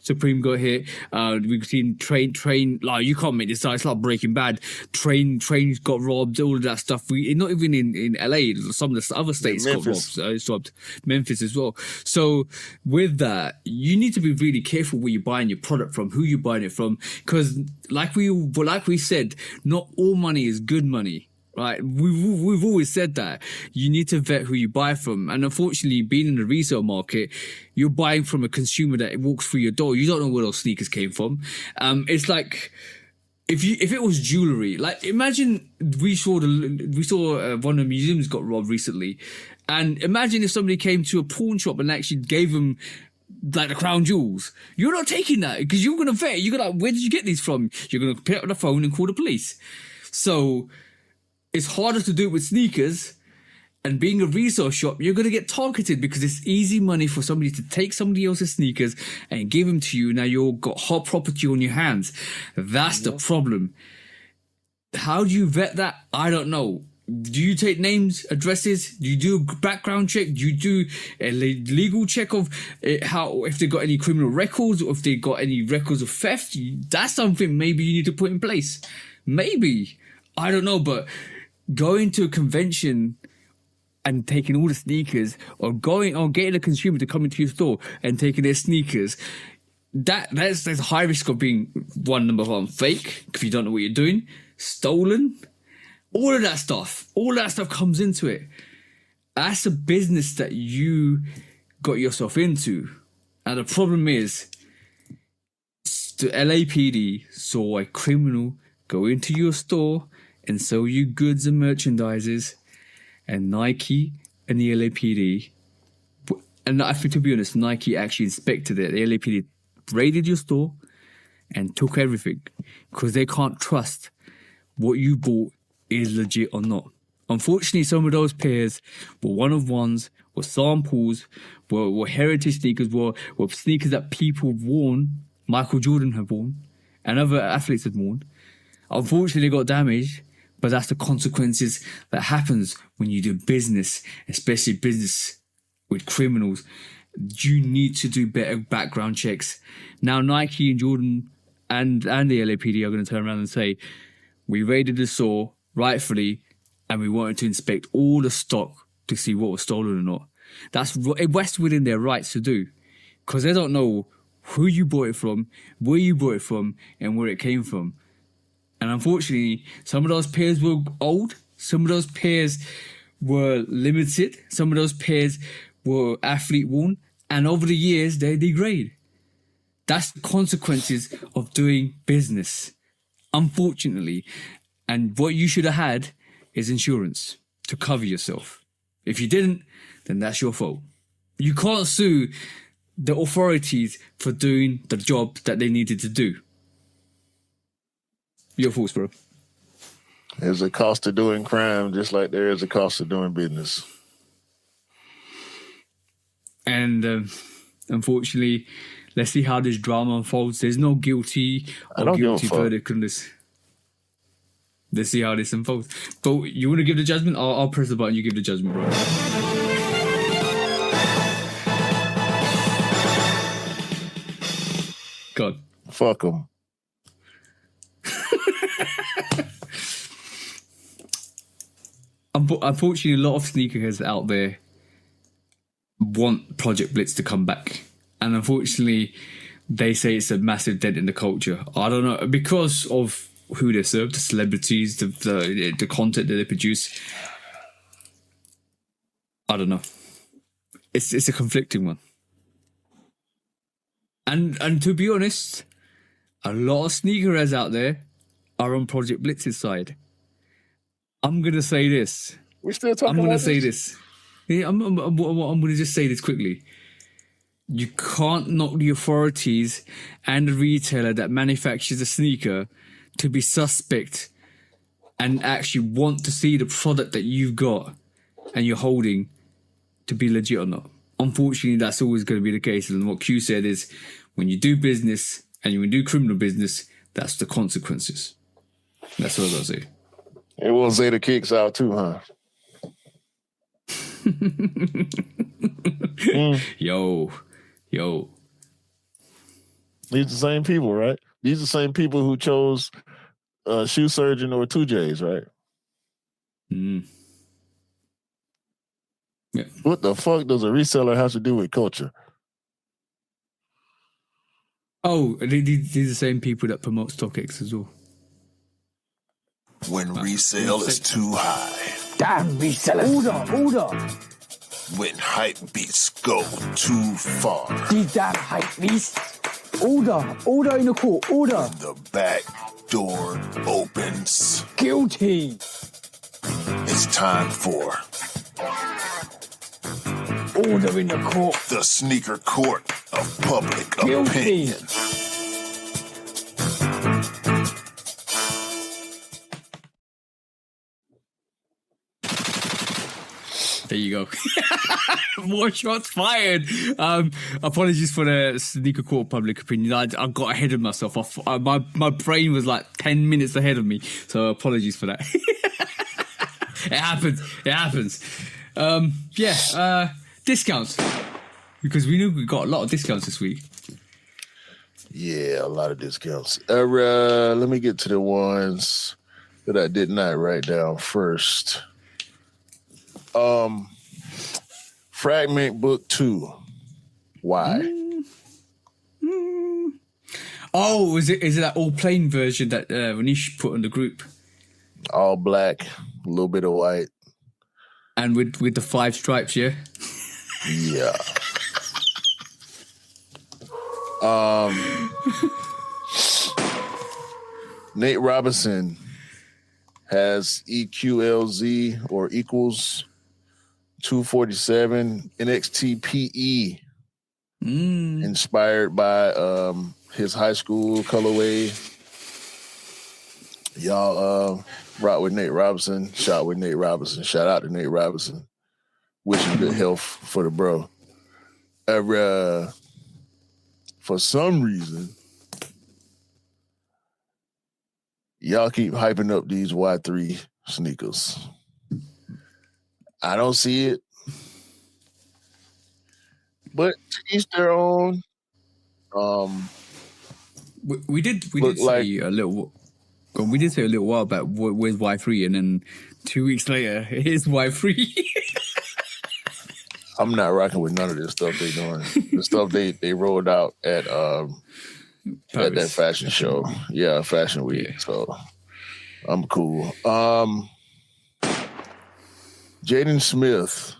Speaker 1: Supreme got hit. We've seen train. Like you can't make this out. It's like Breaking Bad. Trains got robbed. All of that stuff. Not even in LA. Some of the other states got robbed. Memphis as well. So with that, you need to be really careful where you're buying your product from, who you're buying it from, because like we said, not all money is good money. Right, we've always said that you need to vet who you buy from, and unfortunately, being in the resale market, you're buying from a consumer that walks through your door. You don't know where those sneakers came from. It's like if it was jewelry. Like imagine we saw one of the museums got robbed recently, and imagine if somebody came to a pawn shop and actually gave them like the crown jewels. You're not taking that because you're gonna vet. You're gonna, where did you get these from? You're gonna pick up the phone and call the police. So it's harder to do it with sneakers, And being a resale shop, you're going to get targeted because it's easy money for somebody to take somebody else's sneakers and give them to you. Now you've got hot property on your hands. That's the problem. How do you vet that? I don't know. Do you take names, addresses? Do you do a background check? Do you do a legal check of if they got any criminal records or if they got any records of theft? That's something maybe you need to put in place. Maybe. I don't know, but going to a convention and taking all the sneakers, or getting a consumer to come into your store and taking their sneakers, there's a high risk of being number one, fake, if you don't know what you're doing, stolen, all of that stuff comes into it. That's a business that you got yourself into. And the problem is, the LAPD saw a criminal go into your store and sell you goods and merchandises, and Nike and the LAPD, and I think, to be honest, Nike actually inspected it. The LAPD raided your store and took everything because they can't trust what you bought is legit or not. Unfortunately, some of those pairs were one-of-ones, were samples, were heritage sneakers, were sneakers that people have worn, Michael Jordan had worn, and other athletes had worn. Unfortunately, they got damaged. But that's the consequences that happens when you do business, especially business with criminals. You need to do better background checks. Now, Nike and Jordan and the LAPD are going to turn around and say, we raided the store rightfully and we wanted to inspect all the stock to see what was stolen or not. That's within their rights to do, because they don't know who you bought it from, where you bought it from, and where it came from. And unfortunately, some of those pairs were old, some of those pairs were limited, some of those pairs were athlete worn, and over the years, they degrade. That's the consequences of doing business, unfortunately. And what you should have had is insurance to cover yourself. If you didn't, then that's your fault. You can't sue the authorities for doing the job that they needed to do. Your thoughts, bro?
Speaker 2: There's a cost of doing crime, just like there is a cost of doing business.
Speaker 1: And unfortunately, let's see how this drama unfolds. There's no guilty or guilty verdict on this. Let's see how this unfolds. But you want to give the judgment? I'll press the button. You give the judgment, bro. God.
Speaker 2: Fuck them.
Speaker 1: Unfortunately, a lot of sneakerheads out there want Project Blitz to come back. And unfortunately, they say it's a massive dent in the culture. I don't know, because of who they serve, the celebrities, the content that they produce. I don't know. It's a conflicting one. And to be honest, a lot of sneakerheads out there are on Project Blitz's side. I'm gonna say this.
Speaker 2: We're still talking.
Speaker 1: I'm gonna say this. Yeah, I'm gonna just say this quickly. You can't knock the authorities and the retailer that manufactures a sneaker to be suspect and actually want to see the product that you've got and you're holding to be legit or not. Unfortunately, that's always going to be the case. And what Q said is, when you do business and you do criminal business, that's the consequences. That's what I was going to say.
Speaker 2: It will say the Kicks out too, huh?
Speaker 1: Yo.
Speaker 2: These the same people, right? These the same people who chose Shoe Surgeon or 2J's, right?
Speaker 1: Yeah.
Speaker 2: What the fuck does a reseller have to do with culture?
Speaker 1: Oh, these are the same people that promote StockX as well.
Speaker 10: When resale is too high.
Speaker 3: Damn resellers. Order.
Speaker 10: When hype beats go too far.
Speaker 3: These damn hype beasts. Order in the court. Order.
Speaker 10: The back door opens.
Speaker 3: Guilty.
Speaker 10: It's time for
Speaker 3: Order in the court.
Speaker 10: the sneaker court of public
Speaker 3: Guilty.
Speaker 10: opinion.
Speaker 1: There you go. More shots fired. Apologies for the sneaker court public opinion. I got ahead of myself. My brain was like 10 minutes ahead of me. So apologies for that. It happens. Discounts. Because we knew we got a lot of discounts this week.
Speaker 2: Yeah, a lot of discounts. Let me get to the ones that I did not write down first. Fragment Book 2. Why?
Speaker 1: Oh, is it that all plain version that Manish put on the group?
Speaker 2: All black, a little bit of white.
Speaker 1: And with the 5 stripes, yeah?
Speaker 2: Yeah. Nate Robinson has EQLZ or equals 247 NXT PE, inspired by his high school colorway. Y'all rock with Nate Robinson, shot with Nate Robinson. Shout out to Nate Robinson. Wishing good health for the bro. For some reason, y'all keep hyping up these Y3 sneakers. I don't see it. But to each their own.
Speaker 1: We did say a little while back, where's Y3? And then 2 weeks later, here's Y3.
Speaker 2: I'm not rocking with none of this stuff they're doing. The stuff they rolled out at that fashion show. Yeah, Fashion Week. Yeah. So I'm cool. Jaden Smith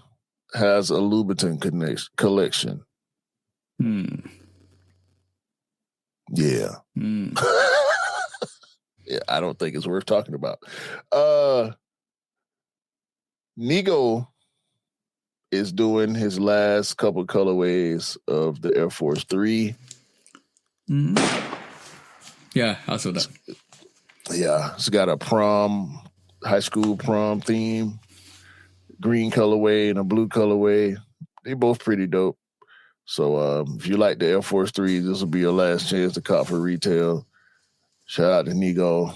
Speaker 2: has a Louboutin collection. Yeah. Yeah, I don't think it's worth talking about. Nigo is doing his last couple colorways of the Air Force 3.
Speaker 1: Yeah, I saw that.
Speaker 2: Yeah, it's got a high school prom theme, green colorway and a blue colorway. They both pretty dope. So if you like the Air Force 3, this will be your last chance to cop for retail. Shout out to Nigo.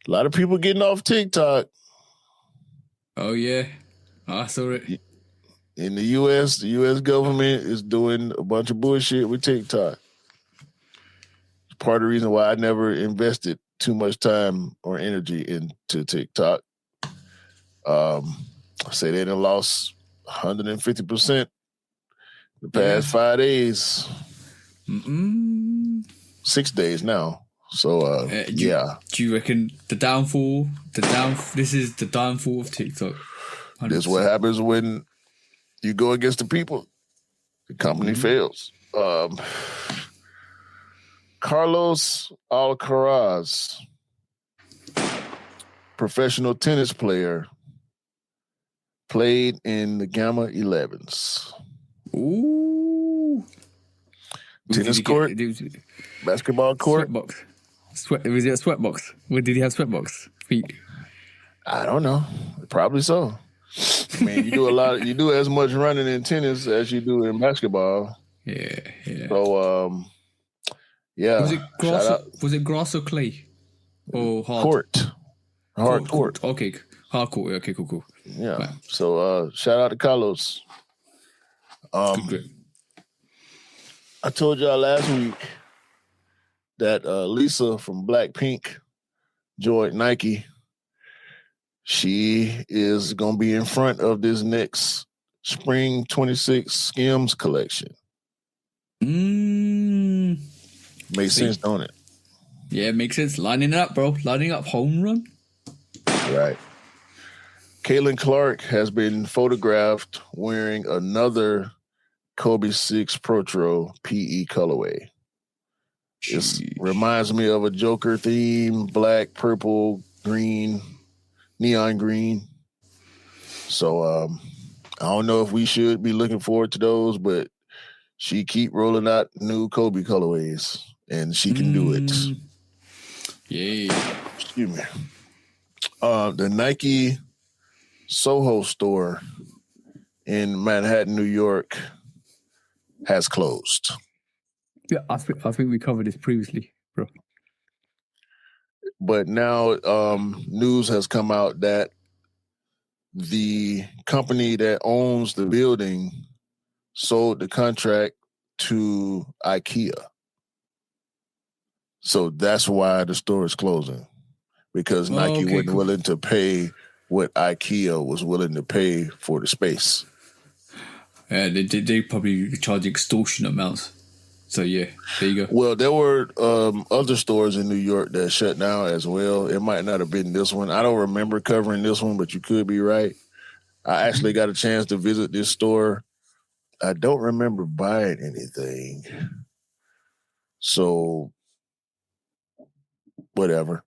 Speaker 2: A lot of people getting off TikTok.
Speaker 1: Oh, yeah. I saw it.
Speaker 2: In the U.S., the U.S. government is doing a bunch of bullshit with TikTok. It's part of the reason why I never invested too much time or energy into TikTok. I say they done lost 150% the past 5 days. 6 days now. So,
Speaker 1: Do you reckon the downfall? This is the downfall of TikTok. 100%.
Speaker 2: This is what happens when you go against the people. The company fails. Carlos Alcaraz, professional tennis player, played in the Gamma 11s.
Speaker 1: Ooh.
Speaker 2: Tennis court, basketball court.
Speaker 1: Sweatbox. Was it a sweatbox? Did he have sweatbox feet?
Speaker 2: I don't know. Probably so. I mean, you do as much running in tennis as you do in basketball.
Speaker 1: Yeah.
Speaker 2: So, yeah.
Speaker 1: Was it grass or clay? Or hard?
Speaker 2: Court. Hard court.
Speaker 1: Okay. Hard court. Okay, cool.
Speaker 2: Yeah.
Speaker 1: Right.
Speaker 2: So, shout out to Carlos.
Speaker 1: Good.
Speaker 2: I told y'all last week that Lisa from Blackpink joined Nike. She is going to be in front of this next Spring 26 Skims collection. Makes sense, don't it?
Speaker 1: Yeah, it makes sense. Lining up, bro. Lining up, home run.
Speaker 2: Right. Caitlin Clark has been photographed wearing another Kobe 6 Protro PE colorway. It reminds me of a Joker theme, black, purple, green, neon green. So I don't know if we should be looking forward to those, but she keep rolling out new Kobe colorways, and she can do it.
Speaker 1: Yeah.
Speaker 2: excuse me. The Nike Soho store in Manhattan, New York, has closed.
Speaker 1: Yeah, I think we covered this previously, bro.
Speaker 2: But now news has come out that the company that owns the building sold the contract to IKEA. So that's why the store is closing, because Nike wasn't willing to pay what IKEA was willing to pay for the space.
Speaker 1: Yeah, they probably charge extortionate amounts. So yeah, there you go.
Speaker 2: Well, there were other stores in New York that shut down as well. It might not have been this one. I don't remember covering this one, but you could be right. I actually got a chance to visit this store. I don't remember buying anything. So, whatever.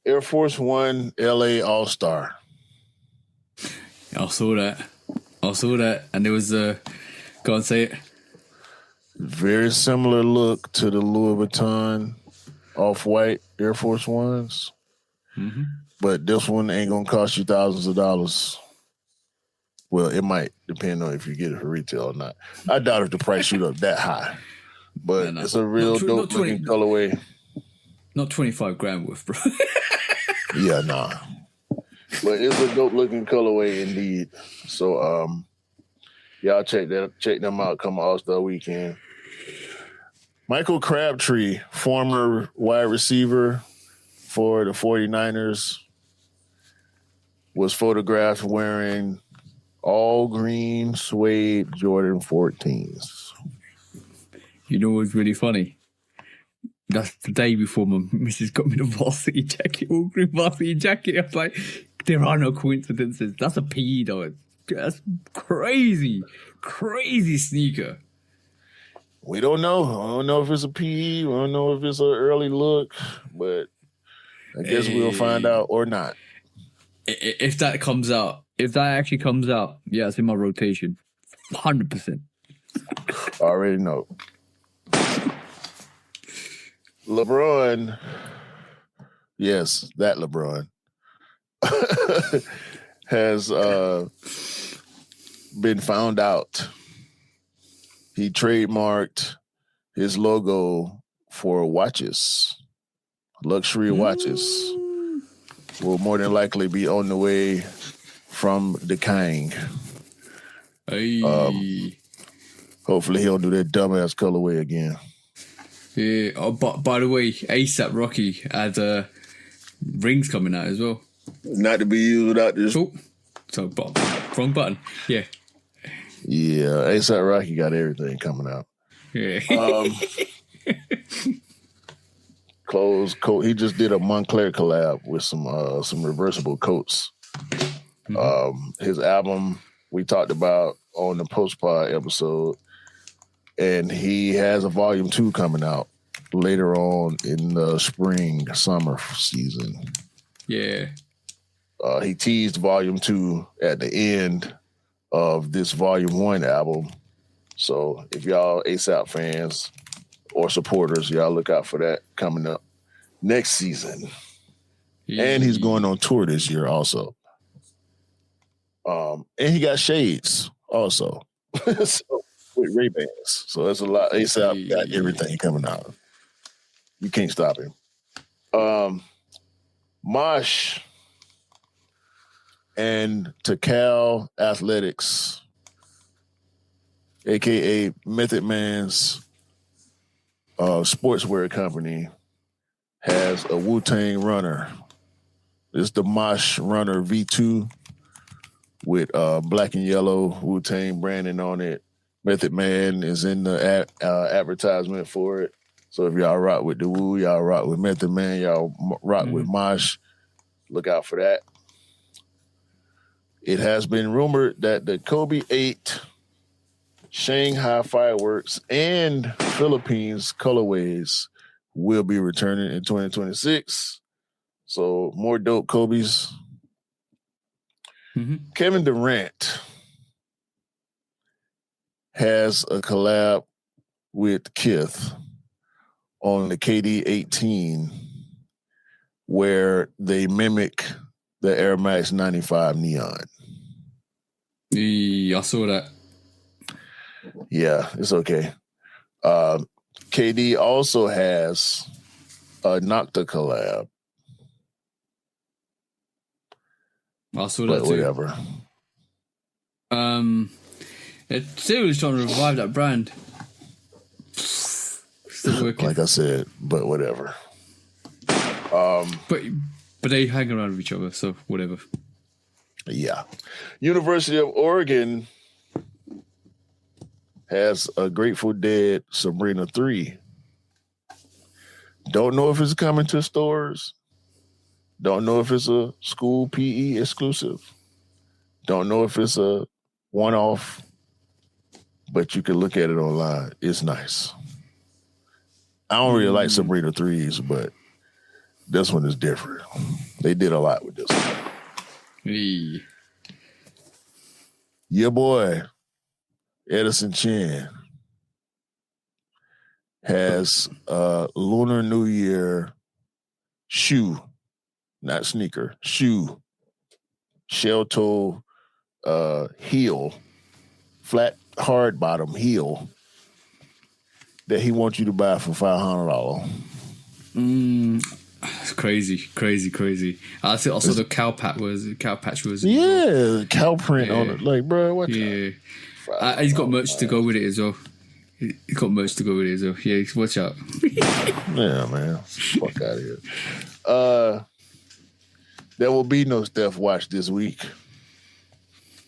Speaker 2: Air Force One LA All-Star.
Speaker 1: I saw that. And there was go on, say it.
Speaker 2: Very similar look to the Louis Vuitton off-white Air Force Ones.
Speaker 1: Mm-hmm.
Speaker 2: But this one ain't going to cost you thousands of dollars. Well, it might depend on if you get it for retail or not. I doubt if the price shoot up that high. But it's a real dope-looking colorway.
Speaker 1: Not 25 grand worth, bro.
Speaker 2: Yeah, nah. But it's a dope-looking colorway indeed. So, y'all check them out come All-Star Weekend. Michael Crabtree, former wide receiver for the 49ers, was photographed wearing all green suede Jordan 14s.
Speaker 1: You know what's really funny? That's the day before my missus got me the varsity jacket, all green varsity jacket. I was like, there are no coincidences. That's a PE though. That's crazy sneaker.
Speaker 2: We don't know. I don't know if it's a PE. We don't know if it's an early look, but I guess we'll find out or not.
Speaker 1: If that actually comes out, yeah, it's in my rotation. 100%.
Speaker 2: Already know. LeBron, yes, that LeBron, has been found out. He trademarked his logo for watches, luxury watches. Will more than likely be on the way from decaying.
Speaker 1: Hey.
Speaker 2: Hopefully he'll do that dumbass colorway again.
Speaker 1: Yeah. Oh, but by the way, ASAP Rocky had rings coming out as well.
Speaker 2: Not to be used without this.
Speaker 1: Oh, so wrong button. Yeah.
Speaker 2: Yeah, ASAP Rocky got everything coming out.
Speaker 1: Yeah.
Speaker 2: Clothes, coat. He just did a Montclair collab with some reversible coats. Mm-hmm. His album we talked about on the post-pod episode, and he has a volume 2 coming out later on in the summer season.
Speaker 1: Yeah.
Speaker 2: He teased volume 2 at the end of this volume 1 album. So if y'all ASAP fans or supporters, y'all look out for that coming up next season. Yeah. And he's going on tour this year also. And he got shades also. So, with Ray-Bans. So that's a lot. ASAP got everything coming out. You can't stop him. Mosh and Takal Athletics, a.k.a. Method Man's sportswear company, has a Wu-Tang runner. It's the Mosh Runner V2 with black and yellow Wu-Tang branding on it. Method Man is in the advertisement for it. So if y'all rock with the Wu, y'all rock with Method Man, y'all rock with Mosh, look out for that. It has been rumored that the Kobe 8, Shanghai Fireworks, and Philippines colorways will be returning in 2026. So more dope Kobe's. Mm-hmm. Kevin Durant has a collab with Kith on the KD 18 where they mimic the Air Max 95 Neon.
Speaker 1: I saw that.
Speaker 2: Yeah, it's okay. KD also has a Nocta collab.
Speaker 1: I saw that
Speaker 2: But
Speaker 1: too.
Speaker 2: whatever.
Speaker 1: It's seriously trying to revive that brand. Still working.
Speaker 2: Like I said, but whatever.
Speaker 1: But they hang around with each other, so whatever.
Speaker 2: Yeah. University of Oregon has a Grateful Dead Sabrina 3. Don't know if it's coming to stores. Don't know if it's a school PE exclusive. Don't know if it's a one-off, but you can look at it online. It's nice. I don't really like Sabrina 3s, but this one is different. They did a lot with this one.
Speaker 1: Hey.
Speaker 2: Your boy, Edison Chen, has a Lunar New Year shoe, not sneaker, shoe, shell-toe heel, flat, hard bottom heel that he wants you to buy for $500.
Speaker 1: It's crazy. I saw the cow patch was
Speaker 2: yeah, cow print on it. Like, bro, what?
Speaker 1: Yeah, he's got merch to go with it as well. He's got merch to go with it as well. Yeah, watch out.
Speaker 2: Yeah, man, fuck out of here. There will be no Steph watch this week.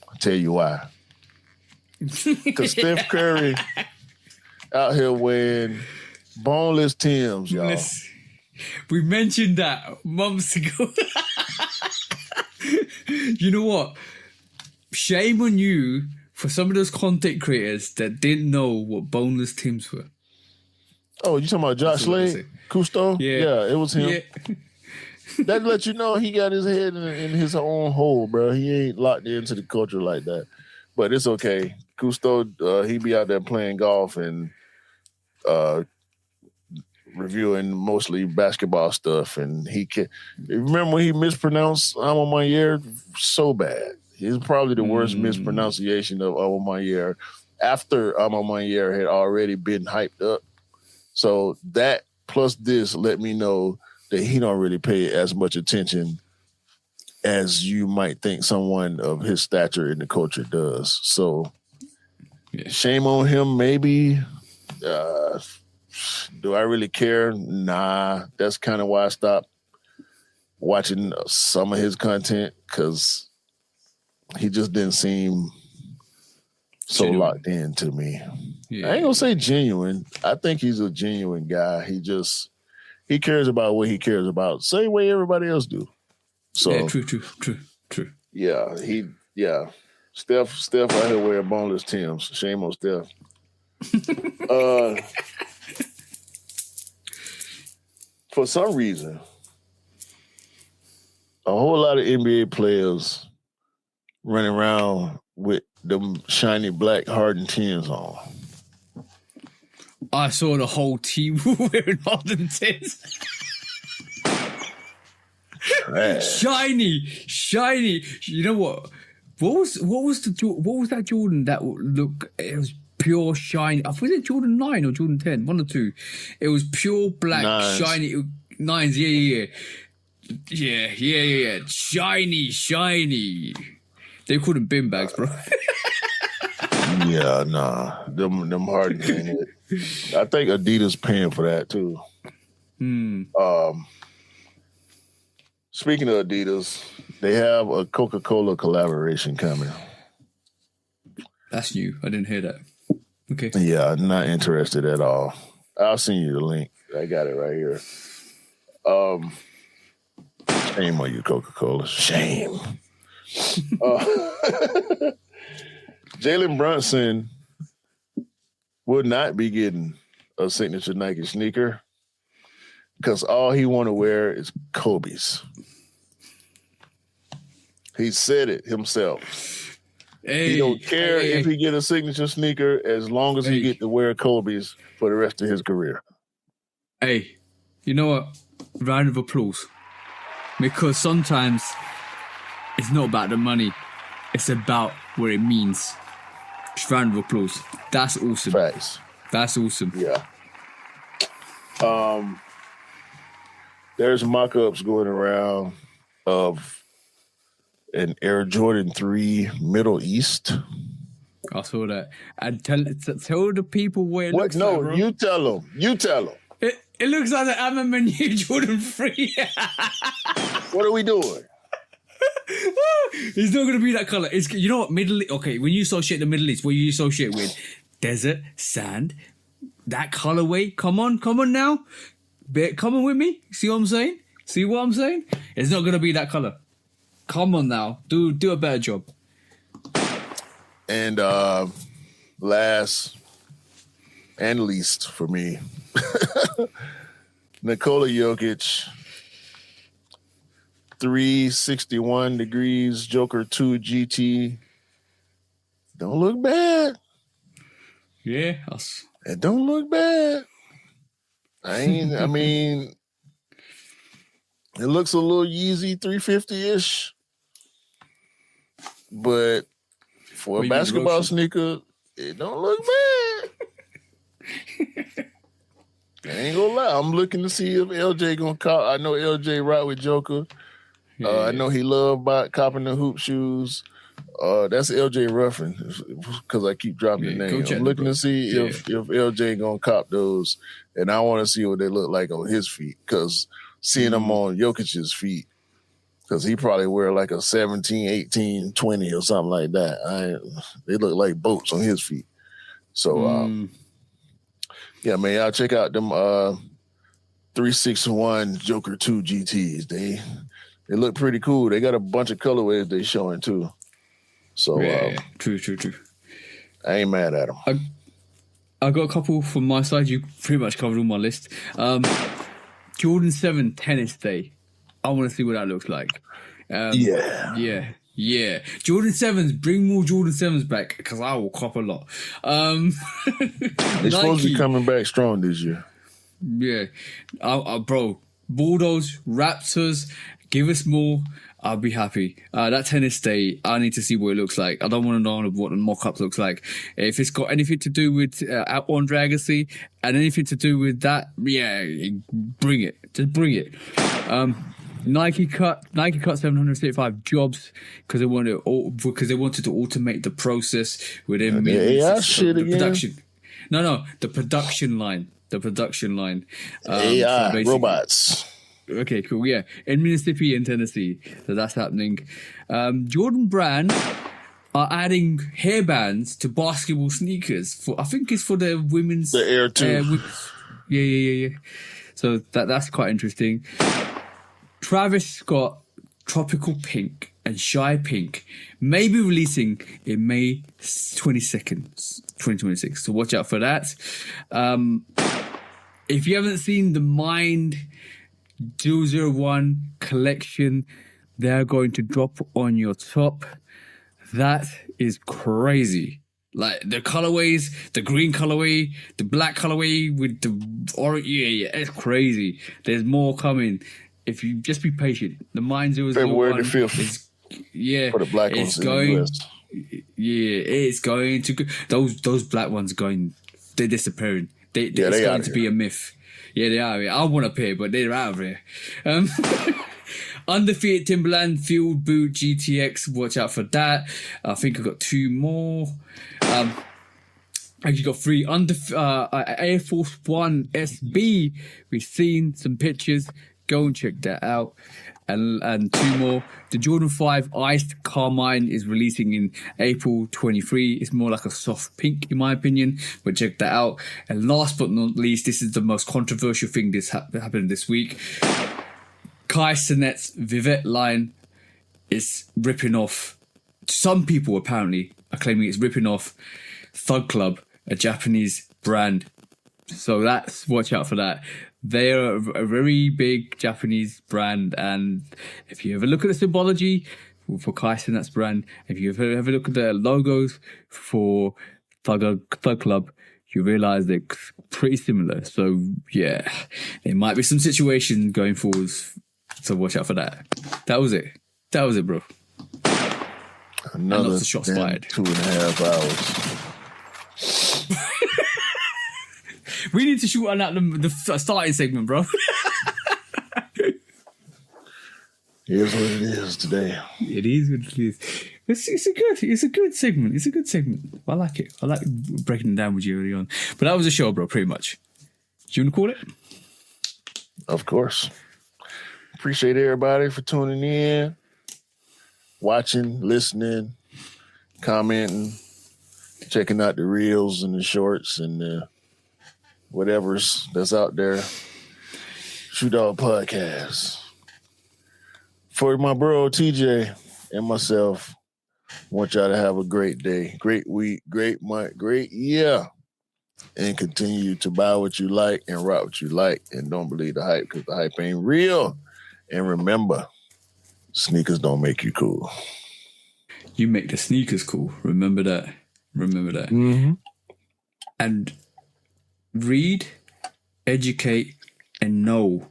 Speaker 2: I'll tell you why. Because Steph Curry out here wearing boneless Timbs, y'all.
Speaker 1: We mentioned that months ago. You know what? Shame on you for some of those content creators that didn't know what boneless Timbs were.
Speaker 2: Oh, you talking about Josh Slade? Cousteau? Yeah, it was him.
Speaker 1: Yeah.
Speaker 2: That lets you know he got his head in his own hole, bro. He ain't locked into the culture like that. But it's okay. Cousteau, he be out there playing golf and reviewing mostly basketball stuff. And he can remember when he mispronounced A Ma Maniére so bad. It's probably the worst mispronunciation of A Ma Maniére after A Ma Maniére had already been hyped up. So that plus this let me know that he don't really pay as much attention as you might think someone of his stature in the culture does. So shame on him, maybe. Do I really care? Nah. That's kind of why I stopped watching some of his content, because he just didn't seem so locked in to me. Yeah. I ain't gonna say genuine. I think he's a genuine guy. He cares about what he cares about, same way everybody else do. So
Speaker 1: yeah, true.
Speaker 2: Yeah, Steph out here wearing boneless Timbs. Shame on Steph. For some reason, a whole lot of NBA players running around with them shiny black hardened Timbs on.
Speaker 1: I saw the whole team wearing Harden Timbs. Shiny. You know what? What was that Jordan that look? It was pure shiny. I think it Jordan 9 or Jordan 10, one or two. It was pure black, shiny. Nines, yeah. Shiny. They called them bin bags, bro.
Speaker 2: Yeah, nah. Them Harden ain't it. I think Adidas paying for that too. Speaking of Adidas, they have a Coca-Cola collaboration coming.
Speaker 1: That's new. I didn't hear that. Okay.
Speaker 2: Yeah, not interested at all. I'll send you the link. I got it right here. Shame on you, Coca-Cola. Shame. Jalen Brunson will not be getting a signature Nike sneaker because all he want to wear is Kobe's. He said it himself. He don't care if he get a signature sneaker as long as he get to wear Kobe's for the rest of his career.
Speaker 1: Hey, you know what? Round of applause. Because sometimes it's not about the money. It's about what it means. Just round of applause. That's awesome.
Speaker 2: Facts.
Speaker 1: That's awesome.
Speaker 2: Yeah. There's mock-ups going around of an Air Jordan 3 Middle East.
Speaker 1: I saw that. And tell the people where it
Speaker 2: What?
Speaker 1: looks
Speaker 2: No,
Speaker 1: like, bro.
Speaker 2: you tell them. You tell them.
Speaker 1: It looks like the A Ma Maniére Jordan 3.
Speaker 2: What are we doing?
Speaker 1: It's not going to be that color. It's, you know what? Okay, when you associate the Middle East, what you associate with? Desert, sand, that colorway. Come on now. Come on with me. See what I'm saying? See what I'm saying? It's not going to be that color. Come on now. Do a better job.
Speaker 2: And last and least for me, Nikola Jokic, 361 degrees, Joker 2 GT. Don't look bad.
Speaker 1: Yeah.
Speaker 2: It don't look bad. I mean, it looks a little Yeezy 350-ish. But for a basketball sneaker, it don't look bad. I ain't gonna lie. I'm looking to see if LJ gonna cop. I know LJ right with Joker. I know he loved copping the hoop shoes. That's LJ Ruffin, because I keep dropping the name. I'm looking to see if LJ gonna cop those, and I want to see what they look like on his feet, because seeing them on Jokic's feet, because he probably wear like a 17, 18, 20 or something like that. They look like boats on his feet. So, yeah, man, y'all check out them 361 Joker 2 GTs. They look pretty cool. They got a bunch of colorways they showing too. So,
Speaker 1: true.
Speaker 2: I ain't mad at them.
Speaker 1: I got a couple from my side. You pretty much covered all my list. Jordan 7 Tennis Day. I want to see what that looks like. Yeah. Jordan 7s, bring more Jordan 7s back, because I will cop a lot.
Speaker 2: They're supposed to be coming back strong this year.
Speaker 1: Yeah. Bro, Bulldogs, Raptors, give us more. I'll be happy. That Tennis Day, I need to see what it looks like. I don't want to know what the mock-up looks like. If it's got anything to do with Andre Agassi and anything to do with that, yeah, bring it. Just bring it. Nike cut 735 jobs because they wanted to automate the process within
Speaker 2: the AI shit
Speaker 1: the
Speaker 2: again.
Speaker 1: production. No, the production line.
Speaker 2: AI robots.
Speaker 1: Okay, cool. Yeah, in Mississippi and Tennessee, so that's happening. Jordan Brand are adding hairbands to basketball sneakers. I think it's for the women's.
Speaker 2: The Air 2.
Speaker 1: Yeah. So that's quite interesting. Travis Scott, Tropical Pink and Shy Pink may be releasing in May 22nd, 2026. So watch out for that. If you haven't seen the Mind 001 collection, they're going to drop on your top. That is crazy. Like the colorways, the green colorway, the black colorway with the orange. Yeah, it's crazy. There's more coming. If you just be patient, the Mind 001
Speaker 2: February the 5th.
Speaker 1: For
Speaker 2: the black ones in the US.
Speaker 1: Yeah, it's going to go. Those black ones they're disappearing. It's going to be a myth. Yeah, they are. I want a pair, but they're out of here. Undefeated Timberland Field Boot GTX. Watch out for that. I think I got two more. Actually got three. Air Force One SB. We've seen some pictures. Go and check that out. And two more. The Jordan 5 Iced Carmine is releasing in April 23. It's more like a soft pink, in my opinion, but check that out. And last but not least, this is the most controversial thing that's happened this week. Kai Cenat's Vivette line is ripping off. Some people apparently are claiming it's ripping off Thug Club, a Japanese brand. So watch out for that. They are a very big Japanese brand, and if you ever look at the symbology for Kai Cenat's brand, if you ever look at the logos for Thug Club, you realize they're pretty similar. So yeah, there might be some situation going forwards. So watch out for that. That was it, bro.
Speaker 2: Another
Speaker 1: lots of shots fired.
Speaker 2: 2.5 hours.
Speaker 1: We need to shoot on that the starting segment, bro.
Speaker 2: Here's what it is today.
Speaker 1: It is what it is. It's a good segment. It's a good segment. I like it. I like breaking it down with you early on. But that was a show, bro, pretty much. Do you want to call it?
Speaker 2: Of course. Appreciate everybody for tuning in, watching, listening, commenting, checking out the reels and the shorts and the whatever's that's out there. Shoot Dog Podcast. For my bro TJ and myself, want y'all to have a great day, great week, great month, great year. And continue to buy what you like and rock what you like. And don't believe the hype because the hype ain't real. And remember, sneakers don't make you cool.
Speaker 1: You make the sneakers cool. Remember that.
Speaker 2: Mm-hmm.
Speaker 1: And read, educate, and know.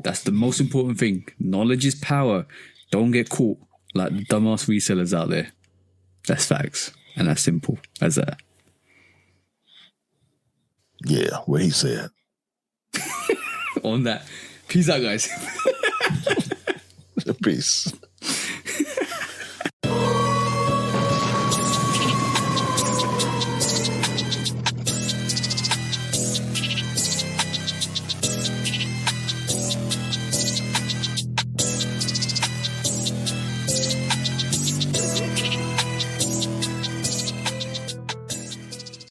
Speaker 1: That's the most important thing. Knowledge is power. Don't get caught like the dumbass resellers out there. That's facts. And that's simple as that.
Speaker 2: Yeah, what he said.
Speaker 1: On that. Peace out, guys.
Speaker 2: Peace.